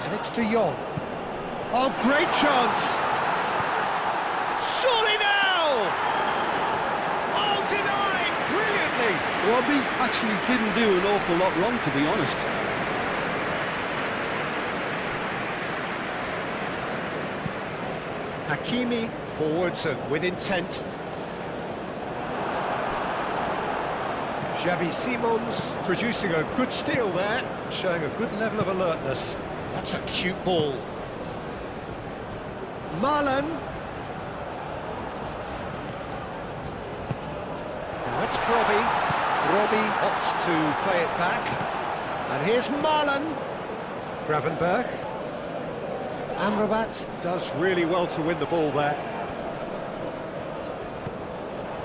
And it's De Jong. Oh, great chance! Surely now! Oh, denied! Brilliantly! Well, we actually didn't do an awful lot wrong, to be honest. Hakimi forwards and with intent. Xavi Simons producing a good steal there, showing a good level of alertness. That's a cute ball. Marlon. Now it's Brobby. Brobby opts to play it back. And here's Marlon. Gravenberg. Amrabat does really well to win the ball there.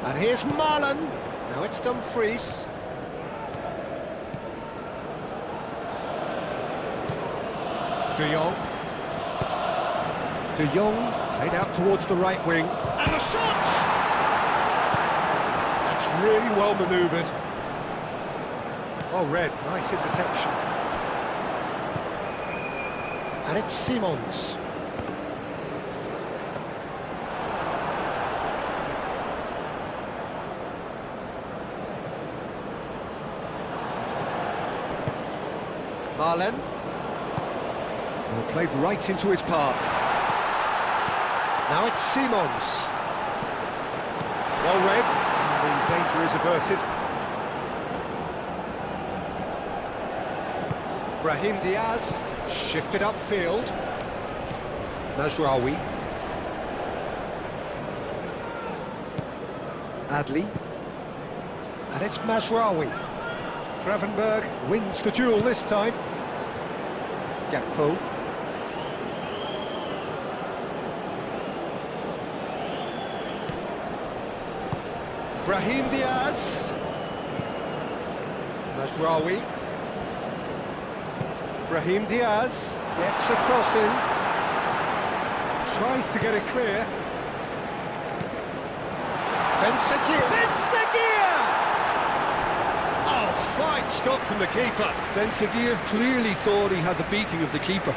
And here's Marlon. Now it's Dumfries. De Jong. De Jong played out towards the right wing. And the shot! That's really well manoeuvred. Oh, Red, nice interception. And it's Simons. Marlen. Well, played right into his path. Now it's Simons. Well read. The danger is averted. Brahim Diaz shifted upfield. Mazraoui. Adli. And it's Mazraoui. Gravenberg wins the duel this time. Gakpo. Brahim Diaz. Mazraoui. Brahim Diaz gets a crossing. Tries to get it clear. Ben Sakir. Ben Sakir! Oh, fine stop from the keeper. Ben Sagir clearly thought he had the beating of the keeper.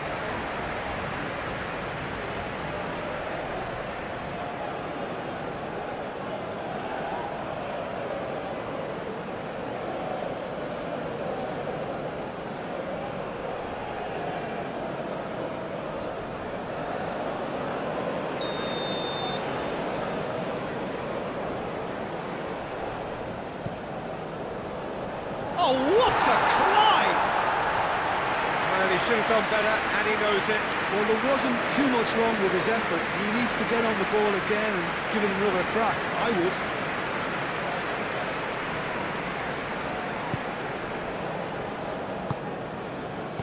Oh, what a climb! Well, he should have done better, and he knows it. Well, there wasn't too much wrong with his effort. He needs to get on the ball again and give it another crack. I would.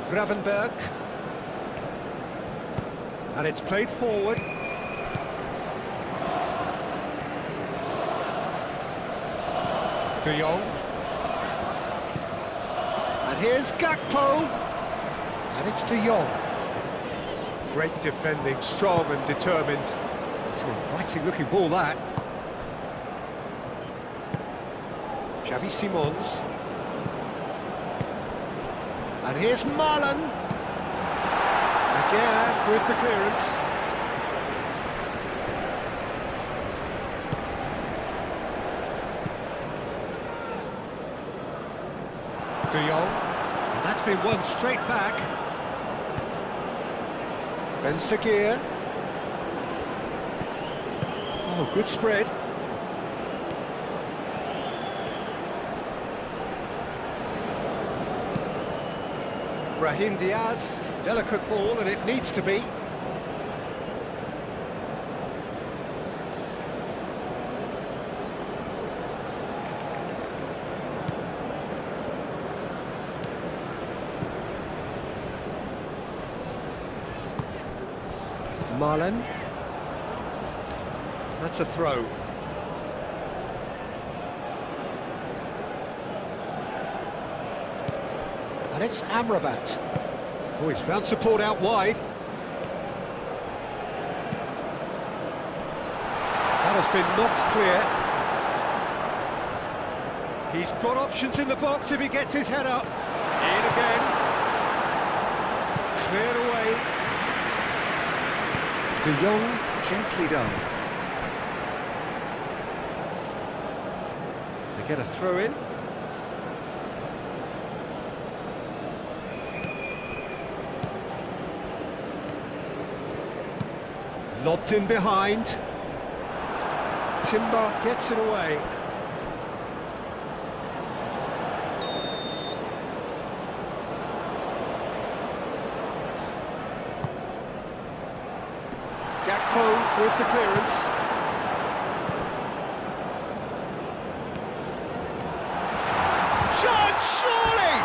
Gravenberg. And it's played forward. De Jong. And here's Gakpo. And it's De Jong. Great defending, strong and determined. It's an inviting looking ball, that. Xavi Simons. And here's Marlon. Again with the clearance. De Jong. And that's been won straight back. Ben Sakir. Oh, good spread. Brahim Diaz, delicate ball, and it needs to be. Marlon. That's a throw. And it's Amrabat. Oh, he's found support out wide. That has been knocked clear. He's got options in the box if he gets his head up. In again. Cleared away. De Jong, gently done. They get a throw in. Lobbed in behind. Timber gets it away. Gakpo with the clearance. Shot, surely!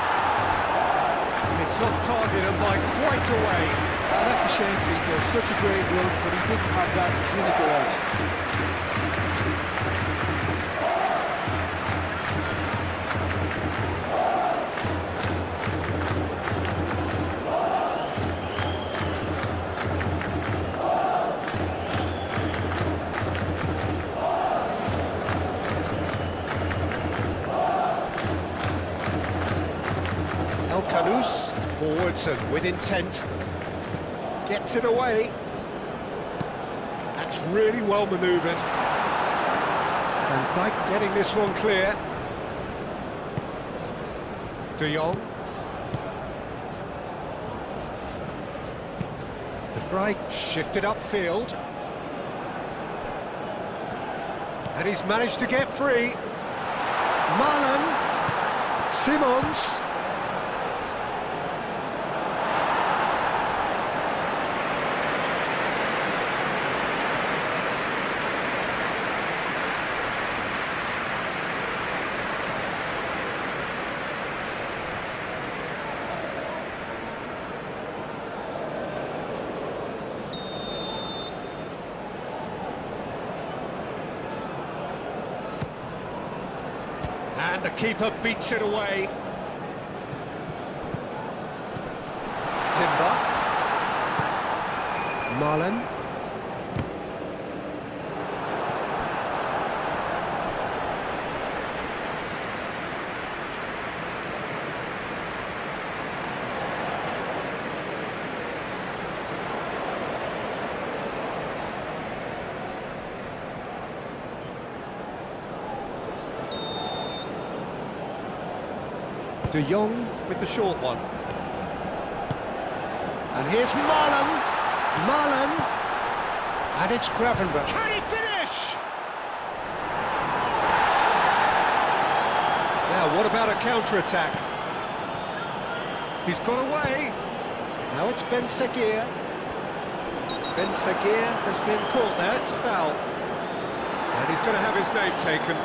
It's off target and by quite a way. Oh, that's a shame, Peter. Such a great run, but he didn't have that clinical edge. Forwards and with intent. Gets it away. That's really well manoeuvred. And Dijk getting this one clear. De Jong. De Vrij shifted upfield. And he's managed to get free. Malen. Simons. And the keeper beats it away. Timber. Malen. De Jong with the short one. And here's Malen. Malen. And it's Gravenberch. Can he finish? Now, what about a counter-attack? He's got away. Now it's Ben Seguir. Ben Seguir has been caught there. It's a foul. And he's going to have his name taken.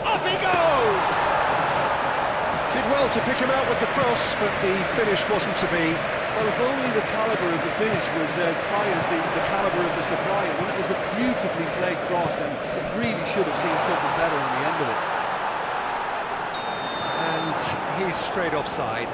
Up he goes! Did well to pick him out with the cross, but the finish wasn't to be. Well, if only the calibre of the finish was as high as the calibre of the supply. I mean, it was a beautifully played cross, and it really should have seen something better in the end of it. And he's straight offside.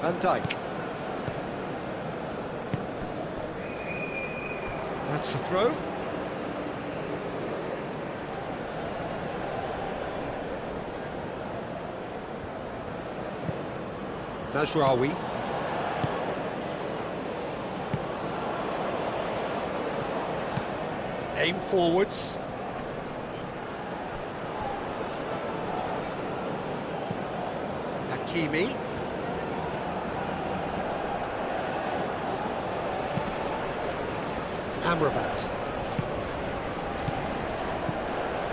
Van Dijk. That's the throw. Mazraoui. Aim forwards. Hakimi. Amrabat.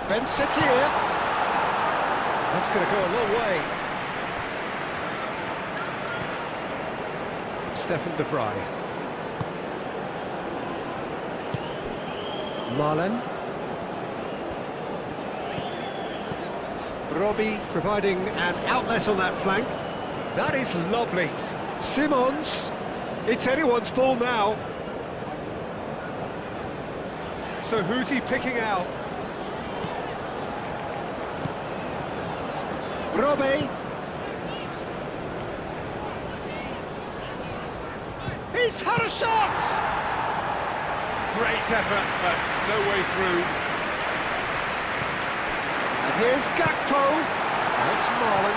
Ben Seguir. That's going to go a long way. Stefan de Vrij. Malen. Robbie providing an outlet on that flank. That is lovely. Simons. It's anyone's ball now. So who's he picking out? Robbie. He's had a shot! Great effort, but no way through. And here's Gakpo. That's Marlon.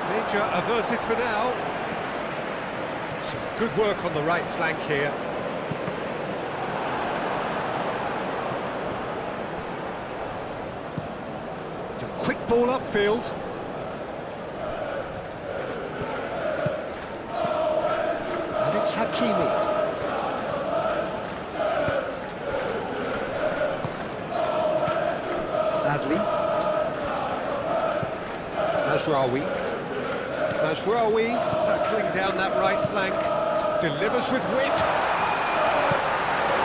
Danger averted for now. Some good work on the right flank here. It's a quick ball upfield. And it's Hakimi. Adli. Mazraoui hurtling down that right flank, delivers with whip.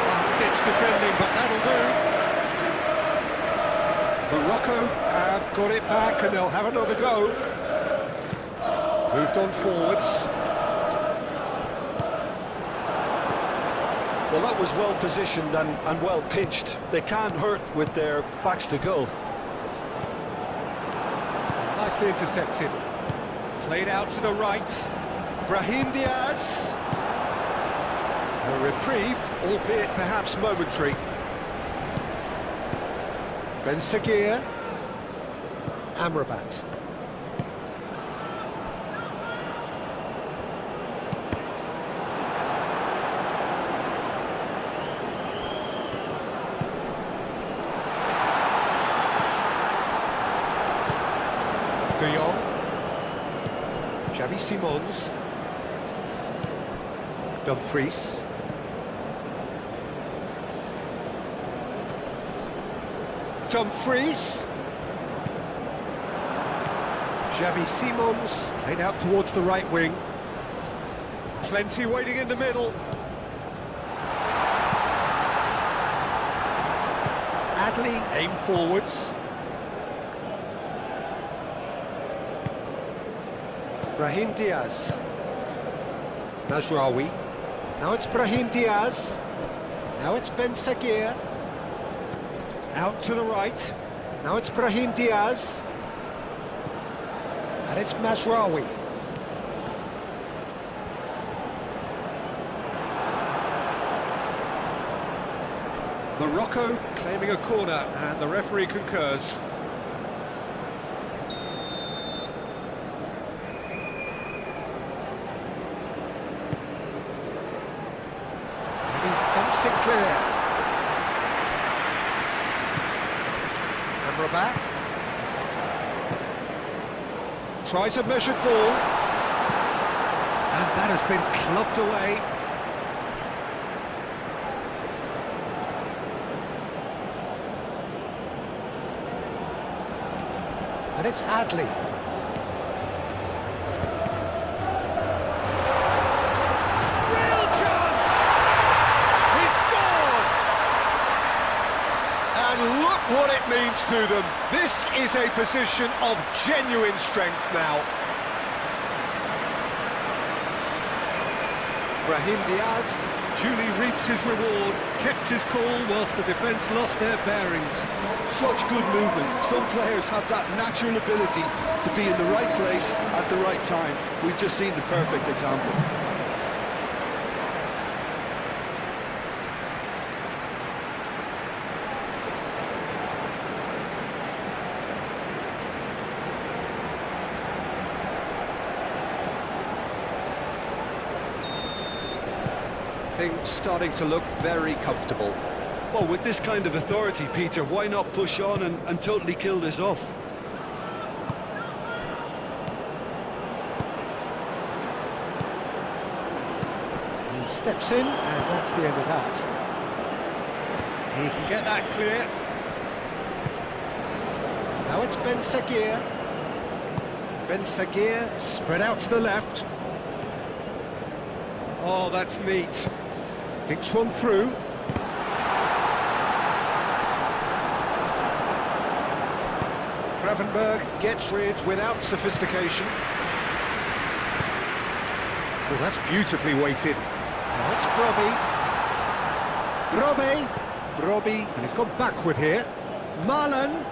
Last-ditch defending, but that'll do. Morocco have got it back and they'll have another go. Moved on forwards. Well, that was well positioned and well pitched. They can't hurt with their backs to goal. Nicely intercepted. Played out to the right. Brahim Diaz. A reprieve, albeit perhaps momentary. Ben Seguir. Amrabat. De Jong. Xavi Simons. Dumfries. Dumfries. Xavi Simons played out towards the right wing. Plenty waiting in the middle. Adli aim forwards. Brahim Diaz. Mazraoui. Now it's Brahim Diaz. Now it's Ben Seguir. Out to the right. Now it's Brahim Diaz. And it's Mazraoui. Morocco claiming a corner, and the referee concurs. And he thumps it clear. Amrabat tries a measured ball, and that has been clubbed away. And it's Adli. Real chance! He scored! And look what it means to them. This is a position of genuine strength now. Brahim Diaz duly reaps his reward, kept his cool whilst the defence lost their bearings. Such good movement. Some players have that natural ability to be in the right place at the right time. We've just seen the perfect example. Things starting to look very comfortable. Well, with this kind of authority, Peter, why not push on and totally kill this off? He steps in, and that's the end of that. He can get that clear. Now it's Ben Seguir. Ben Seguir spread out to the left. Oh, that's neat. Dinks one through. Gravenberg gets rid without sophistication. Well, that's beautifully weighted. Now it's Brobbey, and he's gone backward here. Marlon.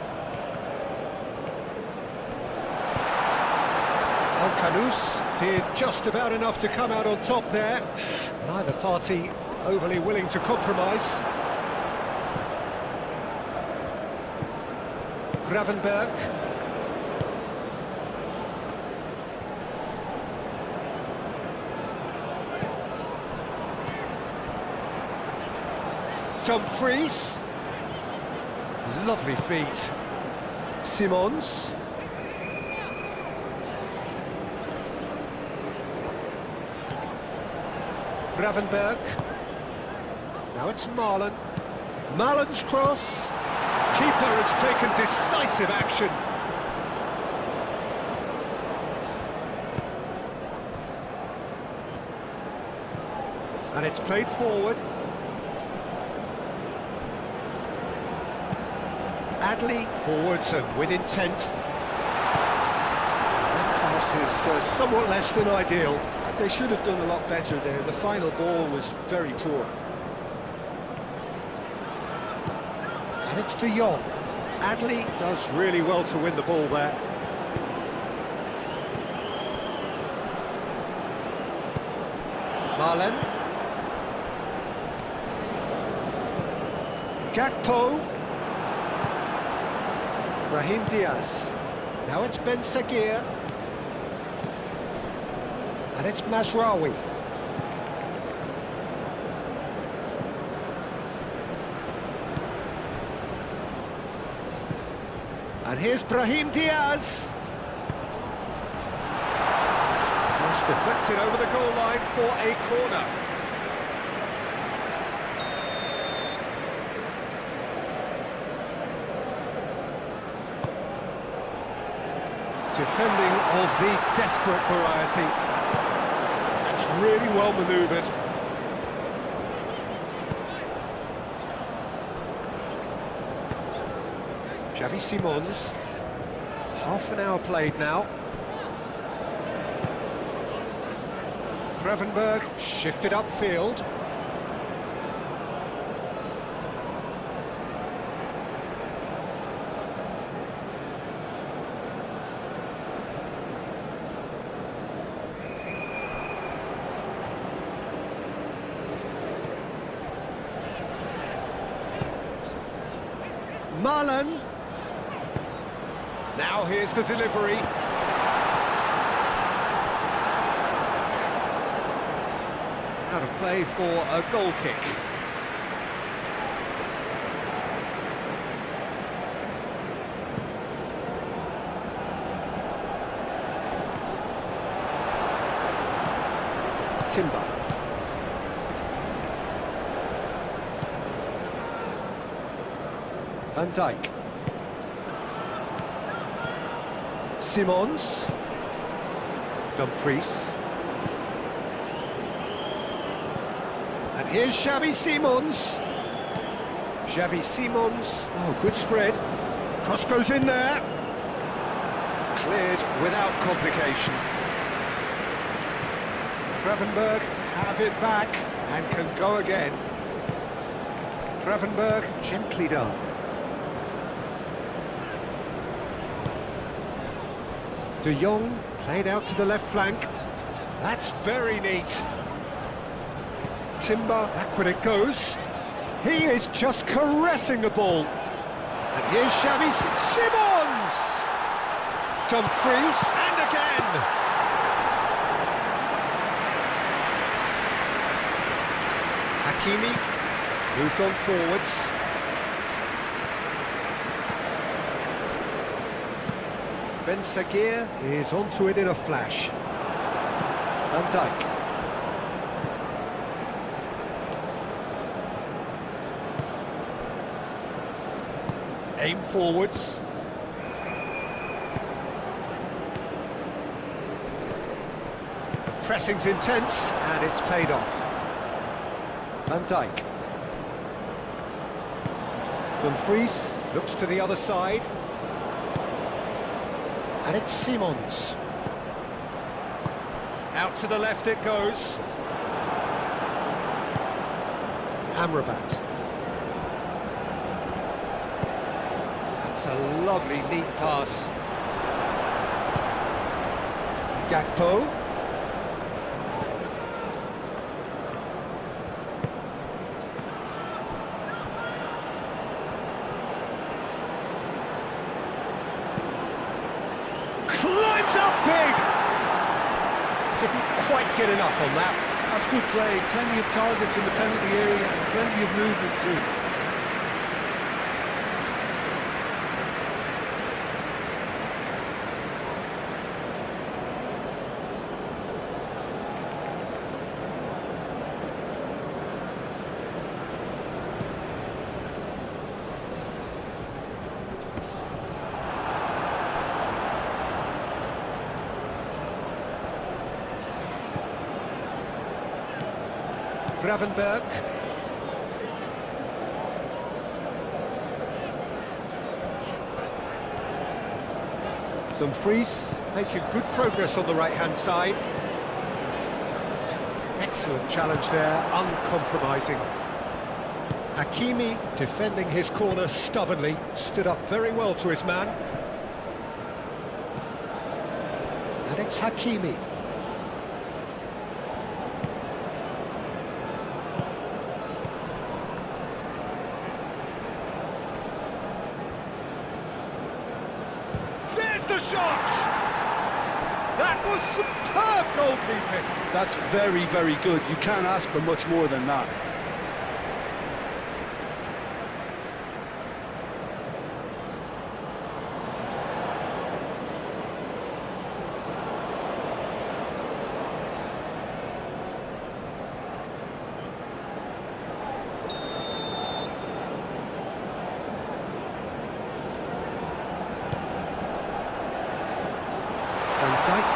Alcanus did just about enough to come out on top there. Neither party overly willing to compromise. Gravenberg. Dumfries. Lovely feet. Simons. Gravenberg. Now it's Marlon. Marlon's cross. Keeper has taken decisive action. And it's played forward. Adley forwards and with intent. That pass is somewhat less than ideal. They should have done a lot better there. The final ball was very poor. And it's De Jong. Adley does really well to win the ball there. Marlen. Gakpo. Brahim Diaz. Now it's Ben Seguir. And it's Mazraoui. And here's Brahim Diaz. Cross deflected over the goal line for a corner. Defending of the desperate variety. That's really well manoeuvred. Xavi Simons. Half an hour played now. Gravenberg shifted upfield. Marlon. Now here's the delivery. Out of play for a goal kick. Timber. Van Dijk. Simons. Dumfries. And here's Xavi Simons. Xavi Simons. Oh, good spread. Cross goes in there. Cleared without complication. Gravenberg have it back and can go again. Gravenberg gently done. De Jong played out to the left flank. That's very neat. Timber, backward it goes. He is just caressing the ball. And here's Xavi Simons! Dumfries, and again! Hakimi moved on forwards. Ben Seguir is onto it in a flash. Van Dijk. Aim forwards. Pressing's intense, and it's paid off. Van Dijk. Dumfries looks to the other side. And it's Simons. Out to the left it goes. Amrabat. That's a lovely, neat pass. Gakpo. Climbs up big! Didn't quite get enough on that. That's good play. Plenty of targets in the penalty area and plenty of movement too. Gravenberg. Dumfries making good progress on the right-hand side. Excellent challenge there, uncompromising. Hakimi defending his corner stubbornly, stood up very well to his man. And it's Hakimi. The shot! That was superb goalkeeping. That's very, very good. You can't ask for much more than that.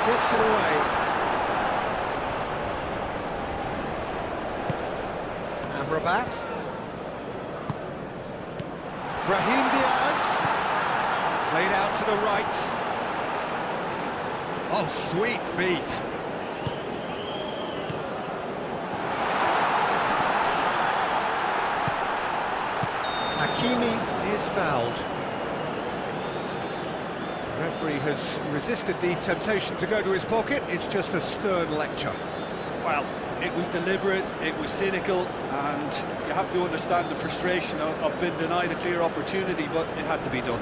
Gets it away. Amrabat. Brahim Diaz. Played out to the right. Oh, sweet feet. Hakimi is fouled. The referee has resisted the temptation to go to his pocket. It's just a stern lecture. Well, it was deliberate, it was cynical, and you have to understand the frustration of being denied a clear opportunity, but it had to be done.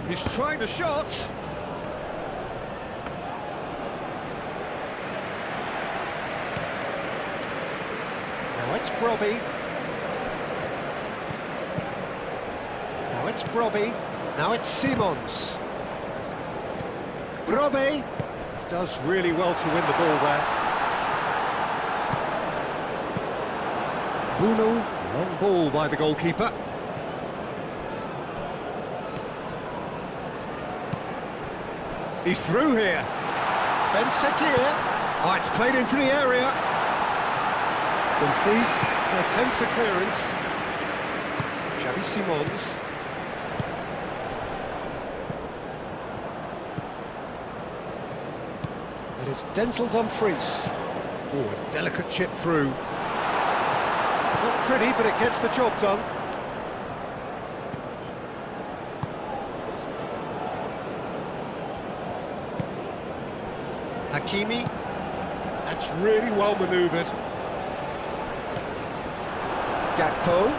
He's trying the shot. Now it's Brobby. Now it's Brobby. Now it's Simons. Brobby does really well to win the ball there. Bruno, long ball by the goalkeeper. He's through here. Ben Sekir. Oh, it's played into the area. Dumfries attempts a clearance. Xavi Simons. And it's Denzel Dumfries. Oh, a delicate chip through. Not pretty, but it gets the job done. Hakimi, that's really well manoeuvred. Gakpo,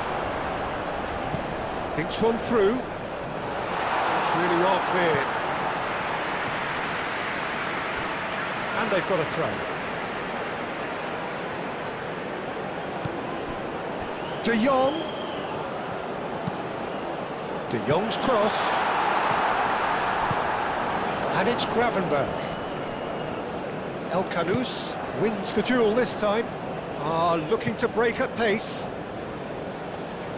thinks one through. It's really well cleared. And they've got a throw. De Jong. De Jong's cross. And it's Gravenberg. El Canous wins the duel this time. Looking to break at pace.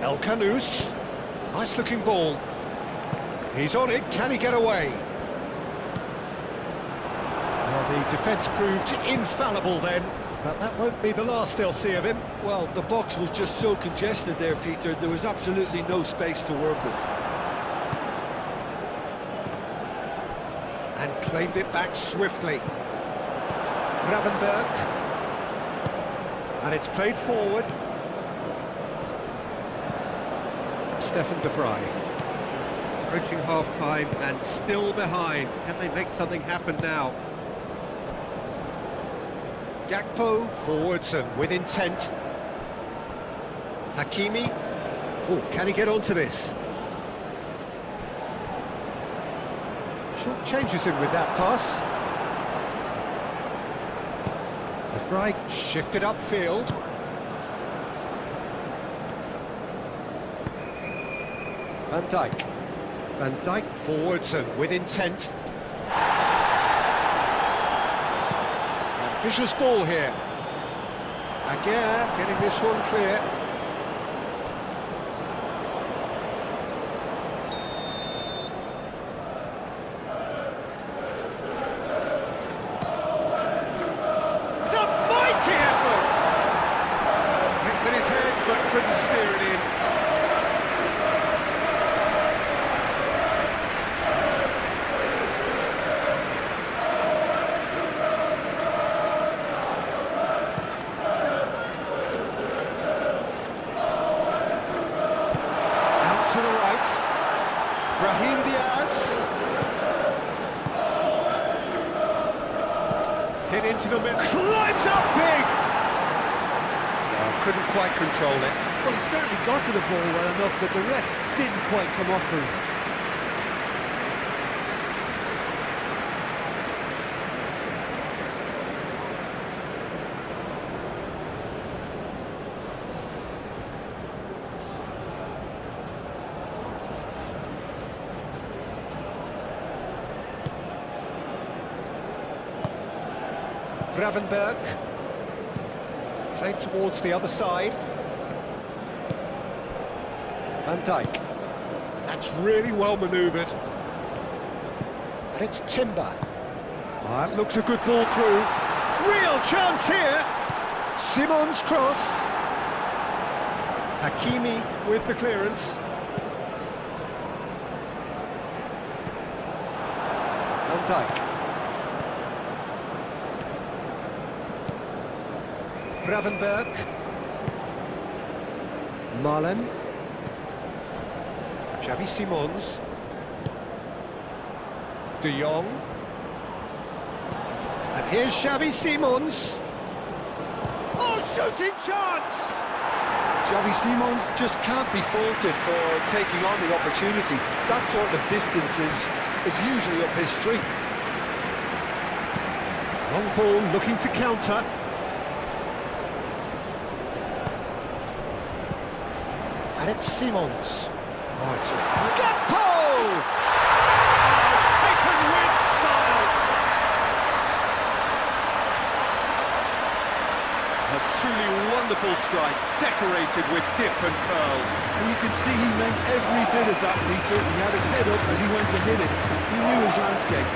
El Canous, nice looking ball. He's on it, can he get away? Well, the defence proved infallible then, But that won't be the last they'll see of him. Well, the box was just so congested there, Peter. There was absolutely no space to work with. And claimed it back swiftly. Gravenberg. And it's played forward. Stefan de Vrij. Approaching half-time and still behind. Can they make something happen now? Gakpo forwards and with intent. Hakimi. Oh, can he get onto this? Short changes him with that pass. De Vrij shifted upfield. Van Dijk. Van Dijk forwards and with intent. Ambitious ball here. Aguirre getting this one clear. It's a mighty effort! Hit with his head but couldn't steer it in. To the right, Brahim Diaz. Hit into the middle, climbs up big! Oh, couldn't quite control it. Well, he certainly got to the ball well enough, but the rest didn't quite come off for him. Gravenberg. Played towards the other side. Van Dijk. That's really well manoeuvred. And it's Timber. That looks a good ball through. Real chance here! Simon's cross. Hakimi with the clearance. Van Dijk. Gravenberg. Malen. Xavi Simons. De Jong. And here's Xavi Simons. Oh, shooting chance! Xavi Simons just can't be faulted for taking on the opportunity. That sort of distance is usually up his street. Long ball looking to counter. And it's Simons. Oh, it's a... Gakpo! Oh, taken with style! A truly wonderful strike, decorated with dip and curl. And you can see he meant every bit of that, Peter. He had his head up as he went to hit it. He knew his landscape.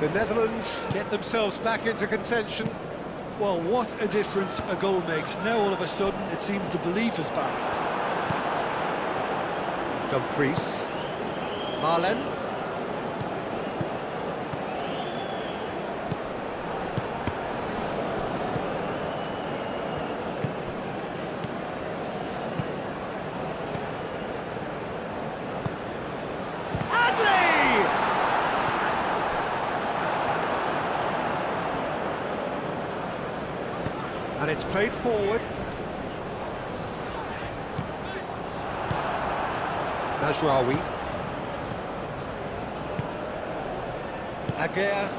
The Netherlands get themselves back into contention. Well, what a difference a goal makes. Now all of a sudden it seems the belief is back. Dumfries. Malen. And it's played forward. Najraoui. Aguirre.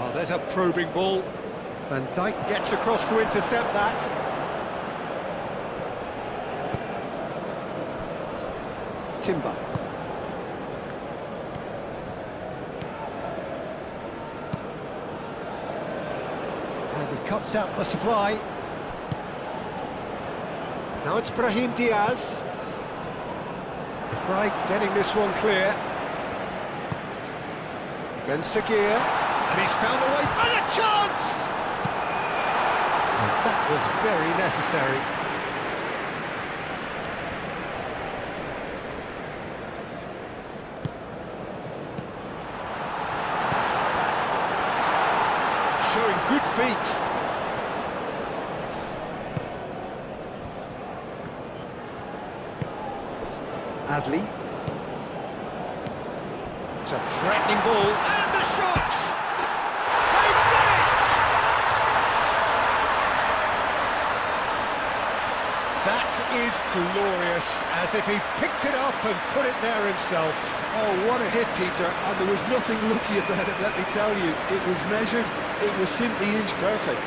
Oh, there's a probing ball. Van Dijk gets across to intercept that. Timber. And he cuts out the supply. Now it's Brahim Diaz. De Vrij getting this one clear. Ben Sagir, and he's found a way, and a chance! And that was very necessary. Showing good feet. Adli. It's a threatening ball, and the shot! They've done it! That is glorious, as if he picked it up and put it there himself. Oh, what a hit, Peter, and there was nothing lucky about it, let me tell you. It was measured, it was simply inch perfect.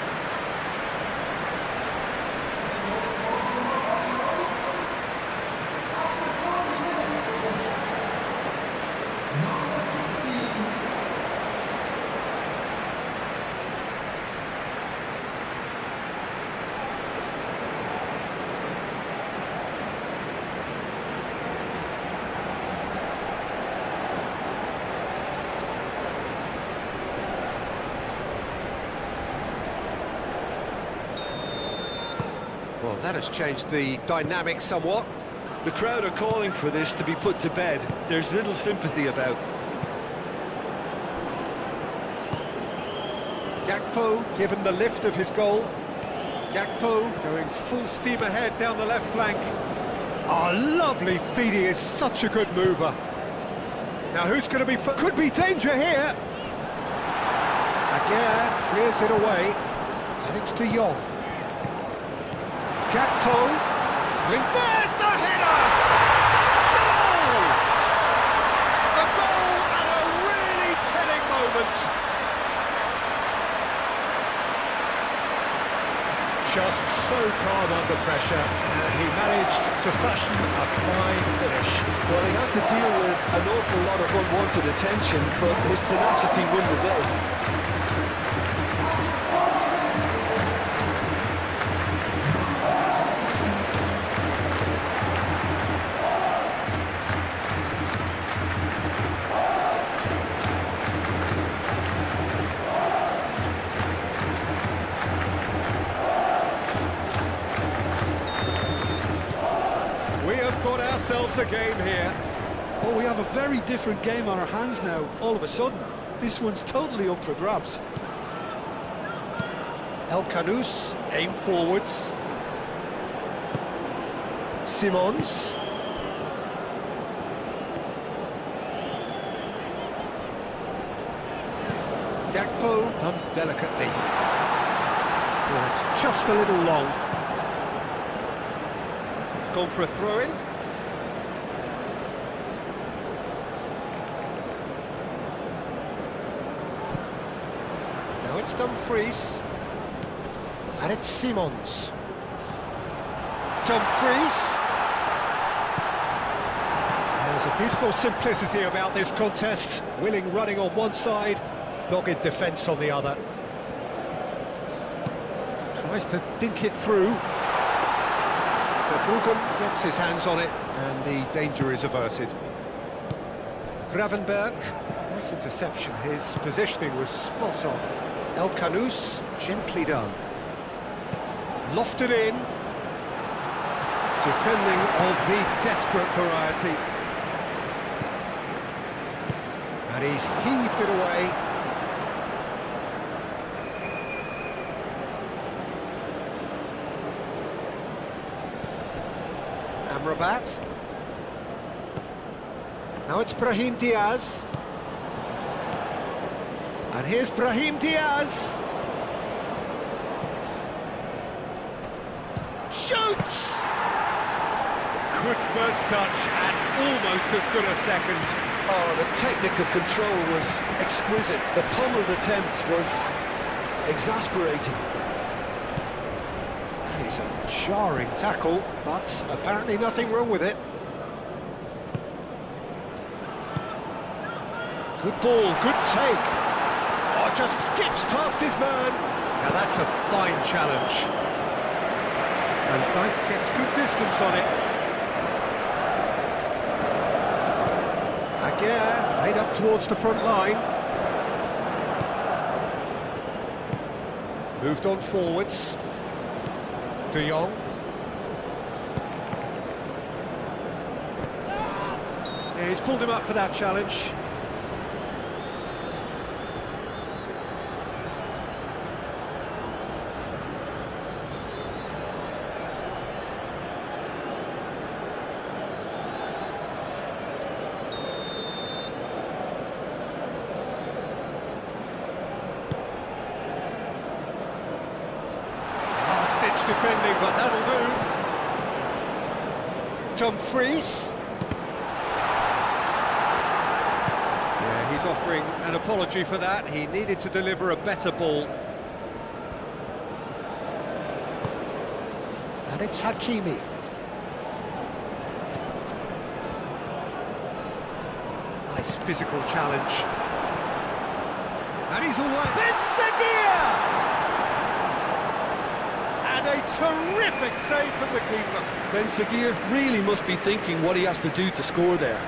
Well, that has changed the dynamic somewhat. The crowd are calling for this to be put to bed. There's little sympathy about. Gakpo given the lift of his goal. Gakpo going full steam ahead down the left flank. Oh, lovely feed, he is such a good mover. Now who's going to be... Could be danger here! Aguirre clears it away, and it's De Jong. Gakpo, there's the header! Goal! A goal and a really telling moment. Just so calm under pressure, and he managed to fashion a fine finish. Well, he had to deal with an awful lot of unwanted attention, but his tenacity won the day. Got ourselves a game here. Oh, we have a very different game on our hands now, all of a sudden. This one's totally up for grabs. El Canous, aim forwards. Simons. Gakpo, done delicately. Oh, it's just a little long. It's gone for a throw-in. Now it's Dumfries, and it's Simons. Dumfries. There's a beautiful simplicity about this contest. Willing running on one side, dogged defence on the other. Tries to dink it through. Verbruggen gets his hands on it, and the danger is averted. Gravenberg, nice interception. His positioning was spot on. El Canous, gently done. Lofted in. Defending of the desperate variety. And he's heaved it away. Amrabat. Now it's Brahim Diaz. And here's Brahim Diaz. Shoots! Good first touch and almost as good a second. Oh, the technical control was exquisite. The pummeled attempt was exasperating. That is a jarring tackle, but apparently nothing wrong with it. Good ball, good take. Oh, just skips past his man. Now that's a fine challenge. And Dyke gets good distance on it. Aguirre played up towards the front line. Moved on forwards. De Jong. Yeah, he's pulled him up for that challenge. Defending, but that'll do. Dumfries. Yeah, he's offering an apology for that. He needed to deliver a better ball. And it's Hakimi. Nice physical challenge. And he's away. Ben-Seghir! A terrific save from the keeper. Ben-Seghir really must be thinking what he has to do to score there.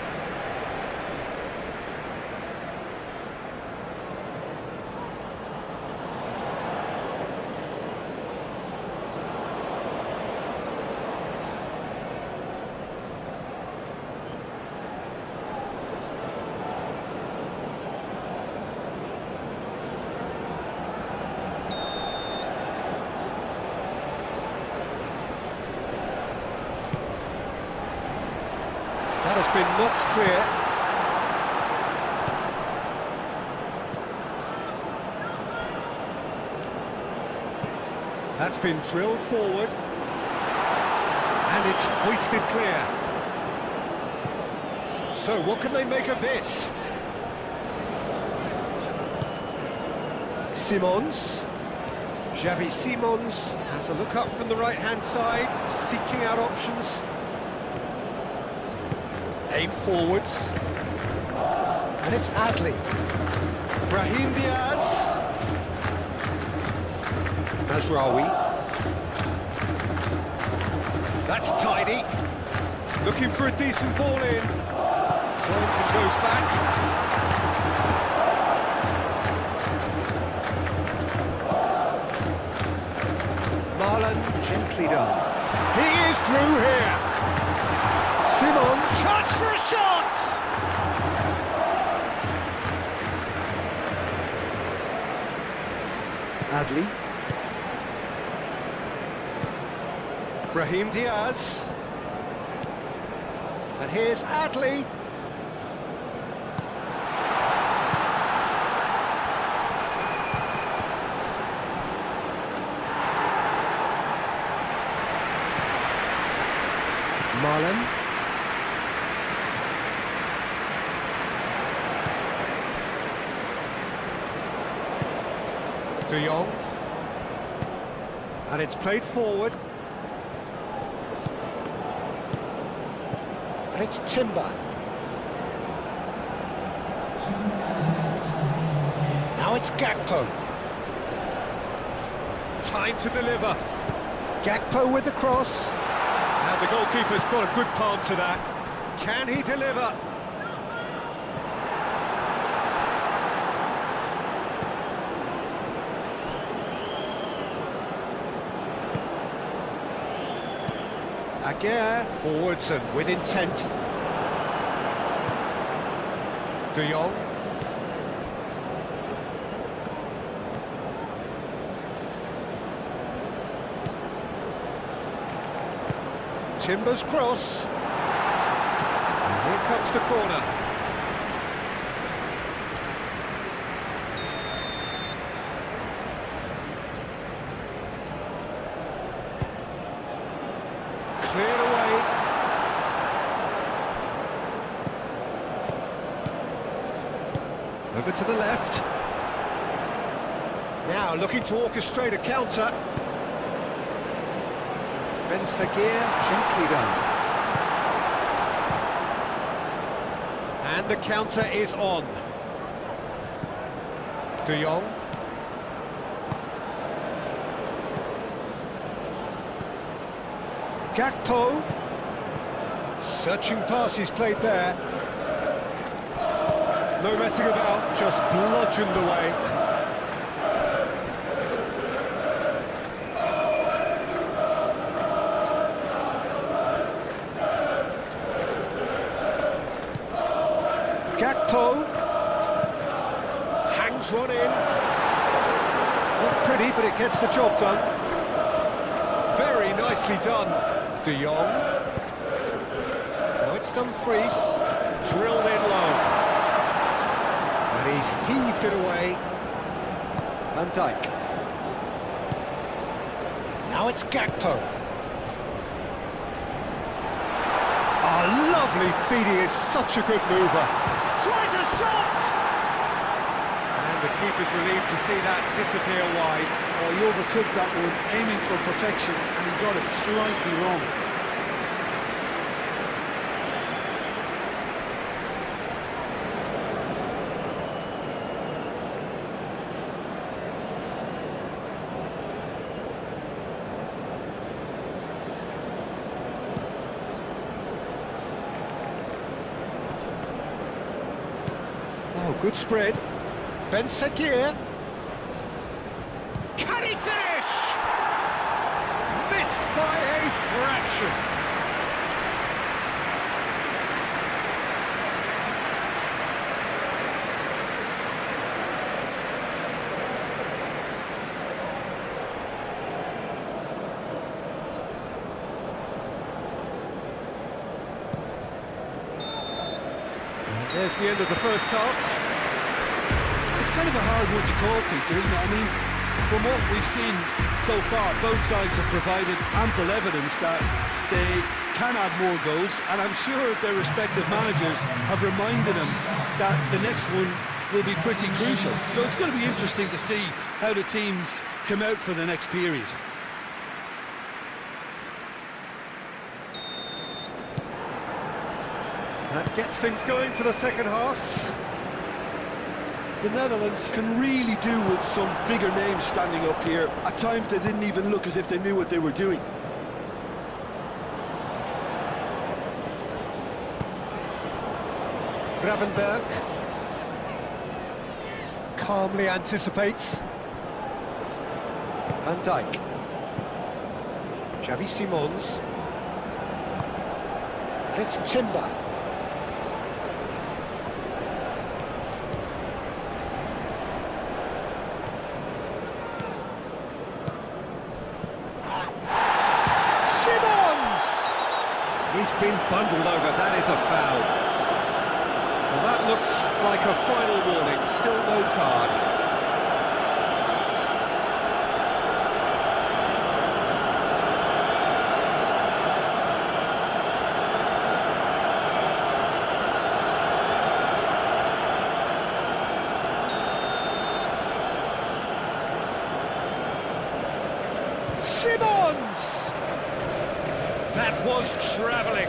That has been knocked clear. That's been drilled forward. And it's hoisted clear. So what can they make of this? Simons. Xavi Simons has a look up from the right-hand side, seeking out options. Aim forwards. And it's Adli. Brahim Diaz. Mazraoui. That's tidy. Looking for a decent ball in. Turns and goes back. Marlon gently done. He is through here. Simon, chance for a shot! Adli. Brahim Diaz. And here's Adli. Marlon. De Jong. And it's played forward. And it's Timber. Now it's Gakpo. Time to deliver. Gakpo with the cross. And the goalkeeper's got a good palm to that. Can he deliver? Aguirre, forwards and with intent. De Jong. Timber's cross. And here comes the corner. Cleared away. Over to the left. Now looking to orchestrate a counter. Ben Sagir, gently done. And the counter is on. De Jong. Gakpo. Searching pass he's played there. No messing about, just bludgeoned away. Gakpo hangs one in. Not pretty, but it gets the job done. Very nicely done, De Jong. Now it's Dumfries, drilled in low. And he's heaved it away. Van Dijk. Now it's Gakpo. Oh, lovely feed, he is such a good mover. Tries a shot! And the keeper's relieved to see that disappear wide. Oh, he overcooked that one, aiming for perfection, and he got it slightly wrong. Oh, good spread. Ben Sagir. Can he finish? Missed by a fraction. And there's the end of the first half. It's kind of a hard one to call, Peter, isn't it? I mean, from what we've seen so far, both sides have provided ample evidence that they can add more goals, and I'm sure their respective managers have reminded them that the next one will be pretty crucial. So it's going to be interesting to see how the teams come out for the next period. That gets things going for the second half. The Netherlands can really do with some bigger names standing up here. At times they didn't even look as if they knew what they were doing. Gravenberg calmly anticipates. Van Dijk. Xavi Simons. And it's Timber. He's been bundled over, that is a foul. Well, that looks like a final warning, still no card. Simons! That was travelling.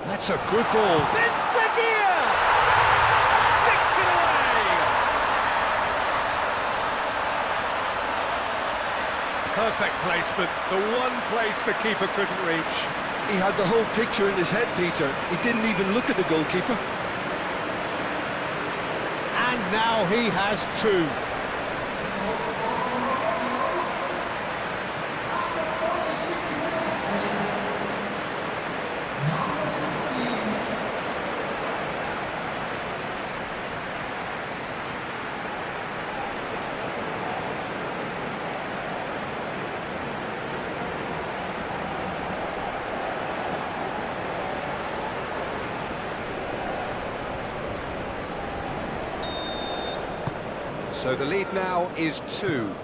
That's a good ball. Ben Sagir! Sticks it away! Perfect placement, the one place the keeper couldn't reach. He had the whole picture in his head, Peter. He didn't even look at the goalkeeper. And now he has two. So the lead now is 2.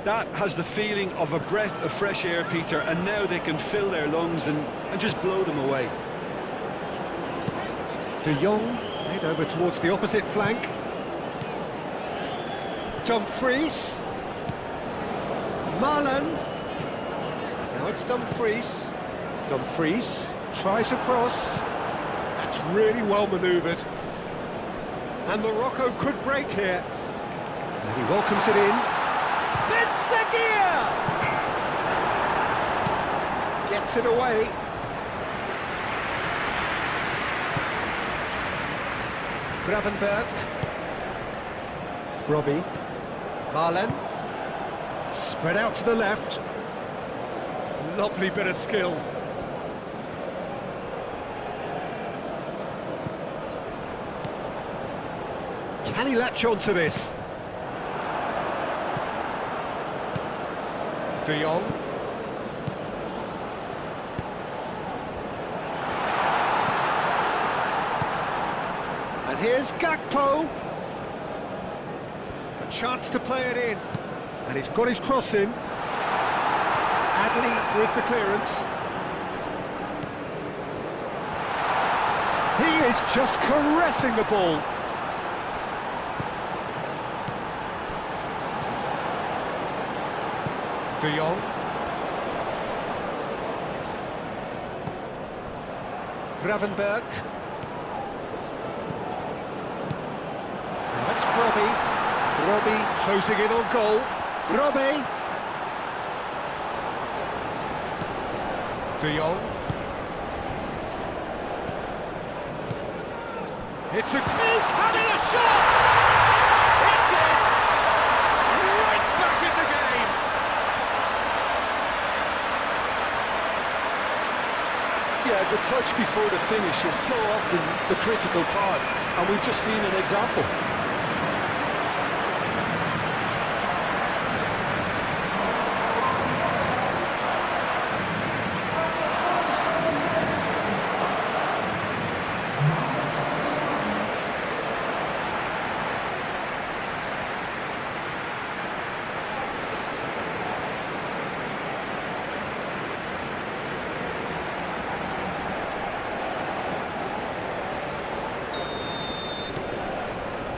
That has the feeling of a breath of fresh air, Peter, and now they can fill their lungs and just blow them away. De Jong, played over towards the opposite flank. Dumfries. Marlon. Now it's Dumfries. Dumfries tries across. That's really well manoeuvred. And Morocco could break here. And he welcomes it in. Ben Seguir! Gets it away. Gravenberg. Robbie. Marlen. Spread out to the left. Lovely bit of skill. Can he latch on to this? De Jong. And here's Gakpo. A chance to play it in. And he's got his cross in. Adley with the clearance. He is just caressing the ball. De Jong. Gravenberg. And that's Brobbey. Brobbey closing in on goal. Brobbey. De Jong. It's a... He's having a shot! It's in! Right back in the game! Yeah, the touch before the finish is so often the critical part, and we've just seen an example.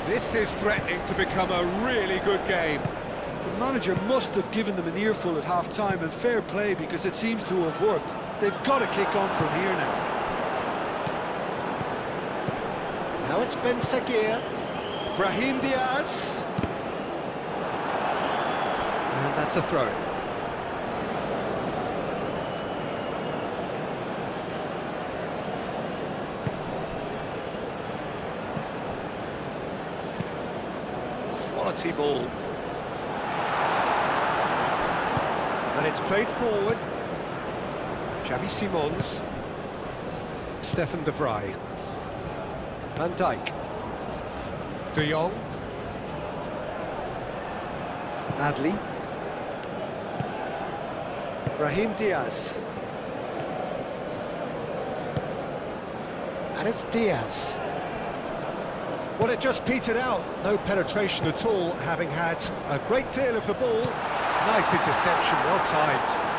This is threatening to become a really good game. The manager must have given them an earful at half-time, and fair play, because it seems to have worked. They've got to kick on from here now. Now it's Ben Seguir. Brahim Diaz. And that's a throw. Quality ball. And it's played forward. Xavi Simons. Stefan de Vrij. Van Dijk. De Jong. Adley. Brahim Diaz. And it's Diaz. Well, it just petered out. No penetration at all, having had a great deal of the ball. Nice interception, well timed.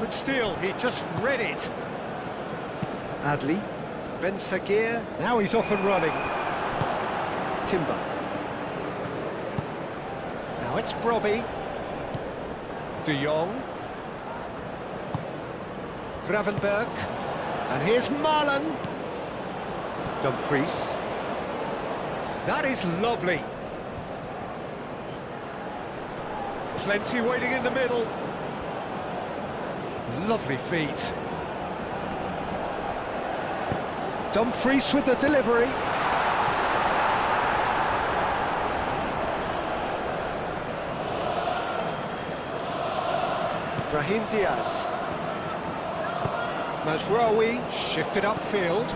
Good steal, he just read it. Adley. Ben Seguir, now he's off and running. Timber. Now it's Brobbey. De Jong. Gravenberg. And here's Marlon. Dumfries. That is lovely. Plenty waiting in the middle. Lovely feet. Dumfries with the delivery. Brahim Diaz. Mazraoui shifted upfield.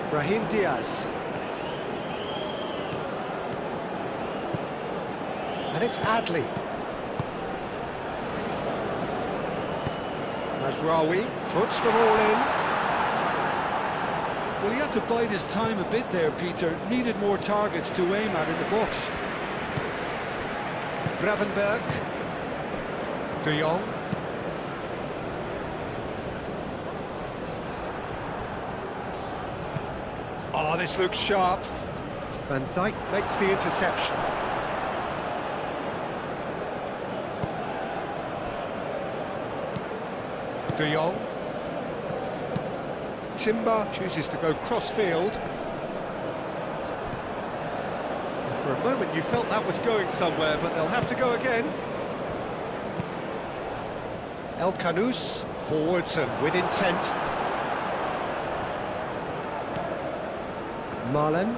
Brahim Diaz. And it's Adley. Mazraoui puts them all in. Well, he had to bide his time a bit there, Peter. Needed more targets to aim at in the box. Gravenberg. De Jong. Oh, this looks sharp. Van Dijk makes the interception. De Jong. Timber chooses to go cross-field. For a moment you felt that was going somewhere, but they'll have to go again. El Khanous, forwards and with intent. Marlen.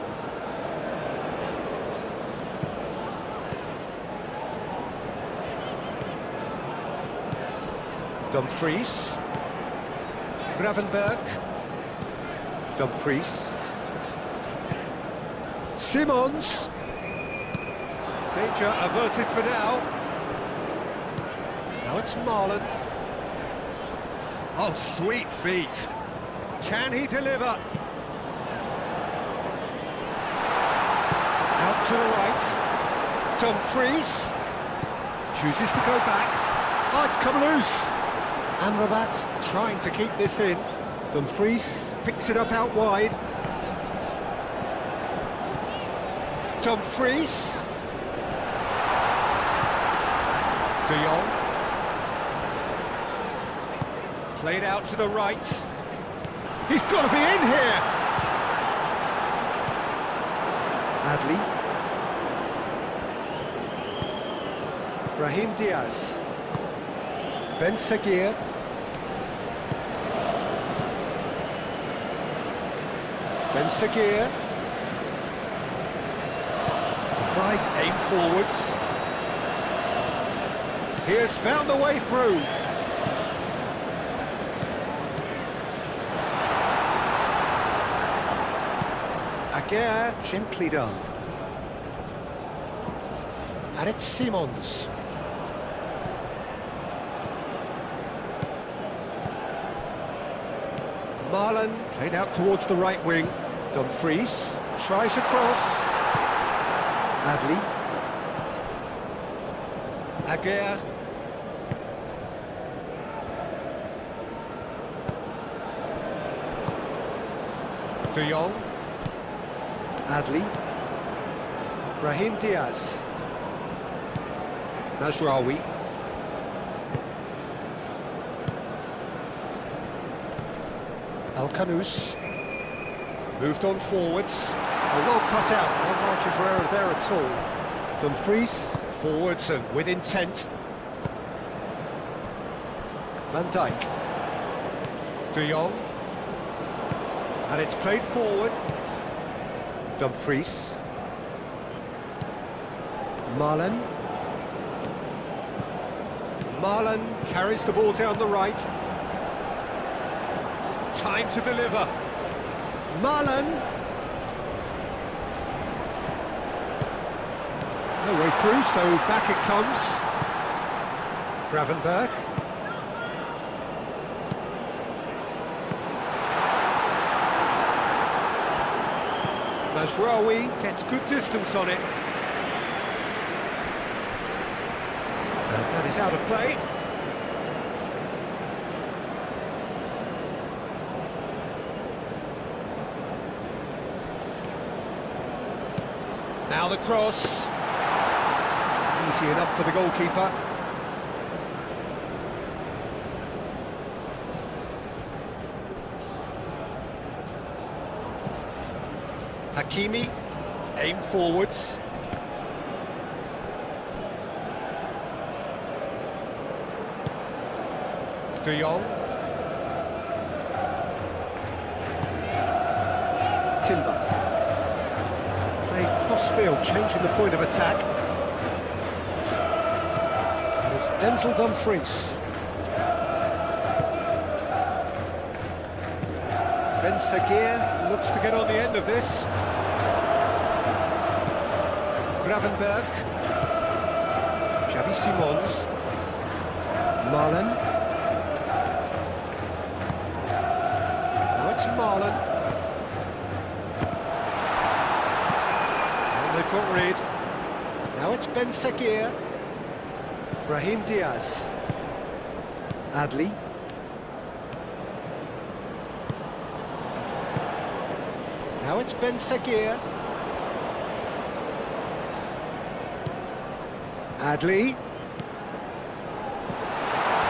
Dumfries. Gravenberg. Dumfries. Simons. Danger averted for now. Now it's Marlen. Oh, sweet feet. Can he deliver? Out to the right. Dumfries. Chooses to go back. Oh, it's come loose. Amrabat trying to keep this in. Dumfries picks it up out wide. Dumfries. De Jong. Played out to the right. He's got to be in here! Adli. Brahim Diaz. Ben Seguir. Ben Seguir. The flag aim forwards. He has found the way through. Aguirre, gently done. And it's Simons. Marlen played out towards the right wing. Dumfries tries across. Adli. Aguirre. De Jong. Adli. Brahim Diaz. Mazraoui. El Khanous. Moved on forwards. Oh, well cut out. No margin for error there at all. Dumfries forwards and with intent. Van Dijk. De Jong. And it's played forward. Dumfries. Marlen. Marlen carries the ball down the right. Time to deliver. Marlen. No way through, so back it comes. Gravenberg. Mazraoui gets good distance on it. And that is out of play. Now the cross. Easy enough for the goalkeeper. Hakimi, aim forwards. De Jong. Timber. Playing cross-field, changing the point of attack. And it's Denzel Dumfries. Ben Seguir looks to get on the end of this. Gravenberg. Xavi Simons. Marlen. it's Marlon. And they've got Reed. Now it's Ben Sagir. Brahim Diaz. Adli. Now it's Ben Sagir. Adli.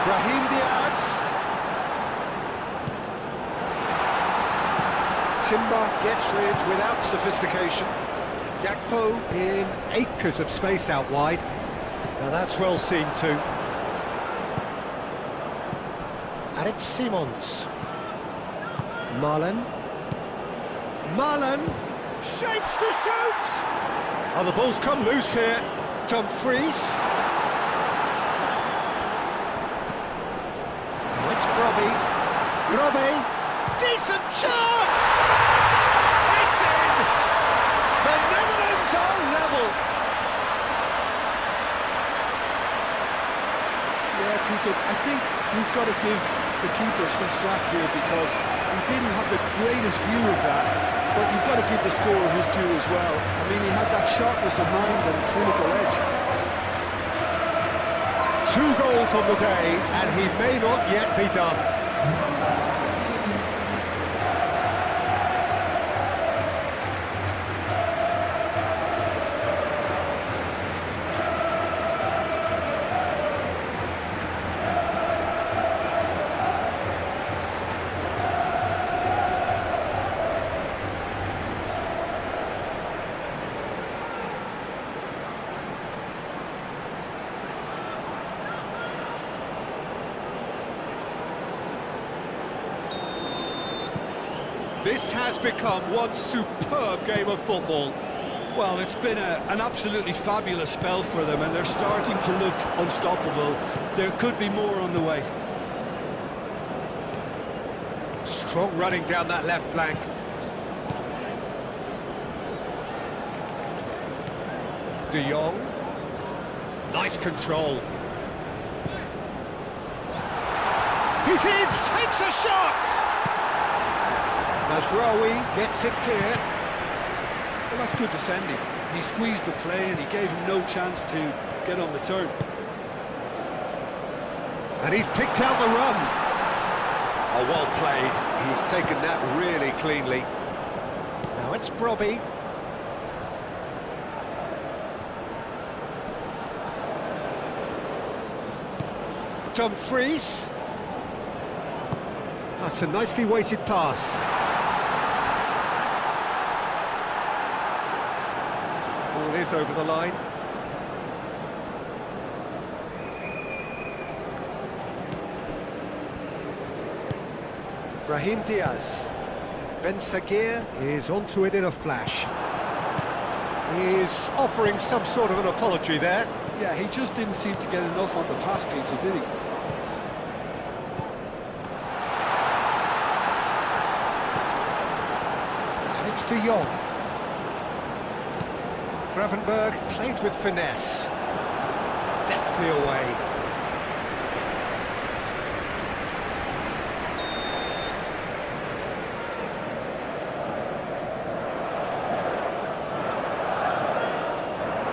Brahim Diaz. Timber gets rid without sophistication. Gakpo in acres of space out wide. Now that's well seen too. And it's Simons. Marlon. Marlon shapes to shoot! Oh, the ball's come loose here. Dumfries. Now it's Brobby. Brobby. Decent chance! It's in! The Netherlands are level! Yeah, Peter, I think we've got to give the keeper some slack here because he didn't have the greatest view of that, but you've got to give the scorer his due as well. I mean, he had that sharpness of mind and clinical edge. 2 goals on the day, and he may not yet be done. This has become one superb game of football. Well, it's been an absolutely fabulous spell for them, and they're starting to look unstoppable. There could be more on the way. Strong running down that left flank. De Jong. Nice control. He's in, takes a shot! Mazraoui gets it clear. Well, that's good defending. He squeezed the play and he gave him no chance to get on the turn. And he's picked out the run. Oh, well played. He's taken that really cleanly. Now it's Brobby. Dumfries. That's a nicely weighted pass. Ball is over the line. Brahim Diaz. Ben Sagir is onto it in a flash. He's offering some sort of an apology there. Yeah, he just didn't seem to get enough on the pass, Peter, did he? And it's De Jong. Gravenberg played with finesse. Deftly away.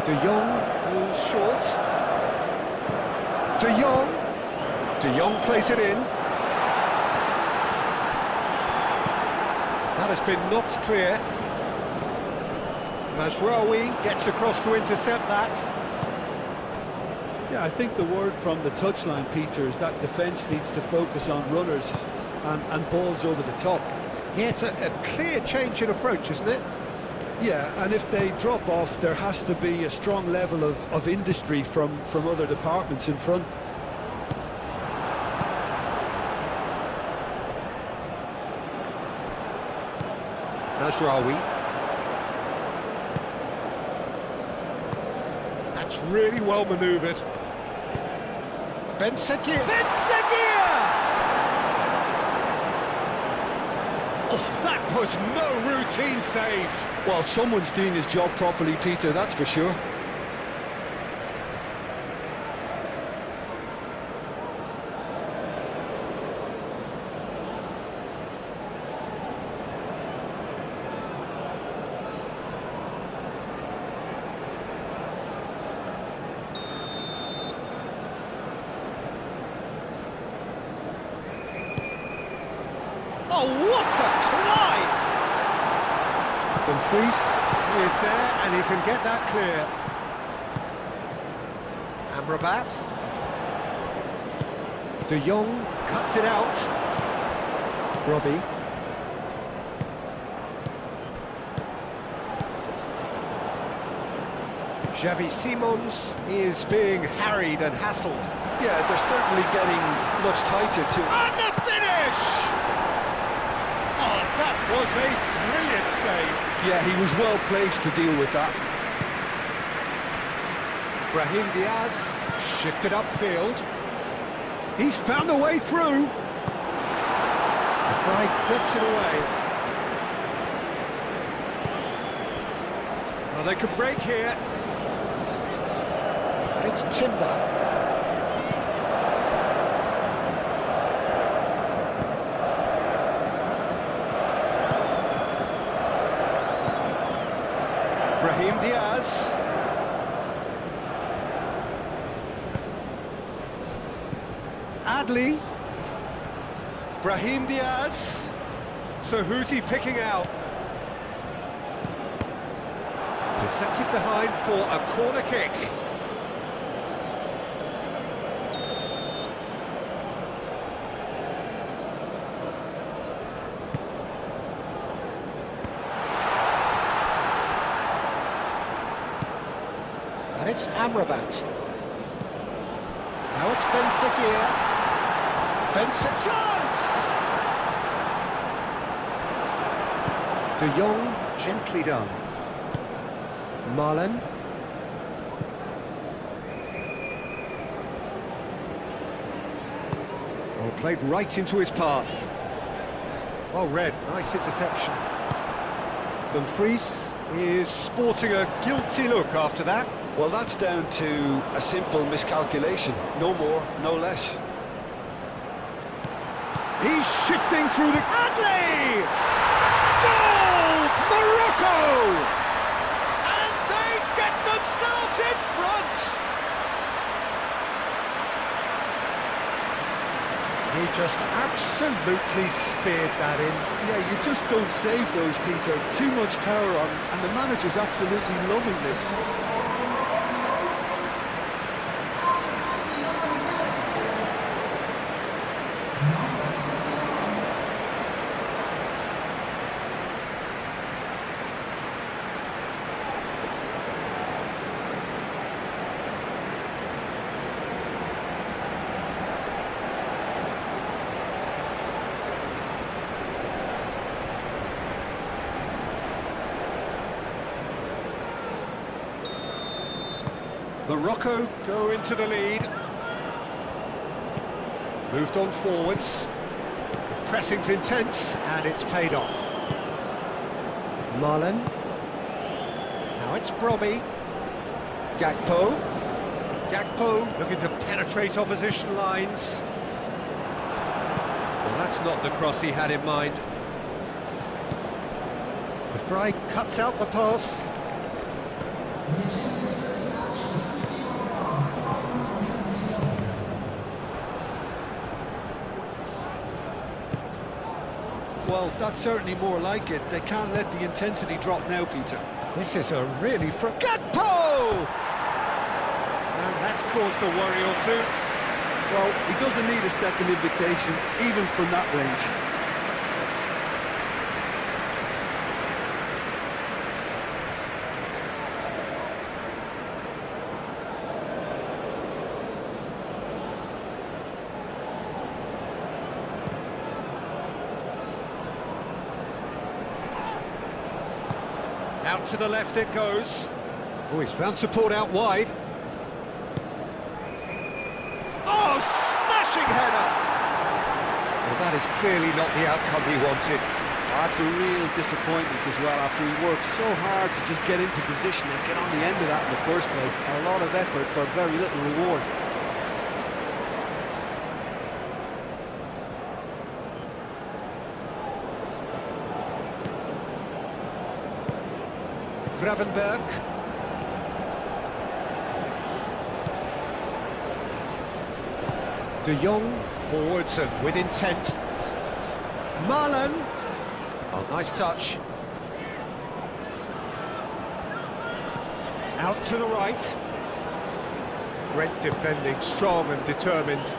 De Jong goes short. De Jong. De Jong plays it in. That has been knocked clear. Mazraoui gets across to intercept that. Yeah, I think the word from the touchline, Peter, is that defence needs to focus on runners and balls over the top. Yeah, it's a clear change in approach, isn't it? Yeah, and if they drop off, there has to be a strong level of industry from other departments in front. Mazraoui. That's really well manoeuvred. Ben Sagir. Ben Sagir! Oh, that was no routine save. Well, someone's doing his job properly, Peter, that's for sure. Oh, what a climb! Dumfries is there, and he can get that clear. Amrabat. De Jong cuts it out. Robbie. Xavi Simons is being harried and hassled. Yeah, they're certainly getting much tighter too. And the finish! Oh, that was a brilliant save. Yeah, he was well placed to deal with that. Brahim Diaz shifted upfield. He's found a way through. The fly gets it away. Well, they could break here. It's Timber. Brahim Diaz. Adli. Brahim Diaz. So who's he picking out? Deflected behind for a corner kick. And it's Amrabat. Now it's Ben Seguir. Chance! De Jong, gently done. Marlen. Oh, played right into his path. Well read, nice interception. Dumfries is sporting a guilty look after that. Well, that's down to a simple miscalculation. No more, no less. He's shifting through the... Adli! Goal! Morocco! And they get themselves in front! He just absolutely speared that in. Yeah, you just don't save those, Peter. Too much power on, and the manager's absolutely loving this. Morocco go into the lead. Moved on forwards. Pressing's intense, and it's paid off. Marlen. Now it's Brobby. Gakpo. Gakpo looking to penetrate opposition lines. Well, that's not the cross he had in mind. De Vrij cuts out the pass. Well, that's certainly more like it. They can't let the intensity drop now, Peter. This is a really... Gakpo! And that's caused a worry or two. Well, he doesn't need a second invitation, even from that range. Out to the left it goes. Oh, he's found support out wide. Oh, smashing header! Well, that is clearly not the outcome he wanted. That's a real disappointment as well, after he worked so hard to just get into position and get on the end of that in the first place. A lot of effort for very little reward. Gravenberg. De Jong forwards and with intent. Marlon. Oh, nice touch. Out to the right. Great defending, strong and determined.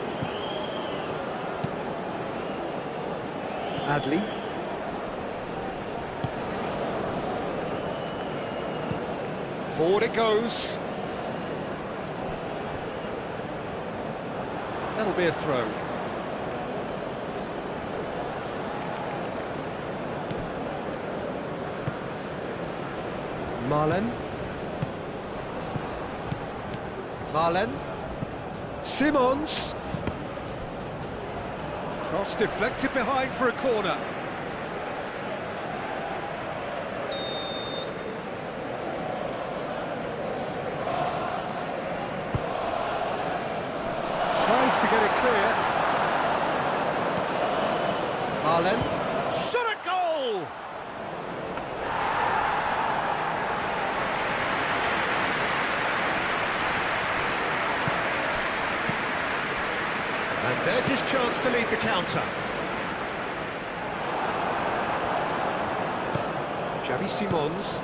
Adley. Forward it goes. That'll be a throw. Marlon. Marlon. Simons. Cross deflected behind for a corner. Tries to get it clear. Marlon. Shot a goal! And there's his chance to lead the counter. Xavi Simons.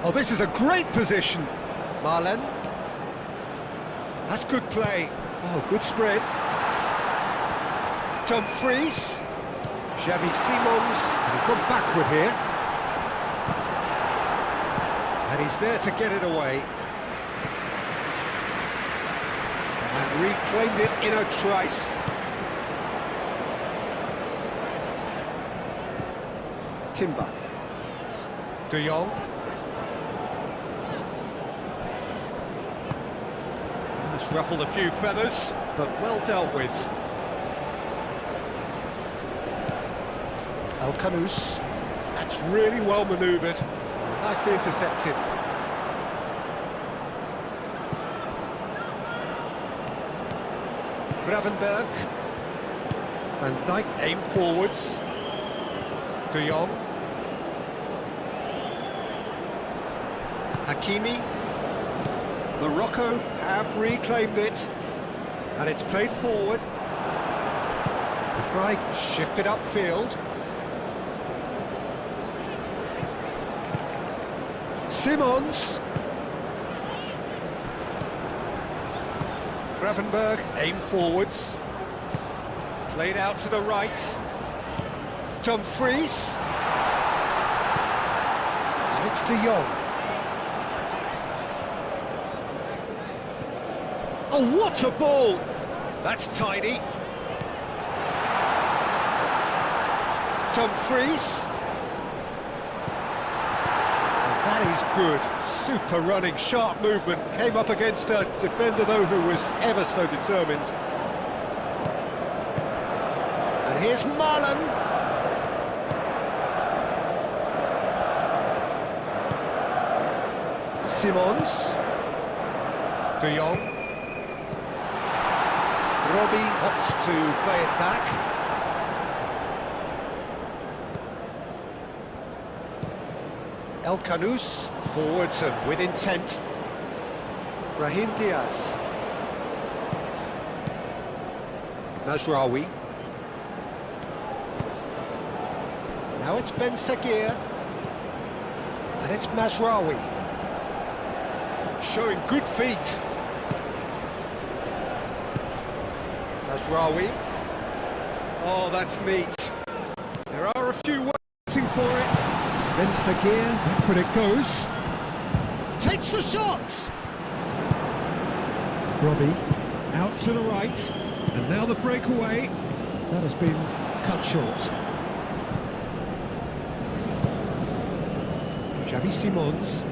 Oh, this is a great position. Marlon. That's good play. Oh, good spread. Dumfries. Xavi Simons. He's gone backward here. And he's there to get it away. And reclaimed it in a trice. Timber. De Jong. That's ruffled a few feathers, but well dealt with. El Canous. That's really well manoeuvred. Nicely intercepted. Gravenberg. Van Dijk aimed forwards. De Jong. Hakimi. Morocco have reclaimed it, and it's played forward. The fry shifted upfield. Simons. Gravenberg aimed forwards. Played out to the right. Dumfries. And it's De Jong. Oh, what a ball! That's tidy. Dumfries. That is good. Super running, sharp movement. Came up against a defender, though, who was ever so determined. And here's Marlon. Simons. De Jong. Robbie opts to play it back. El Canous, forwards and with intent. Brahim Diaz. Mazraoui. Now it's Ben Seguir. And it's Mazraoui. Showing good feet. Mazraoui. Oh, that's neat. There are a few waiting for it. Ben Seguir, back when it goes. Takes the shot! Robbie, out to the right. And now the breakaway. That has been cut short. Xavi Simons.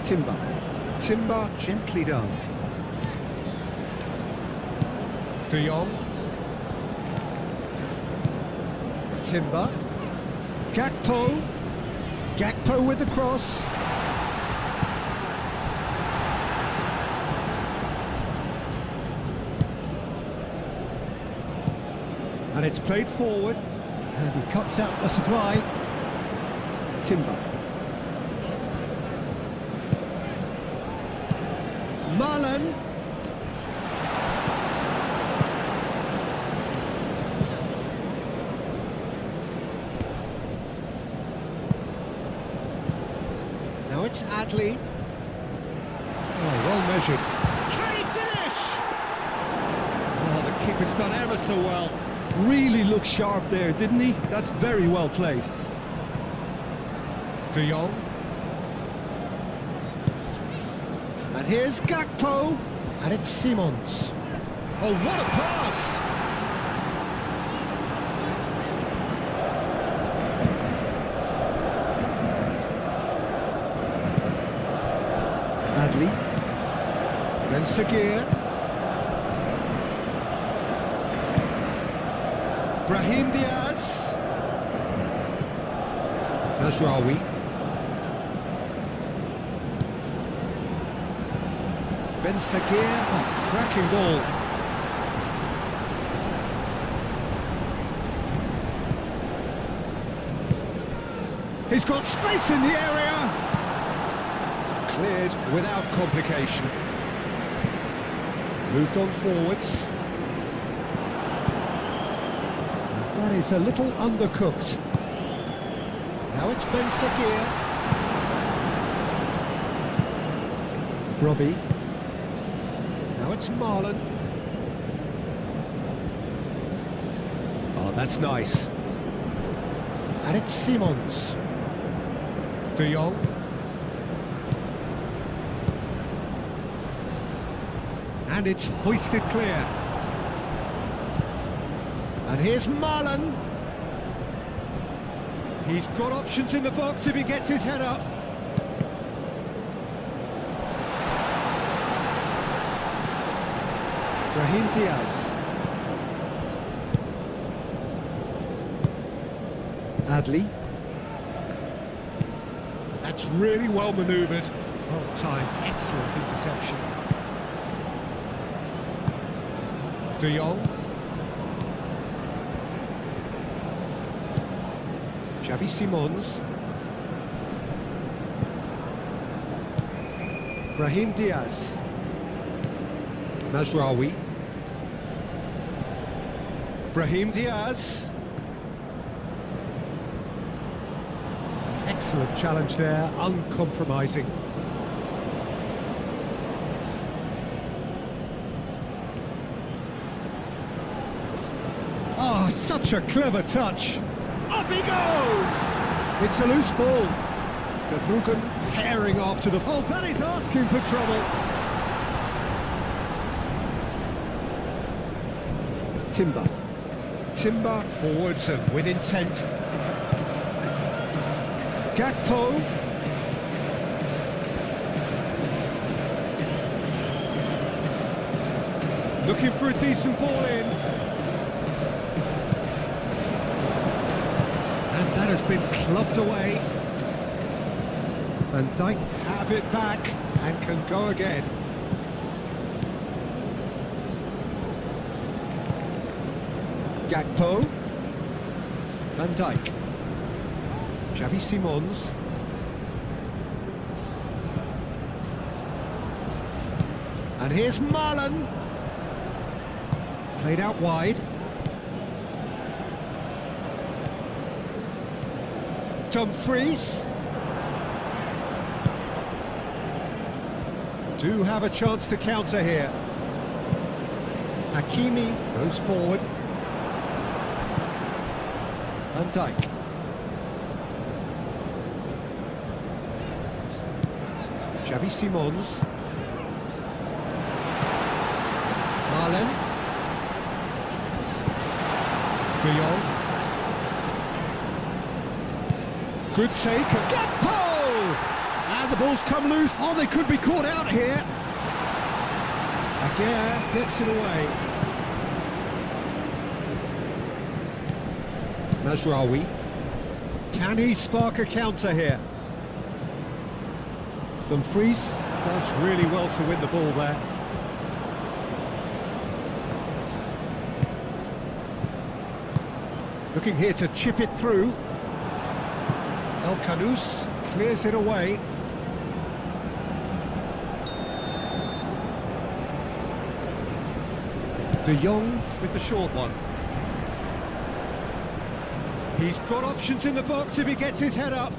Timber. Timber gently done. De Jong. Timber. Gakpo. Gakpo with the cross. And it's played forward. And he cuts out the supply. Timber. Marlon. it's Adley. Oh, well measured. Can he finish? Oh, the keeper's done ever so well. Really looked sharp there, didn't he? That's very well played. De Jong. And here's Gakpo. And it's Simons. Oh, what a pass! Adley. Ben Sagir. Brahim Diaz. Mazraoui. Ben Sagir. Oh, cracking ball. He's got space in the area. Cleared without complication. Moved on forwards. And that is a little undercooked. Now it's Ben Sagir. Robbie. Now it's Marlon. Oh, that's nice. And it's Simons. De Jong. And it's hoisted clear. And here's Marlon. He's got options in the box if he gets his head up. Brahim Diaz. Adley. That's really well manoeuvred. Well timed, excellent interception. De Jong. Xavi Simons. Brahim Diaz. Mazraoui. Brahim Diaz. Excellent challenge there, uncompromising. Oh, such a clever touch. Up he goes! It's a loose ball. Verbruggen herring after the... Oh, that is asking for trouble. Timber forwards and with intent. Gakpo. Looking for a decent ball in. And that has been clubbed away. Van Dijk have it back and can go again. Gakpo. Van Dijk. Xavi Simons. And here's Marlon. Played out wide. Dumfries. Do have a chance to counter here. Hakimi goes forward. Van Dijk. Xavi Simons. Marlon. De Jong. Good take. Gakpo! And the ball's come loose. Oh, they could be caught out here. Aguirre gets it away. Mazraoui. Can he spark a counter here? Dumfries does really well to win the ball there. Looking here to chip it through. El Khanous clears it away. De Jong with the short one. He's got options in the box if he gets his head up.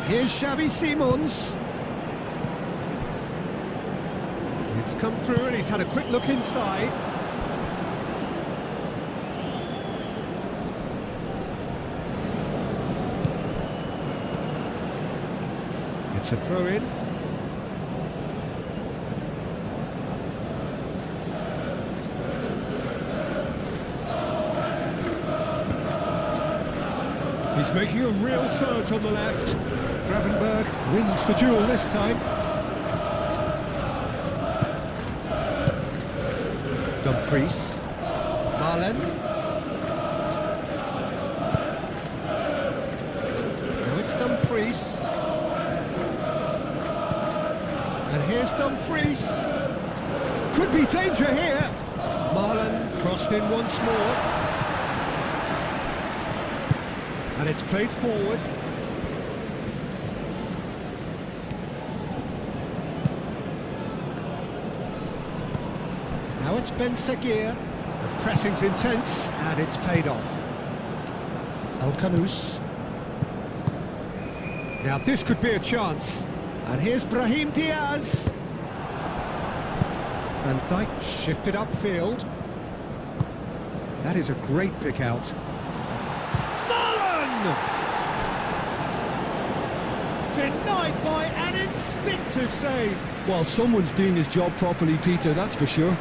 Here's Xavi Simons. It's come through and he's had a quick look inside. It's a throw-in. He's making a real surge on the left. Gravenberg wins the duel this time. Dumfries. Marlen. Now it's Dumfries. And here's Dumfries. Could be danger here. Marlen crossed in once more. And it's played forward. Now it's Ben Seguir. The pressing's intense, and it's paid off. El Kanous. Now this could be a chance. And here's Brahim Diaz. Van Dijk shifted upfield. That is a great pick out. Marlen! Denied by an instinctive save. Well, someone's doing his job properly, Peter, that's for sure.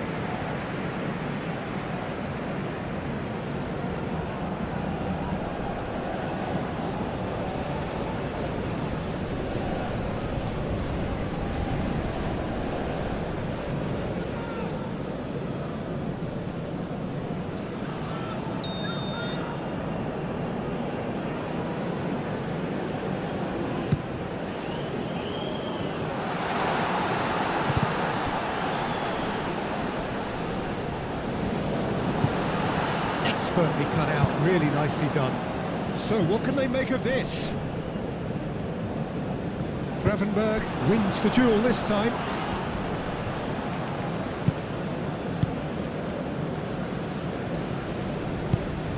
Expertly cut out, really nicely done. So what can they make of this? Gravenberg wins the duel this time.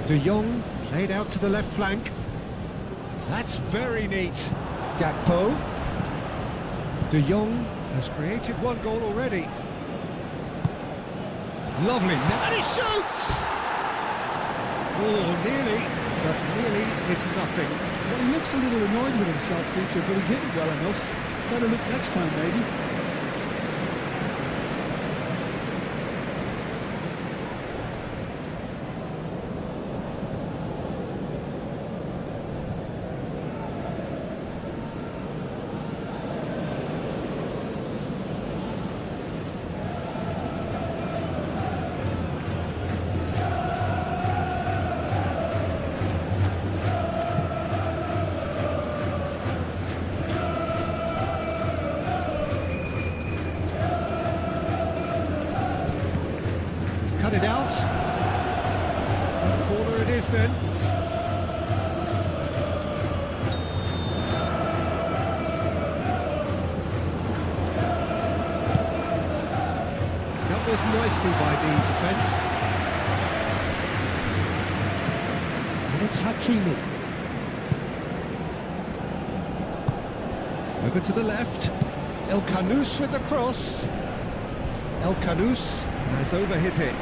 De Jong played out to the left flank. That's very neat. Gakpo. De Jong has created one goal already. Lovely. Now he shoots! Oh, nearly, but nearly is nothing. Well, he looks a little annoyed with himself, Peter, but he hit it well enough. Better look next time, maybe. Cut it out. Corner it is then. Dealt with nicely by the defence. And it's Hakimi. Over to the left. El Kanous with the cross. El Kanous has over his hit.